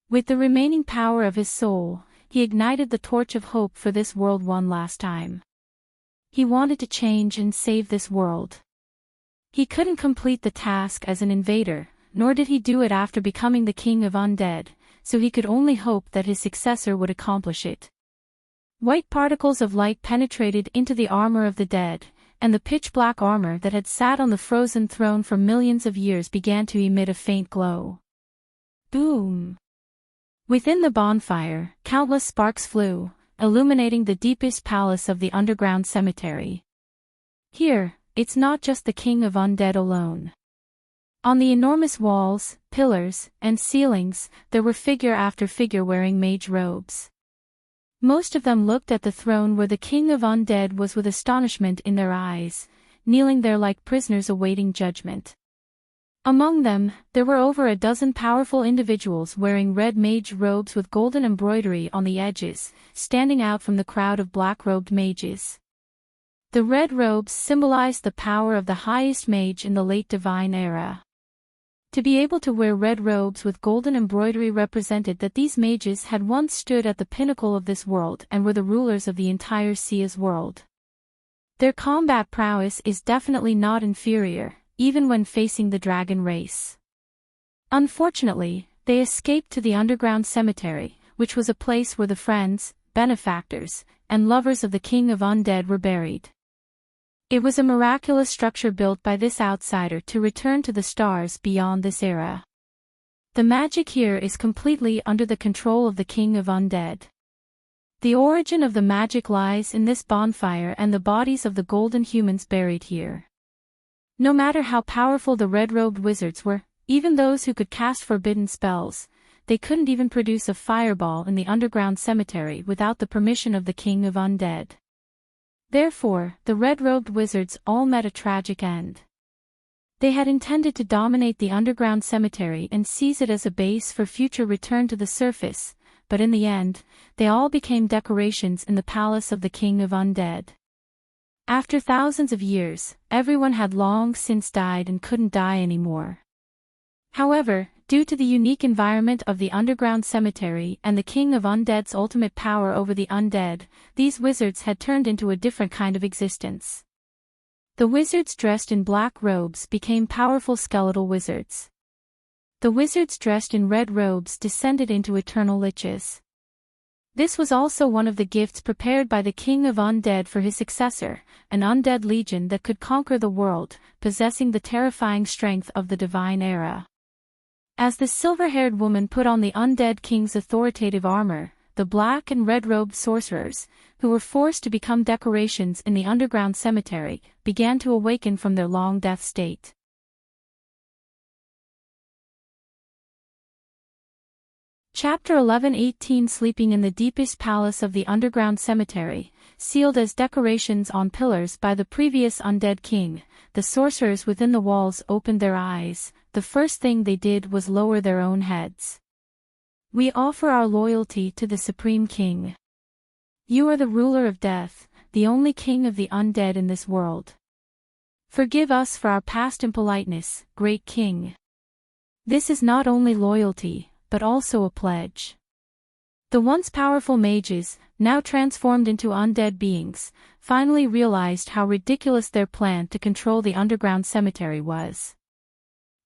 With the remaining power of his soul, he ignited the torch of hope for this world one last time. He wanted to change and save this world. He couldn't complete the task as an invader, nor did he do it after becoming the king of undead, so he could only hope that his successor would accomplish it. White particles of light penetrated into the armor of the dead, and the pitch-black armor that had sat on the frozen throne for millions of years began to emit a faint glow. Boom! Within the bonfire, countless sparks flew, illuminating the deepest palace of the underground cemetery. Here, it's not just the king of undead alone. On the enormous walls, pillars, and ceilings, there were figure after figure wearing mage robes. Most of them looked at the throne where the king of undead was with astonishment in their eyes, kneeling there like prisoners awaiting judgment. Among them, there were over a dozen powerful individuals wearing red mage robes with golden embroidery on the edges, standing out from the crowd of black-robed mages. The red robes symbolized the power of the highest mage in the late divine era. To be able to wear red robes with golden embroidery represented that these mages had once stood at the pinnacle of this world and were the rulers of the entire Sia's world. Their combat prowess is definitely not inferior, even when facing the dragon race. Unfortunately, they escaped to the underground cemetery, which was a place where the friends, benefactors, and lovers of the king of undead were buried. It was a miraculous structure built by this outsider to return to the stars beyond this era. The magic here is completely under the control of the king of undead. The origin of the magic lies in this bonfire and the bodies of the golden humans buried here. No matter how powerful the red-robed wizards were, even those who could cast forbidden spells, they couldn't even produce a fireball in the underground cemetery without the permission of the king of undead. Therefore, the red-robed wizards all met a tragic end. They had intended to dominate the underground cemetery and seize it as a base for future return to the surface, but in the end, they all became decorations in the palace of the king of undead. After thousands of years, everyone had long since died and couldn't die anymore. However, due to the unique environment of the underground cemetery and the king of undead's ultimate power over the undead, these wizards had turned into a different kind of existence. The wizards dressed in black robes became powerful skeletal wizards. The wizards dressed in red robes descended into eternal liches. This was also one of the gifts prepared by the king of undead for his successor, an undead legion that could conquer the world, possessing the terrifying strength of the divine era. As the silver-haired woman put on the undead king's authoritative armor, the black and red-robed sorcerers, who were forced to become decorations in the underground cemetery, began to awaken from their long death state. Chapter 11:18 Sleeping in the deepest palace of the underground cemetery, sealed as decorations on pillars by the previous undead king, the sorcerers within the walls opened their eyes. The first thing they did was lower their own heads. "We offer our loyalty to the Supreme King. You are the ruler of death, the only king of the undead in this world. Forgive us for our past impoliteness, great king." This is not only loyalty, but also a pledge. The once powerful mages, now transformed into undead beings, finally realized how ridiculous their plan to control the underground cemetery was.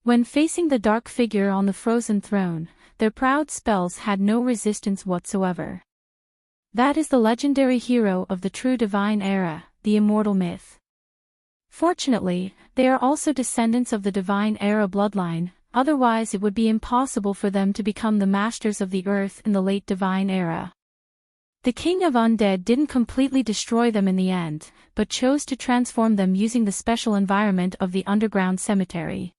When facing the dark figure on the frozen throne, their proud spells had no resistance whatsoever. That is the legendary hero of the true divine era, the immortal myth. Fortunately, they are also descendants of the divine era bloodline, otherwise it would be impossible for them to become the masters of the earth in the late divine era. The king of undead didn't completely destroy them in the end, but chose to transform them using the special environment of the underground cemetery.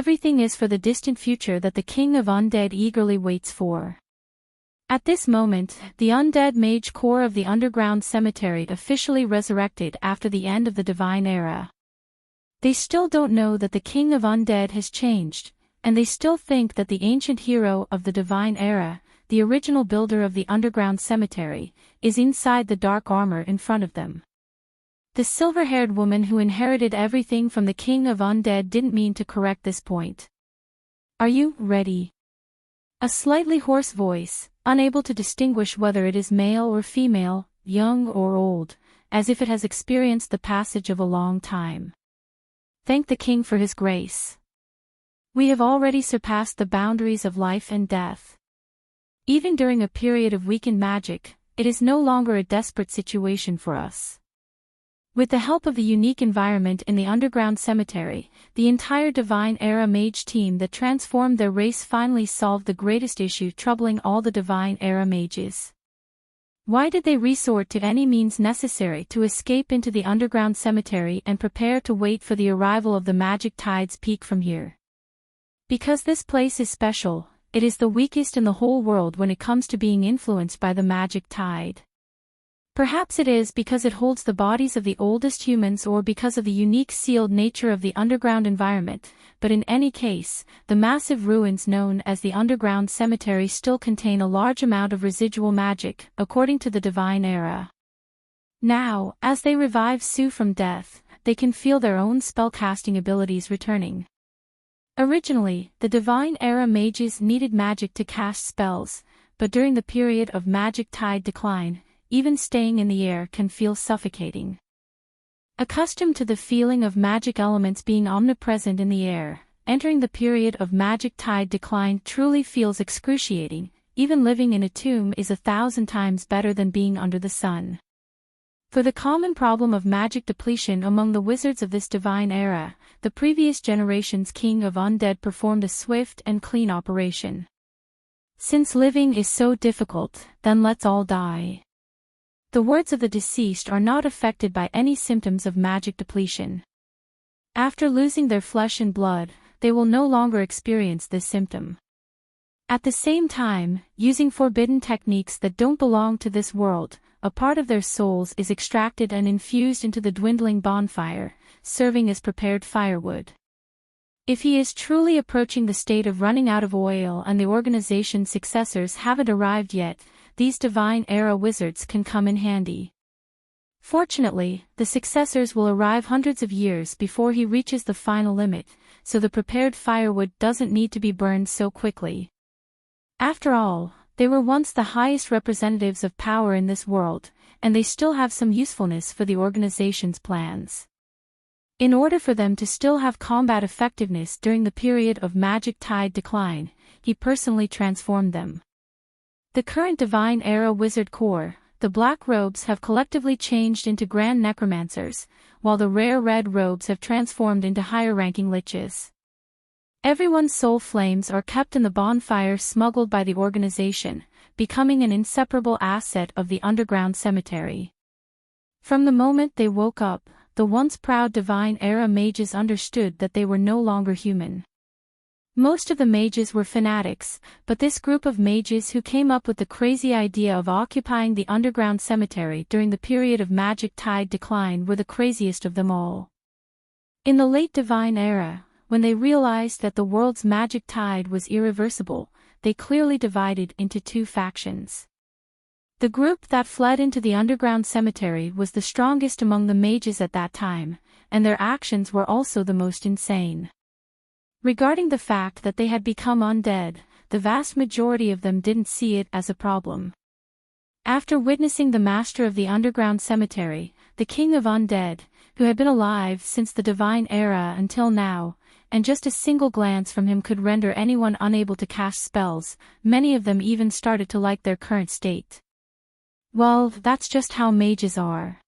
Everything is for the distant future that the king of undead eagerly waits for. At this moment, the undead mage core of the underground cemetery officially resurrected after the end of the divine era. They still don't know that the king of undead has changed, and they still think that the ancient hero of the divine era, the original builder of the underground cemetery, is inside the dark armor in front of them. The silver-haired woman who inherited everything from the king of undead didn't mean to correct this point. "Are you ready?" A slightly hoarse voice, unable to distinguish whether it is male or female, young or old, as if it has experienced the passage of a long time. "Thank the king for his grace. We have already surpassed the boundaries of life and death. Even during a period of weakened magic, it is no longer a desperate situation for us." With the help of the unique environment in the underground cemetery, the entire Divine Era mage team that transformed their race finally solved the greatest issue troubling all the Divine Era mages. Why did they resort to any means necessary to escape into the underground cemetery and prepare to wait for the arrival of the magic tide's peak from here? Because this place is special, it is the weakest in the whole world when it comes to being influenced by the magic tide. Perhaps it is because it holds the bodies of the oldest humans or because of the unique sealed nature of the underground environment, but in any case, the massive ruins known as the underground cemetery still contain a large amount of residual magic, according to the Divine Era. Now, as they revive Sue from death, they can feel their own spellcasting abilities returning. Originally, the Divine Era mages needed magic to cast spells, but during the period of magic tide decline, even staying in the air can feel suffocating. Accustomed to the feeling of magic elements being omnipresent in the air, entering the period of magic tide decline truly feels excruciating. Even living in a tomb is 1,000 times better than being under the sun. For the common problem of magic depletion among the wizards of this divine era, the previous generation's king of undead performed a swift and clean operation. "Since living is so difficult, then let's all die." The words of the deceased are not affected by any symptoms of magic depletion. After losing their flesh and blood, they will no longer experience this symptom. At the same time, using forbidden techniques that don't belong to this world, a part of their souls is extracted and infused into the dwindling bonfire, serving as prepared firewood. If he is truly approaching the state of running out of oil and the organization's successors haven't arrived yet, these Divine Era wizards can come in handy. Fortunately, the successors will arrive hundreds of years before he reaches the final limit, so the prepared firewood doesn't need to be burned so quickly. After all, they were once the highest representatives of power in this world, and they still have some usefulness for the organization's plans. In order for them to still have combat effectiveness during the period of magic tide decline, he personally transformed them. The current Divine Era Wizard Corps, the black robes have collectively changed into grand necromancers, while the rare red robes have transformed into higher-ranking liches. Everyone's soul flames are kept in the bonfire smuggled by the organization, becoming an inseparable asset of the underground cemetery. From the moment they woke up, the once proud Divine Era mages understood that they were no longer human. Most of the mages were fanatics, but this group of mages who came up with the crazy idea of occupying the underground cemetery during the period of magic tide decline were the craziest of them all. In the late Divine Era, when they realized that the world's magic tide was irreversible, they clearly divided into two factions. The group that fled into the underground cemetery was the strongest among the mages at that time, and their actions were also the most insane. Regarding the fact that they had become undead, the vast majority of them didn't see it as a problem. After witnessing the master of the underground cemetery, the king of undead, who had been alive since the Divine Era until now, and just a single glance from him could render anyone unable to cast spells, many of them even started to like their current state. Well, that's just how mages are.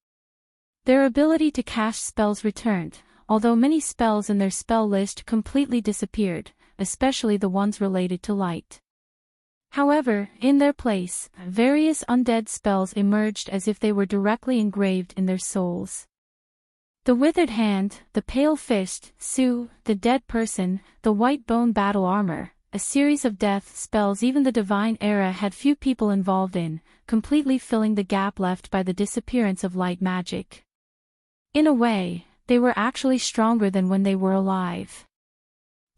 Their ability to cast spells returned, although many spells in their spell list completely disappeared, especially the ones related to light. However, in their place, various undead spells emerged as if they were directly engraved in their souls. The withered hand, the pale fist, Sue, the dead person, the white bone battle armor, a series of death spells even the Divine Era had few people involved in, completely filling the gap left by the disappearance of light magic. In a way, they were actually stronger than when they were alive.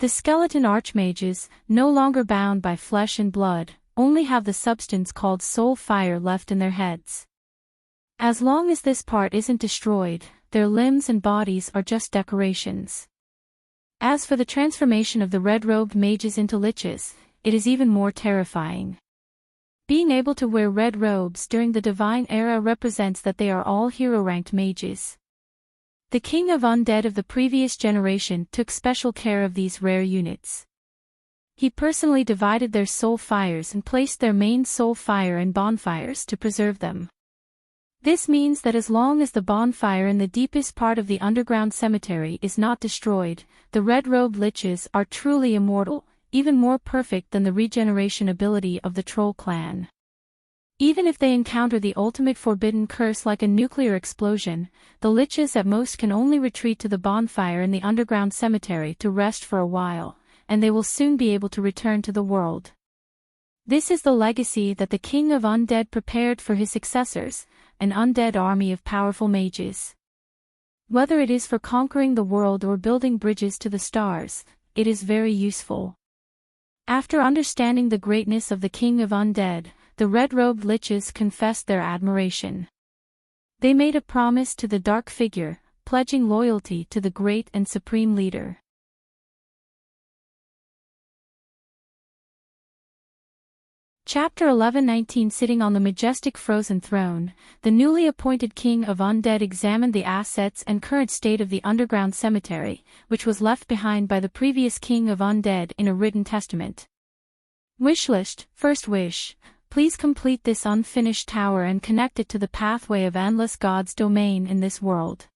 The skeleton archmages, no longer bound by flesh and blood, only have the substance called soul fire left in their heads. As long as this part isn't destroyed, their limbs and bodies are just decorations. As for the transformation of the red-robed mages into liches, it is even more terrifying. Being able to wear red robes during the Divine Era represents that they are all hero-ranked mages. The king of undead of the previous generation took special care of these rare units. He personally divided their soul fires and placed their main soul fire in bonfires to preserve them. This means that as long as the bonfire in the deepest part of the underground cemetery is not destroyed, the red-robed liches are truly immortal, even more perfect than the regeneration ability of the troll clan. Even if they encounter the ultimate forbidden curse like a nuclear explosion, the liches at most can only retreat to the bonfire in the underground cemetery to rest for a while, and they will soon be able to return to the world. This is the legacy that the King of Undead prepared for his successors, an undead army of powerful mages. Whether it is for conquering the world or building bridges to the stars, it is very useful. After understanding the greatness of the King of Undead, the red-robed liches confessed their admiration. They made a promise to the dark figure, pledging loyalty to the great and supreme leader. Chapter 11:19 Sitting on the majestic frozen throne, the newly appointed King of Undead examined the assets and current state of the underground cemetery, which was left behind by the previous King of Undead in a written testament. Wishlist, first wish. Please complete this unfinished tower and connect it to the pathway of endless God's domain in this world.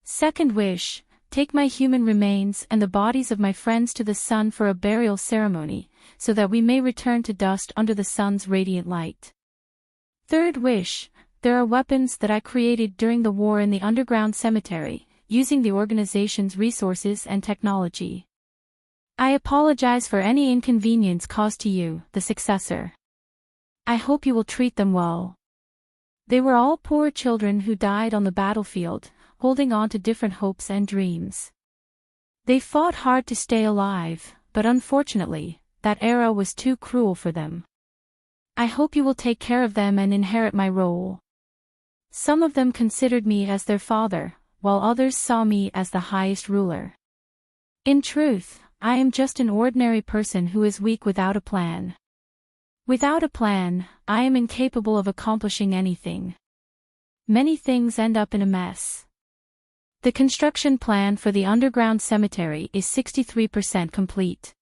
Second wish, take my human remains and the bodies of my friends to the sun for a burial ceremony, so that we may return to dust under the sun's radiant light. Third wish, there are weapons that I created during the war in the underground cemetery, using the organization's resources and technology. I apologize for any inconvenience caused to you, the successor. I hope you will treat them well. They were all poor children who died on the battlefield, holding on to different hopes and dreams. They fought hard to stay alive, but unfortunately, that era was too cruel for them. I hope you will take care of them and inherit my role. Some of them considered me as their father, while others saw me as the highest ruler. In truth, I am just an ordinary person who is weak without a plan. Without a plan, I am incapable of accomplishing anything. Many things end up in a mess. The construction plan for the underground cemetery is 63% complete.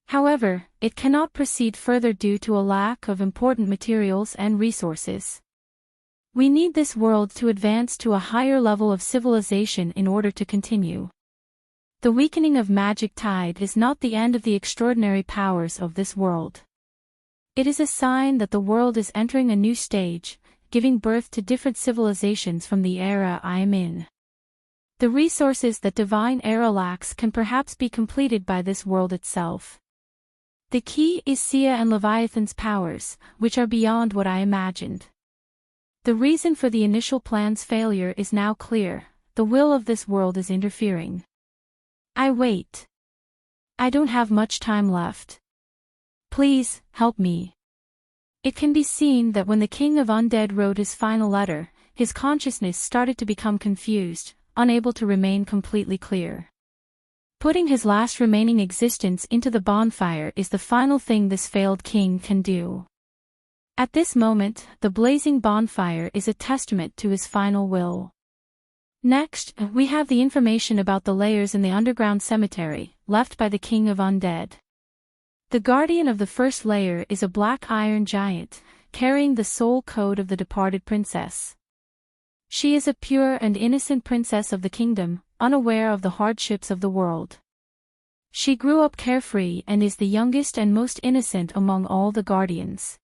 However, it cannot proceed further due to a lack of important materials and resources. We need this world to advance to a higher level of civilization in order to continue. The weakening of magic tide is not the end of the extraordinary powers of this world. It is a sign that the world is entering a new stage, giving birth to different civilizations from the era I am in. The resources that divine era lacks can perhaps be completed by this world itself. The key is Sia and Leviathan's powers, which are beyond what I imagined. The reason for the initial plan's failure is now clear: the will of this world is interfering. I wait. I don't have much time left. Please, help me. It can be seen that when the King of Undead wrote his final letter, his consciousness started to become confused, unable to remain completely clear. Putting his last remaining existence into the bonfire is the final thing this failed king can do. At this moment, the blazing bonfire is a testament to his final will. Next, we have the information about the layers in the underground cemetery, left by the King of Undead. The guardian of the first layer is a black iron giant, carrying the soul code of the departed princess. She is a pure and innocent princess of the kingdom, unaware of the hardships of the world. She grew up carefree and is the youngest and most innocent among all the guardians.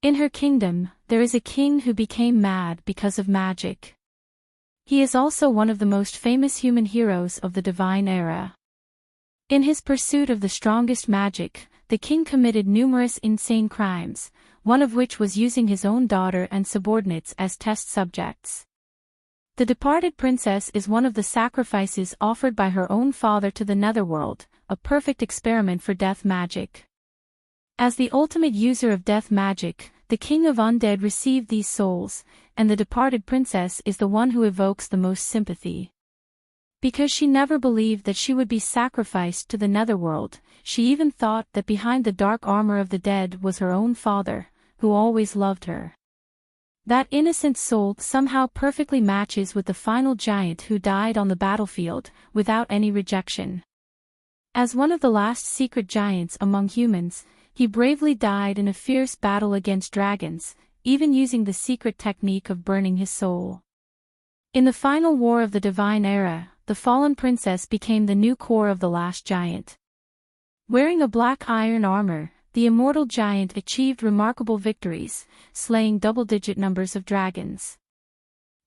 In her kingdom, there is a king who became mad because of magic. He is also one of the most famous human heroes of the divine era. In his pursuit of the strongest magic, the king committed numerous insane crimes, one of which was using his own daughter and subordinates as test subjects. The departed princess is one of the sacrifices offered by her own father to the netherworld, a perfect experiment for death magic. As the ultimate user of death magic, the King of Undead received these souls, and the departed princess is the one who evokes the most sympathy. Because she never believed that she would be sacrificed to the netherworld, she even thought that behind the dark armor of the dead was her own father, who always loved her. That innocent soul somehow perfectly matches with the final giant who died on the battlefield, without any rejection. As one of the last secret giants among humans, he bravely died in a fierce battle against dragons, even using the secret technique of burning his soul. In the final war of the divine era, the fallen princess became the new core of the last giant. Wearing a black iron armor, the immortal giant achieved remarkable victories, slaying double-digit numbers of dragons.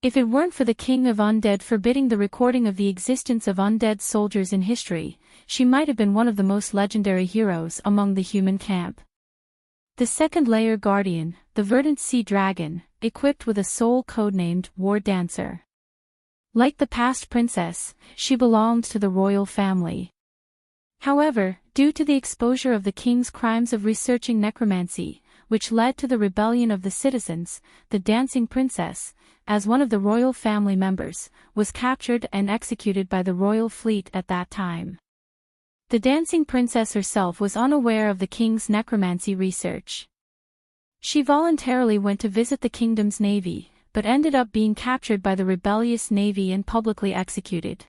If it weren't for the King of Undead forbidding the recording of the existence of undead soldiers in history, she might have been one of the most legendary heroes among the human camp. The second layer guardian, the verdant sea dragon, equipped with a soul codenamed War Dancer. Like the past princess, she belonged to the royal family. However, due to the exposure of the king's crimes of researching necromancy, which led to the rebellion of the citizens, the dancing princess, as one of the royal family members, was captured and executed by the royal fleet at that time. The dancing princess herself was unaware of the king's necromancy research. She voluntarily went to visit the kingdom's navy, but ended up being captured by the rebellious navy and publicly executed.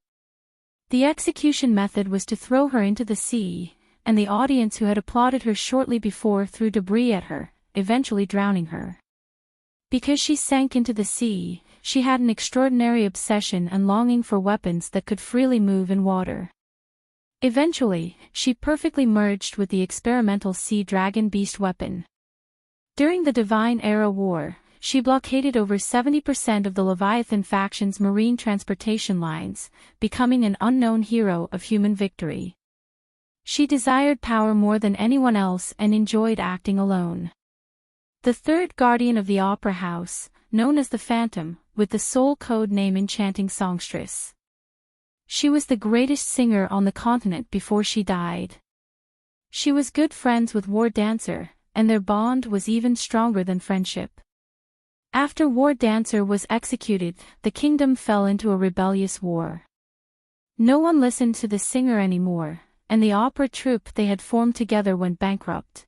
The execution method was to throw her into the sea, and the audience who had applauded her shortly before threw debris at her, eventually drowning her. Because she sank into the sea, she had an extraordinary obsession and longing for weapons that could freely move in water. Eventually, she perfectly merged with the experimental sea dragon beast weapon. During the Divine Era War, she blockaded over 70% of the Leviathan faction's marine transportation lines, becoming an unknown hero of human victory. She desired power more than anyone else and enjoyed acting alone. The third guardian of the opera house, known as the Phantom, with the soul code name Enchanting songstress. She was the greatest singer on the continent before she died. She was good friends with War Dancer, and their bond was even stronger than friendship. After War Dancer was executed, the kingdom fell into a rebellious war. No one listened to the singer anymore, and the opera troupe they had formed together went bankrupt.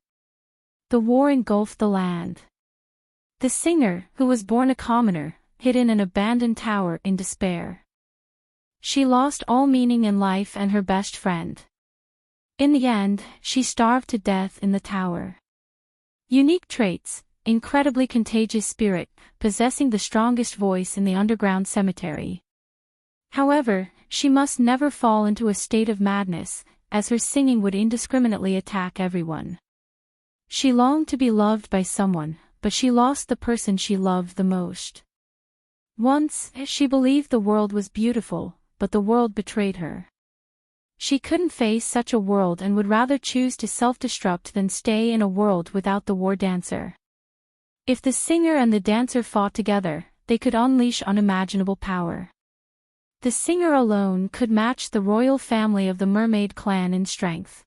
The war engulfed the land. The singer, who was born a commoner, hid in an abandoned tower in despair. She lost all meaning in life and her best friend. In the end, she starved to death in the tower. Unique traits: incredibly contagious spirit, possessing the strongest voice in the underground cemetery. However, she must never fall into a state of madness, as her singing would indiscriminately attack everyone. She longed to be loved by someone, but she lost the person she loved the most. Once, she believed the world was beautiful, but the world betrayed her. She couldn't face such a world and would rather choose to self-destruct than stay in a world without the war dancer. If the singer and the dancer fought together, they could unleash unimaginable power. The singer alone could match the royal family of the mermaid clan in strength.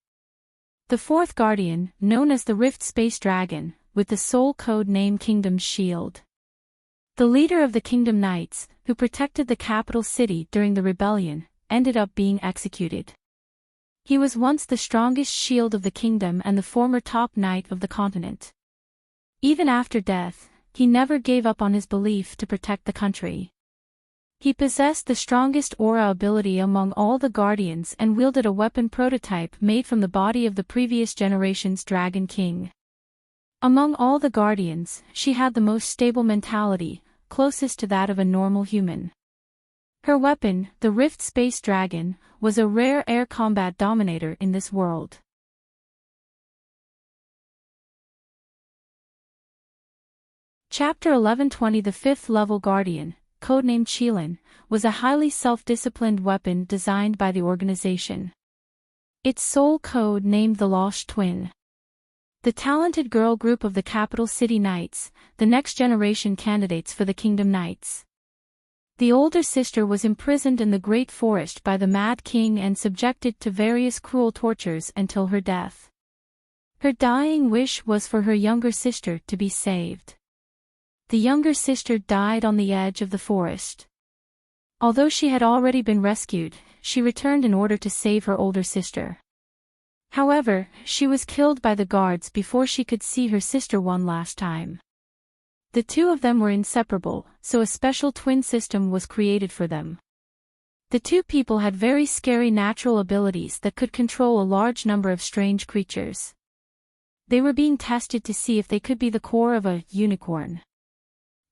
The fourth guardian, known as the Rift Space Dragon, with the soul code name Kingdom's Shield. The leader of the Kingdom Knights, who protected the capital city during the rebellion, ended up being executed. He was once the strongest shield of the kingdom and the former top knight of the continent. Even after death, he never gave up on his belief to protect the country. He possessed the strongest aura ability among all the guardians and wielded a weapon prototype made from the body of the previous generation's Dragon King. Among all the guardians, she had the most stable mentality, closest to that of a normal human. Her weapon, the Rift Space Dragon, was a rare air combat dominator in this world. Chapter 1120 The fifth level Guardian, codenamed Qilin, was a highly self-disciplined weapon designed by the organization. Its soul code named the Lost Twin. The talented girl group of the capital city knights, the next generation candidates for the Kingdom Knights. The older sister was imprisoned in the Great Forest by the Mad King and subjected to various cruel tortures until her death. Her dying wish was for her younger sister to be saved. The younger sister died on the edge of the forest. Although she had already been rescued, she returned in order to save her older sister. However, she was killed by the guards before she could see her sister one last time. The two of them were inseparable, so a special twin system was created for them. The two people had very scary natural abilities that could control a large number of strange creatures. They were being tested to see if they could be the core of a unicorn.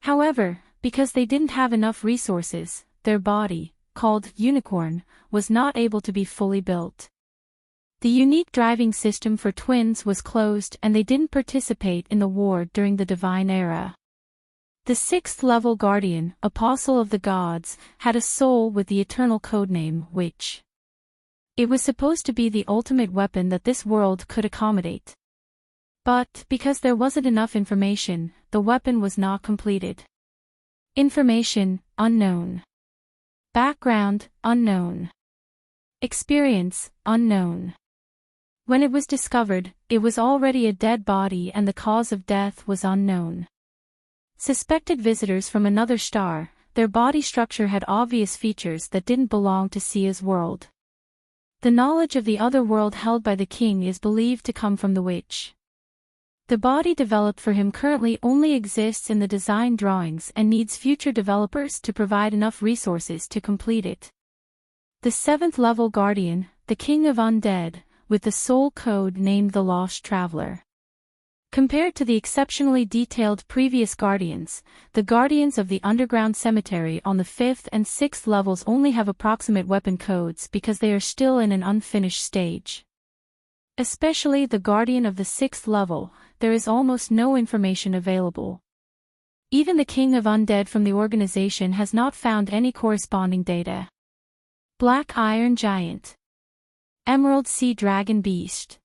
However, because they didn't have enough resources, their body, called unicorn, was not able to be fully built. The unique driving system for twins was closed and they didn't participate in the war during the Divine Era. The sixth level Guardian, Apostle of the Gods, had a soul with the eternal codename Witch. It was supposed to be the ultimate weapon that this world could accommodate. But, because there wasn't enough information, the weapon was not completed. Information, unknown. Background, unknown. Experience, unknown. When it was discovered, it was already a dead body and the cause of death was unknown. Suspected visitors from another star, their body structure had obvious features that didn't belong to Sia's world. The knowledge of the other world held by the king is believed to come from the witch. The body developed for him currently only exists in the design drawings and needs future developers to provide enough resources to complete it. The seventh level Guardian, the King of Undead, with the soul code named the Lost Traveler. Compared to the exceptionally detailed previous Guardians, the Guardians of the Underground Cemetery on the 5th and 6th levels only have approximate weapon codes because they are still in an unfinished stage. Especially the Guardian of the 6th level, there is almost no information available. Even the King of Undead from the organization has not found any corresponding data. Black Iron Giant. Emerald Sea Dragon Beast.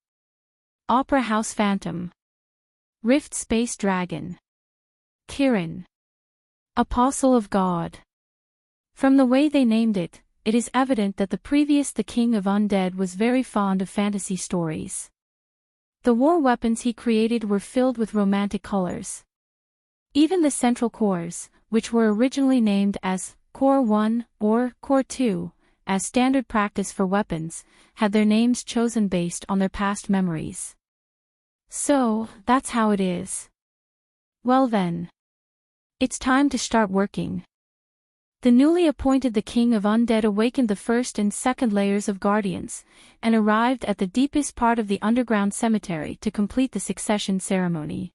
Opera House Phantom. Rift Space Dragon. Kirin. Apostle of God. From the way they named it, it is evident that the King of Undead was very fond of fantasy stories. The war weapons he created were filled with romantic colors. Even the central cores, which were originally named as Core 1 or Core 2, as standard practice for weapons, had their names chosen based on their past memories. So, that's how it is. Well then. It's time to start working. The newly appointed the King of Undead awakened the first and second layers of Guardians, and arrived at the deepest part of the underground cemetery to complete the succession ceremony.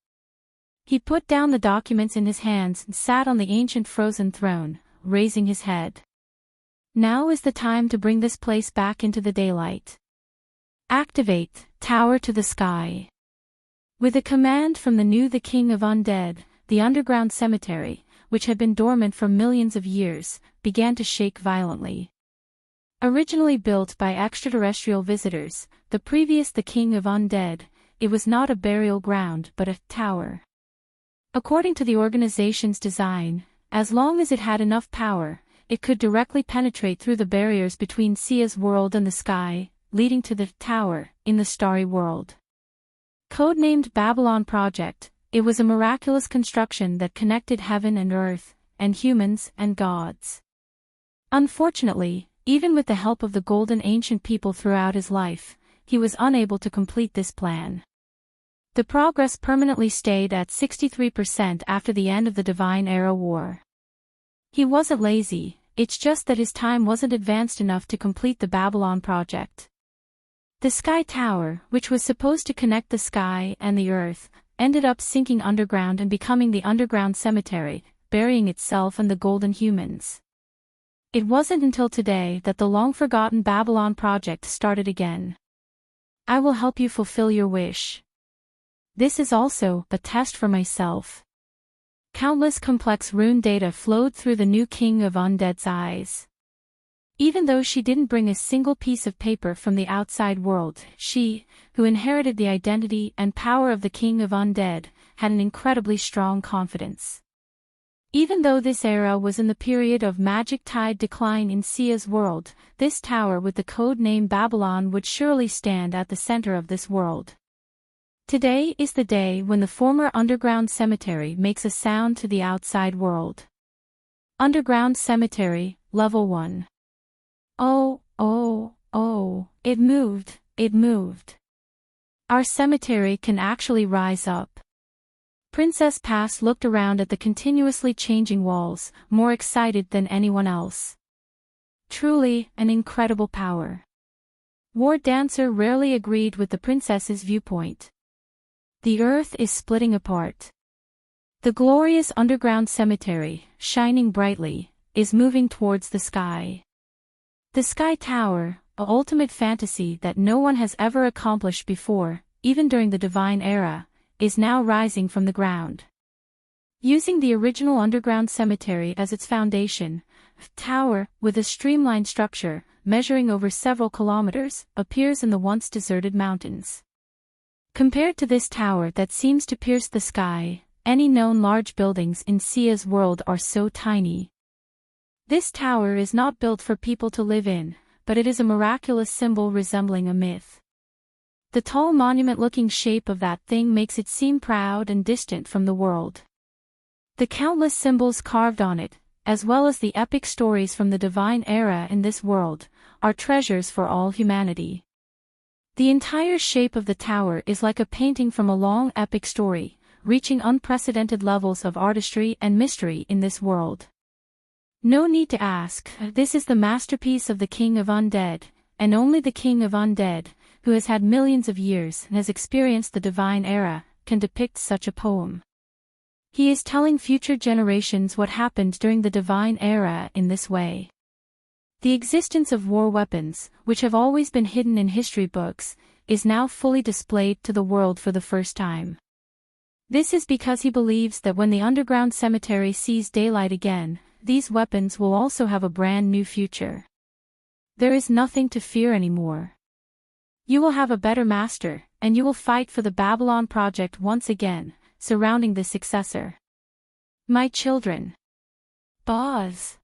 He put down the documents in his hands and sat on the ancient frozen throne, raising his head. Now is the time to bring this place back into the daylight. Activate, tower to the sky. With a command from the king of undead, the underground cemetery, which had been dormant for millions of years, began to shake violently. Originally built by extraterrestrial visitors, the king of undead, it was not a burial ground but a tower. According to the organization's design, as long as it had enough power, it could directly penetrate through the barriers between Sia's world and the sky, leading to the tower in the starry world. Codenamed Babylon Project, it was a miraculous construction that connected heaven and earth, and humans and gods. Unfortunately, even with the help of the golden ancient people throughout his life, he was unable to complete this plan. The progress permanently stayed at 63% after the end of the Divine Era War. He wasn't lazy, it's just that his time wasn't advanced enough to complete the Babylon Project. The Sky Tower, which was supposed to connect the sky and the earth, ended up sinking underground and becoming the underground cemetery, burying itself and the golden humans. It wasn't until today that the long-forgotten Babylon Project started again. I will help you fulfill your wish. This is also a test for myself. Countless complex rune data flowed through the new king of undead's eyes. Even though she didn't bring a single piece of paper from the outside world, she, who inherited the identity and power of the king of undead, had an incredibly strong confidence. Even though this era was in the period of magic tide decline in Sia's world, this tower with the code name Babylon would surely stand at the center of this world. Today is the day when the former underground cemetery makes a sound to the outside world. Underground Cemetery, Level 1. Oh, it moved, it moved. Our cemetery can actually rise up. Princess Pass looked around at the continuously changing walls, more excited than anyone else. Truly, an incredible power. War Dancer rarely agreed with the princess's viewpoint. The earth is splitting apart. The glorious underground cemetery, shining brightly, is moving towards the sky. The Sky Tower, an ultimate fantasy that no one has ever accomplished before, even during the Divine Era, is now rising from the ground. Using the original underground cemetery as its foundation, a tower, with a streamlined structure, measuring over several kilometers, appears in the once deserted mountains. Compared to this tower that seems to pierce the sky, any known large buildings in Sia's world are so tiny. This tower is not built for people to live in, but it is a miraculous symbol resembling a myth. The tall monument-looking shape of that thing makes it seem proud and distant from the world. The countless symbols carved on it, as well as the epic stories from the Divine Era in this world, are treasures for all humanity. The entire shape of the tower is like a painting from a long epic story, reaching unprecedented levels of artistry and mystery in this world. No need to ask, this is the masterpiece of the King of Undead, and only the King of Undead, who has had millions of years and has experienced the Divine Era, can depict such a poem. He is telling future generations what happened during the Divine Era in this way. The existence of war weapons, which have always been hidden in history books, is now fully displayed to the world for the first time. This is because he believes that when the underground cemetery sees daylight again, these weapons will also have a brand new future. There is nothing to fear anymore. You will have a better master, and you will fight for the Babylon Project once again, surrounding the successor. My children. Boz.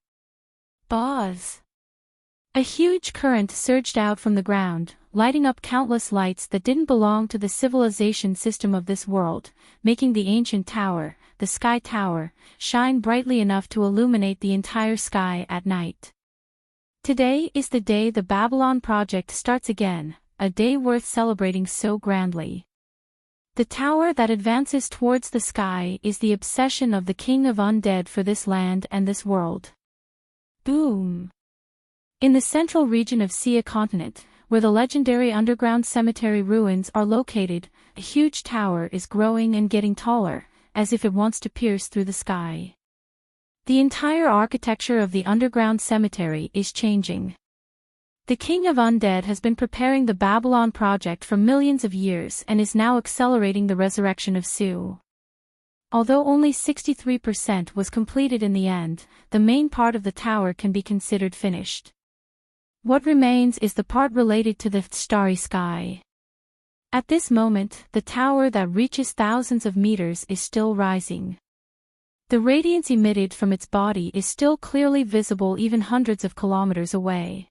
A huge current surged out from the ground, lighting up countless lights that didn't belong to the civilization system of this world, making the ancient tower, the Sky Tower, shine brightly enough to illuminate the entire sky at night. Today is the day the Babylon Project starts again, a day worth celebrating so grandly. The tower that advances towards the sky is the obsession of the King of Undead for this land and this world. Boom! In the central region of Sia continent, where the legendary underground cemetery ruins are located, a huge tower is growing and getting taller, as if it wants to pierce through the sky. The entire architecture of the underground cemetery is changing. The king of undead has been preparing the Babylon project for millions of years and is now accelerating the resurrection of Sue. Although only 63% was completed in the end, the main part of the tower can be considered finished. What remains is the part related to the starry sky. At this moment, the tower that reaches thousands of meters is still rising. The radiance emitted from its body is still clearly visible even hundreds of kilometers away.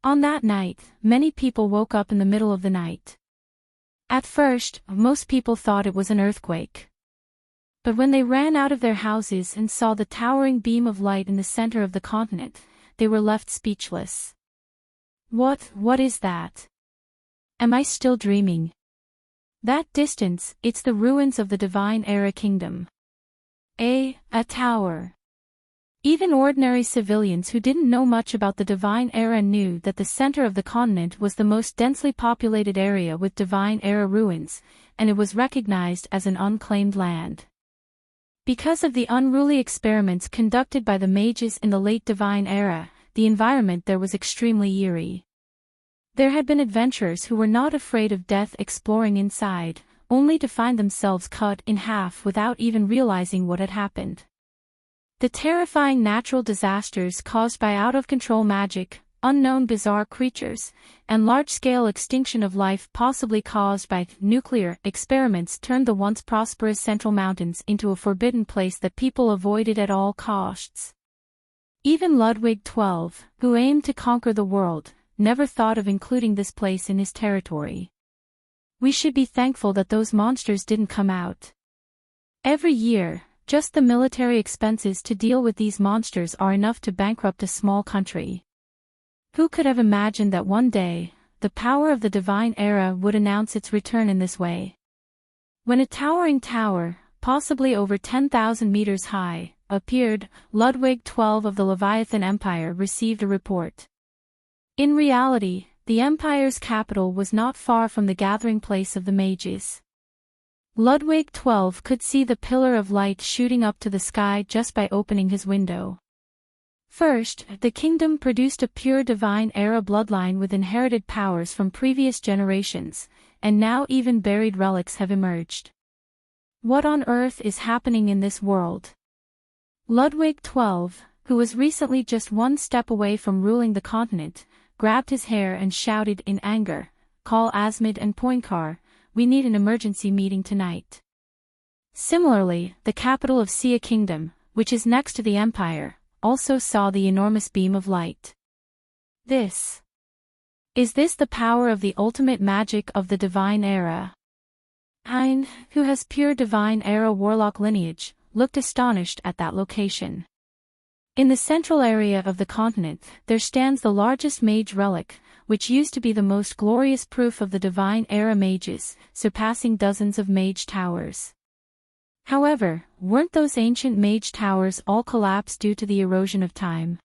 On that night, many people woke up in the middle of the night. At first, most people thought it was an earthquake. But when they ran out of their houses and saw the towering beam of light in the center of the continent, they were left speechless. What is that? Am I still dreaming? That distance, it's the ruins of the Divine Era Kingdom. A tower. Even ordinary civilians who didn't know much about the Divine Era knew that the center of the continent was the most densely populated area with Divine Era ruins, and it was recognized as an unclaimed land. Because of the unruly experiments conducted by the mages in the late Divine Era, the environment there was extremely eerie. There had been adventurers who were not afraid of death exploring inside, only to find themselves cut in half without even realizing what had happened. The terrifying natural disasters caused by out-of-control magic, unknown bizarre creatures, and large-scale extinction of life possibly caused by nuclear experiments turned the once prosperous Central Mountains into a forbidden place that people avoided at all costs. Even Ludwig XII, who aimed to conquer the world, never thought of including this place in his territory. We should be thankful that those monsters didn't come out. Every year, just the military expenses to deal with these monsters are enough to bankrupt a small country. Who could have imagined that one day, the power of the Divine Era would announce its return in this way? When a towering tower, possibly over 10,000 meters high, appeared, Ludwig XII of the Leviathan Empire received a report. In reality, the empire's capital was not far from the gathering place of the mages. Ludwig XII could see the pillar of light shooting up to the sky just by opening his window. First, the kingdom produced a pure Divine Era bloodline with inherited powers from previous generations, and now even buried relics have emerged. What on earth is happening in this world? Ludwig XII, who was recently just one step away from ruling the continent, grabbed his hair and shouted in anger, "Call Asmod and Poinkar, we need an emergency meeting tonight." Similarly, the capital of Sia Kingdom, which is next to the empire, also saw the enormous beam of light. Is this the power of the ultimate magic of the Divine Era? Hein, who has pure Divine Era warlock lineage, looked astonished at that location. In the central area of the continent, there stands the largest mage relic, which used to be the most glorious proof of the Divine Era mages, surpassing dozens of mage towers. However, weren't those ancient mage towers all collapsed due to the erosion of time?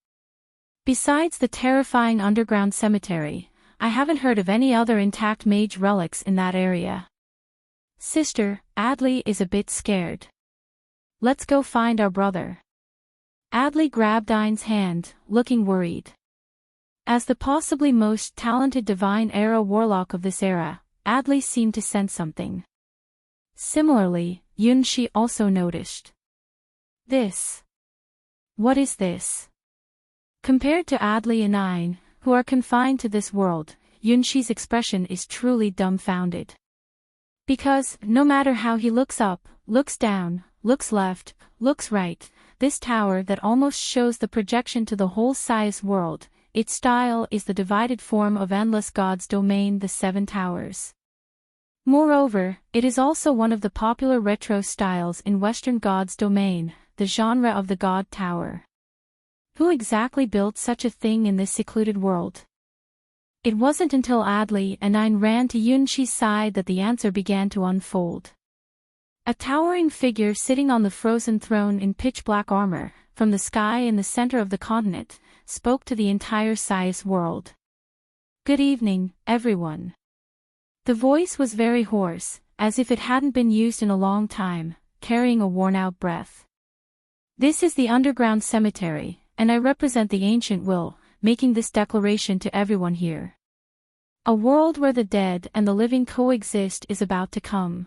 Besides the terrifying underground cemetery, I haven't heard of any other intact mage relics in that area. Sister, Adley is a bit scared. Let's go find our brother. Adley grabbed Dine's hand, looking worried. As the possibly most talented Divine Era warlock of this era, Adley seemed to sense something. Similarly, Yunshi also noticed. What is this? Compared to Adley and Ayn, who are confined to this world, Yunshi's expression is truly dumbfounded. Because, no matter how he looks up, looks down, looks left, looks right, this tower that almost shows the projection to the whole Sia's world, its style is the divided form of endless God's domain, the Seven Towers. Moreover, it is also one of the popular retro styles in Western God's domain, the genre of the God Tower. Who exactly built such a thing in this secluded world? It wasn't until Adley and Ayn ran to Yunshi's side that the answer began to unfold. A towering figure sitting on the frozen throne in pitch-black armor, from the sky in the center of the continent, spoke to the entire Sias world. "Good evening, everyone." The voice was very hoarse, as if it hadn't been used in a long time, carrying a worn-out breath. This is the underground cemetery, and I represent the ancient will, making this declaration to everyone here. A world where the dead and the living coexist is about to come.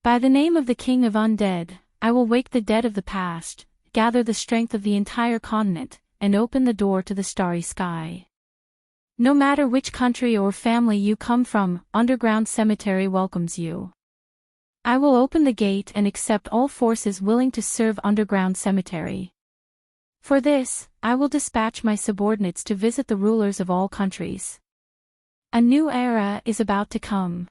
By the name of the King of Undead, I will wake the dead of the past, gather the strength of the entire continent, and open the door to the starry sky. No matter which country or family you come from, Underground Cemetery welcomes you. I will open the gate and accept all forces willing to serve Underground Cemetery. For this, I will dispatch my subordinates to visit the rulers of all countries. A new era is about to come.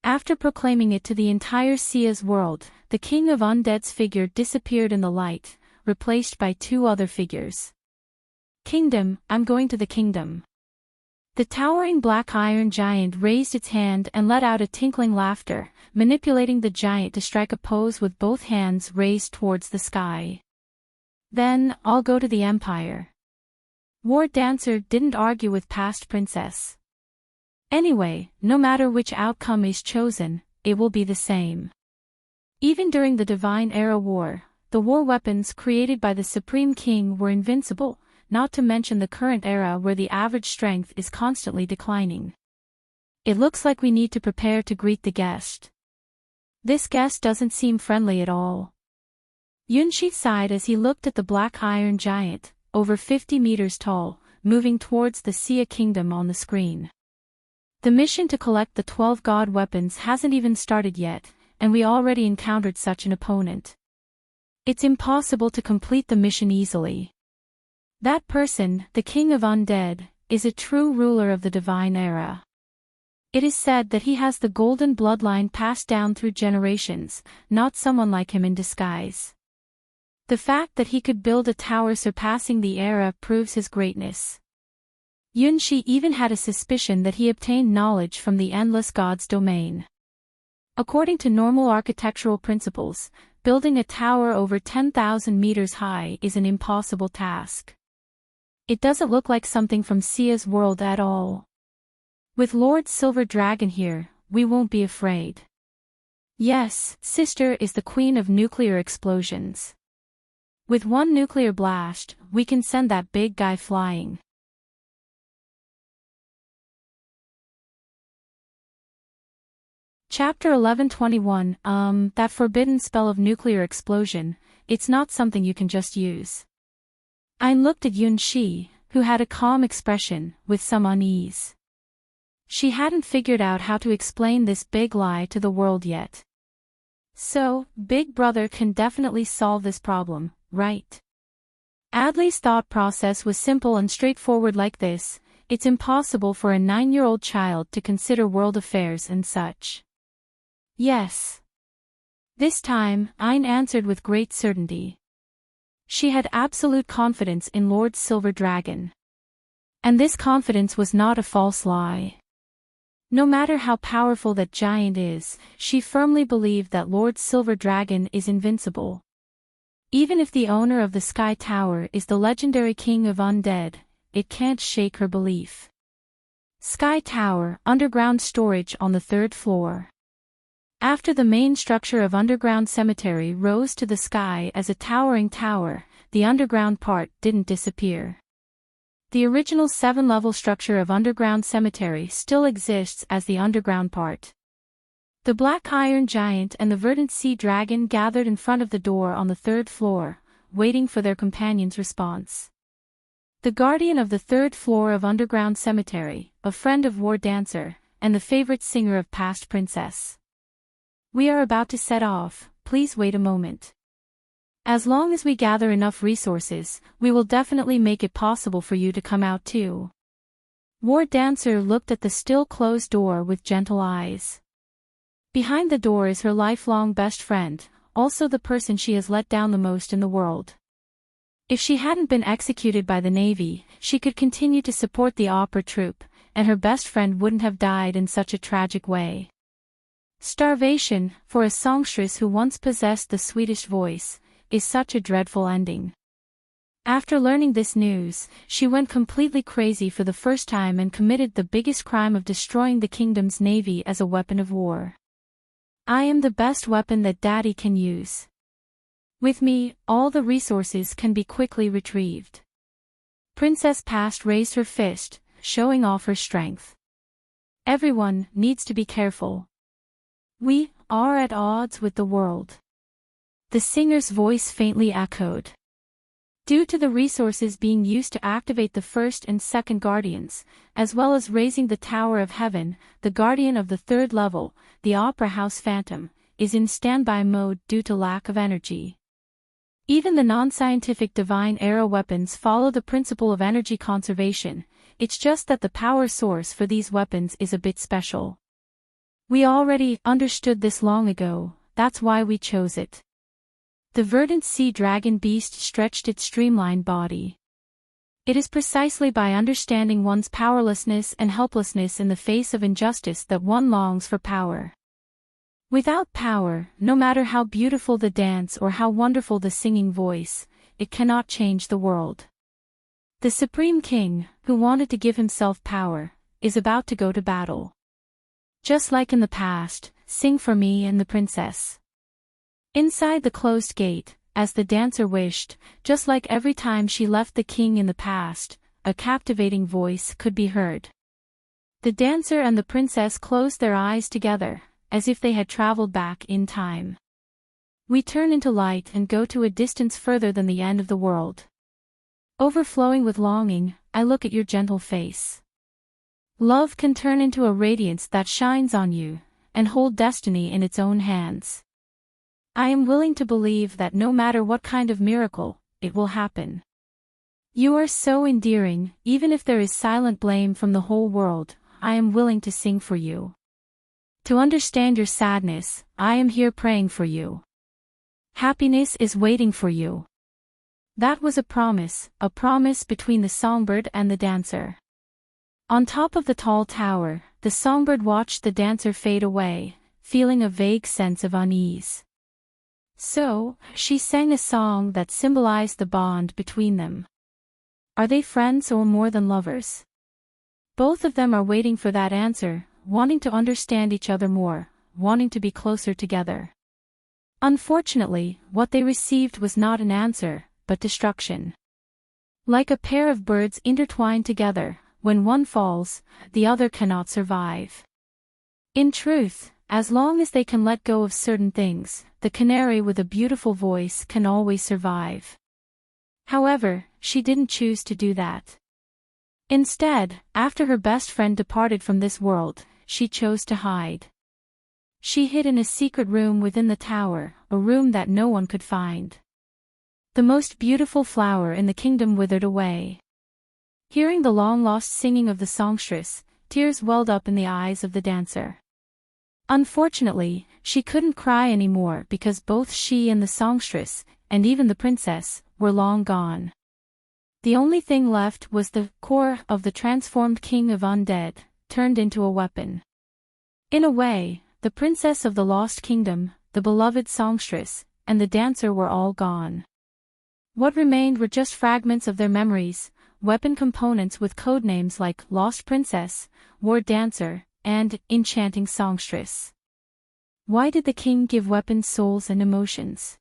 After proclaiming it to the entire Sia's world, the King of Undead's figure disappeared in the light, replaced by two other figures. Kingdom, I'm going to the kingdom. The towering black iron giant raised its hand and let out a tinkling laughter, manipulating the giant to strike a pose with both hands raised towards the sky. Then, I'll go to the Empire. War Dancer didn't argue with past princess. Anyway, no matter which outcome is chosen, it will be the same. Even during the Divine Era War, the war weapons created by the Supreme King were invincible, not to mention the current era where the average strength is constantly declining. It looks like we need to prepare to greet the guest. This guest doesn't seem friendly at all. Yunshi sighed as he looked at the black iron giant, over 50 meters tall, moving towards the Sia Kingdom on the screen. The mission to collect the 12 god weapons hasn't even started yet, and we already encountered such an opponent. It's impossible to complete the mission easily. That person, the King of Undead, is a true ruler of the Divine Era. It is said that he has the golden bloodline passed down through generations, not someone like him in disguise. The fact that he could build a tower surpassing the era proves his greatness. Yunshi even had a suspicion that he obtained knowledge from the Endless God's domain. According to normal architectural principles, building a tower over 10,000 meters high is an impossible task. It doesn't look like something from Sia's world at all. With Lord Silver Dragon here, we won't be afraid. Yes, Sister is the queen of nuclear explosions. With one nuclear blast, we can send that big guy flying. Chapter 1121, that forbidden spell of nuclear explosion, it's not something you can just use. Ayn looked at Yunshi, who had a calm expression, with some unease. She hadn't figured out how to explain this big lie to the world yet. So, Big Brother can definitely solve this problem, right? Adley's thought process was simple and straightforward like this: it's impossible for a 9-year-old child to consider world affairs and such. Yes. This time, Ayn answered with great certainty. She had absolute confidence in Lord Silver Dragon. And this confidence was not a false lie. No matter how powerful that giant is, she firmly believed that Lord Silver Dragon is invincible. Even if the owner of the Sky Tower is the legendary King of Undead, it can't shake her belief. Sky Tower, underground storage on the 3rd floor. After the main structure of Underground Cemetery rose to the sky as a towering tower, the underground part didn't disappear. The original 7-level structure of Underground Cemetery still exists as the underground part. The Black Iron Giant and the Verdant Sea Dragon gathered in front of the door on the 3rd floor, waiting for their companion's response. The guardian of the 3rd floor of Underground Cemetery, a friend of War Dancer, and the favorite singer of past princess. We are about to set off, please wait a moment. As long as we gather enough resources, we will definitely make it possible for you to come out too. War Dancer looked at the still closed door with gentle eyes. Behind the door is her lifelong best friend, also the person she has let down the most in the world. If she hadn't been executed by the Navy, she could continue to support the opera troupe, and her best friend wouldn't have died in such a tragic way. Starvation, for a songstress who once possessed the sweetest voice, is such a dreadful ending. After learning this news, she went completely crazy for the first time and committed the biggest crime of destroying the kingdom's navy as a weapon of war. I am the best weapon that Daddy can use. With me, all the resources can be quickly retrieved. Princess Past raised her fist, showing off her strength. Everyone needs to be careful. We are at odds with the world. The singer's voice faintly echoed. Due to the resources being used to activate the first and second guardians, as well as raising the Tower of Heaven, the guardian of the third level, the Opera House Phantom, is in standby mode due to lack of energy. Even the non-scientific Divine Era weapons follow the principle of energy conservation, it's just that the power source for these weapons is a bit special. We already understood this long ago, that's why we chose it. The verdant sea dragon beast stretched its streamlined body. It is precisely by understanding one's powerlessness and helplessness in the face of injustice that one longs for power. Without power, no matter how beautiful the dance or how wonderful the singing voice, it cannot change the world. The Supreme King, who wanted to give himself power, is about to go to battle. Just like in the past, sing for me and the princess. Inside the closed gate, as the dancer wished, just like every time she left the king in the past, a captivating voice could be heard. The dancer and the princess closed their eyes together, as if they had traveled back in time. We turn into light and go to a distance further than the end of the world. Overflowing with longing, I look at your gentle face. Love can turn into a radiance that shines on you, and hold destiny in its own hands. I am willing to believe that no matter what kind of miracle, it will happen. You are so endearing, even if there is silent blame from the whole world, I am willing to sing for you. To understand your sadness, I am here praying for you. Happiness is waiting for you. That was a promise between the songbird and the dancer. On top of the tall tower, the songbird watched the dancer fade away, feeling a vague sense of unease. So, she sang a song that symbolized the bond between them. Are they friends or more than lovers? Both of them are waiting for that answer, wanting to understand each other more, wanting to be closer together. Unfortunately, what they received was not an answer, but destruction. Like a pair of birds intertwined together, when one falls, the other cannot survive. In truth, as long as they can let go of certain things, the canary with a beautiful voice can always survive. However, she didn't choose to do that. Instead, after her best friend departed from this world, she chose to hide. She hid in a secret room within the tower, a room that no one could find. The most beautiful flower in the kingdom withered away. Hearing the long-lost singing of the songstress, tears welled up in the eyes of the dancer. Unfortunately, she couldn't cry anymore because both she and the songstress, and even the princess, were long gone. The only thing left was the core of the transformed king of undead, turned into a weapon. In a way, the princess of the lost kingdom, the beloved songstress, and the dancer were all gone. What remained were just fragments of their memories, weapon components with codenames like Lost Princess, War Dancer, and Enchanting Songstress. Why did the king give weapons souls and emotions?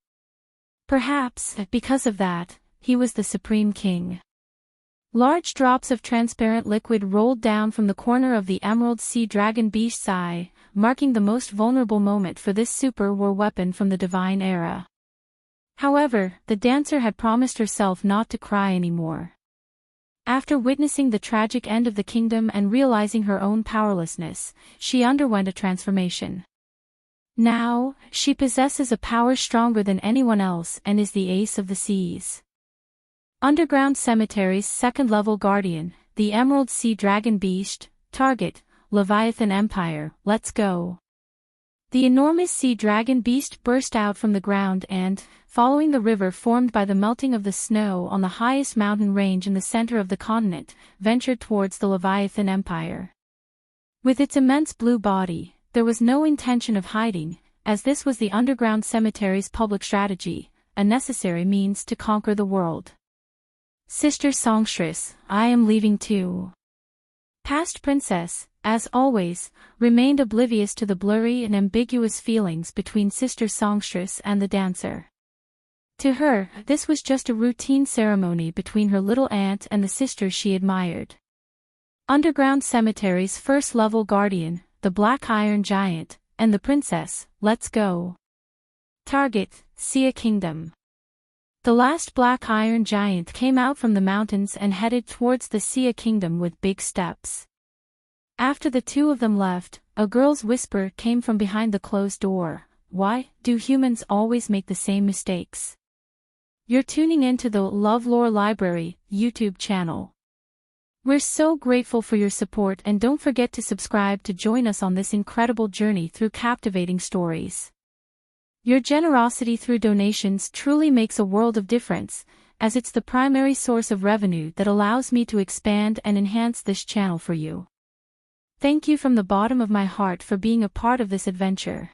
Perhaps, because of that, he was the supreme king. Large drops of transparent liquid rolled down from the corner of the emerald sea dragon beast's eye, marking the most vulnerable moment for this super war weapon from the Divine Era. However, the dancer had promised herself not to cry anymore. After witnessing the tragic end of the kingdom and realizing her own powerlessness, she underwent a transformation. Now, she possesses a power stronger than anyone else and is the ace of the seas. Underground Cemetery's second-level guardian, the Emerald Sea Dragon Beast, target, Leviathan Empire, let's go. The enormous sea dragon beast burst out from the ground and, following the river formed by the melting of the snow on the highest mountain range in the center of the continent, ventured towards the Leviathan Empire. With its immense blue body, there was no intention of hiding, as this was the underground cemetery's public strategy, a necessary means to conquer the world. Sister Songstress, I am leaving too. Past Princess, as always, remained oblivious to the blurry and ambiguous feelings between Sister Songstress and the dancer. To her, this was just a routine ceremony between her little aunt and the sister she admired. Underground Cemetery's first-level guardian, the Black Iron Giant, and the princess, let's go. Target, Sia Kingdom. The last Black Iron Giant came out from the mountains and headed towards the Sia Kingdom with big steps. After the two of them left, a girl's whisper came from behind the closed door. Why do humans always make the same mistakes? You're tuning into the LoveLore Library YouTube channel. We're so grateful for your support, and don't forget to subscribe to join us on this incredible journey through captivating stories. Your generosity through donations truly makes a world of difference, as it's the primary source of revenue that allows me to expand and enhance this channel for you. Thank you from the bottom of my heart for being a part of this adventure.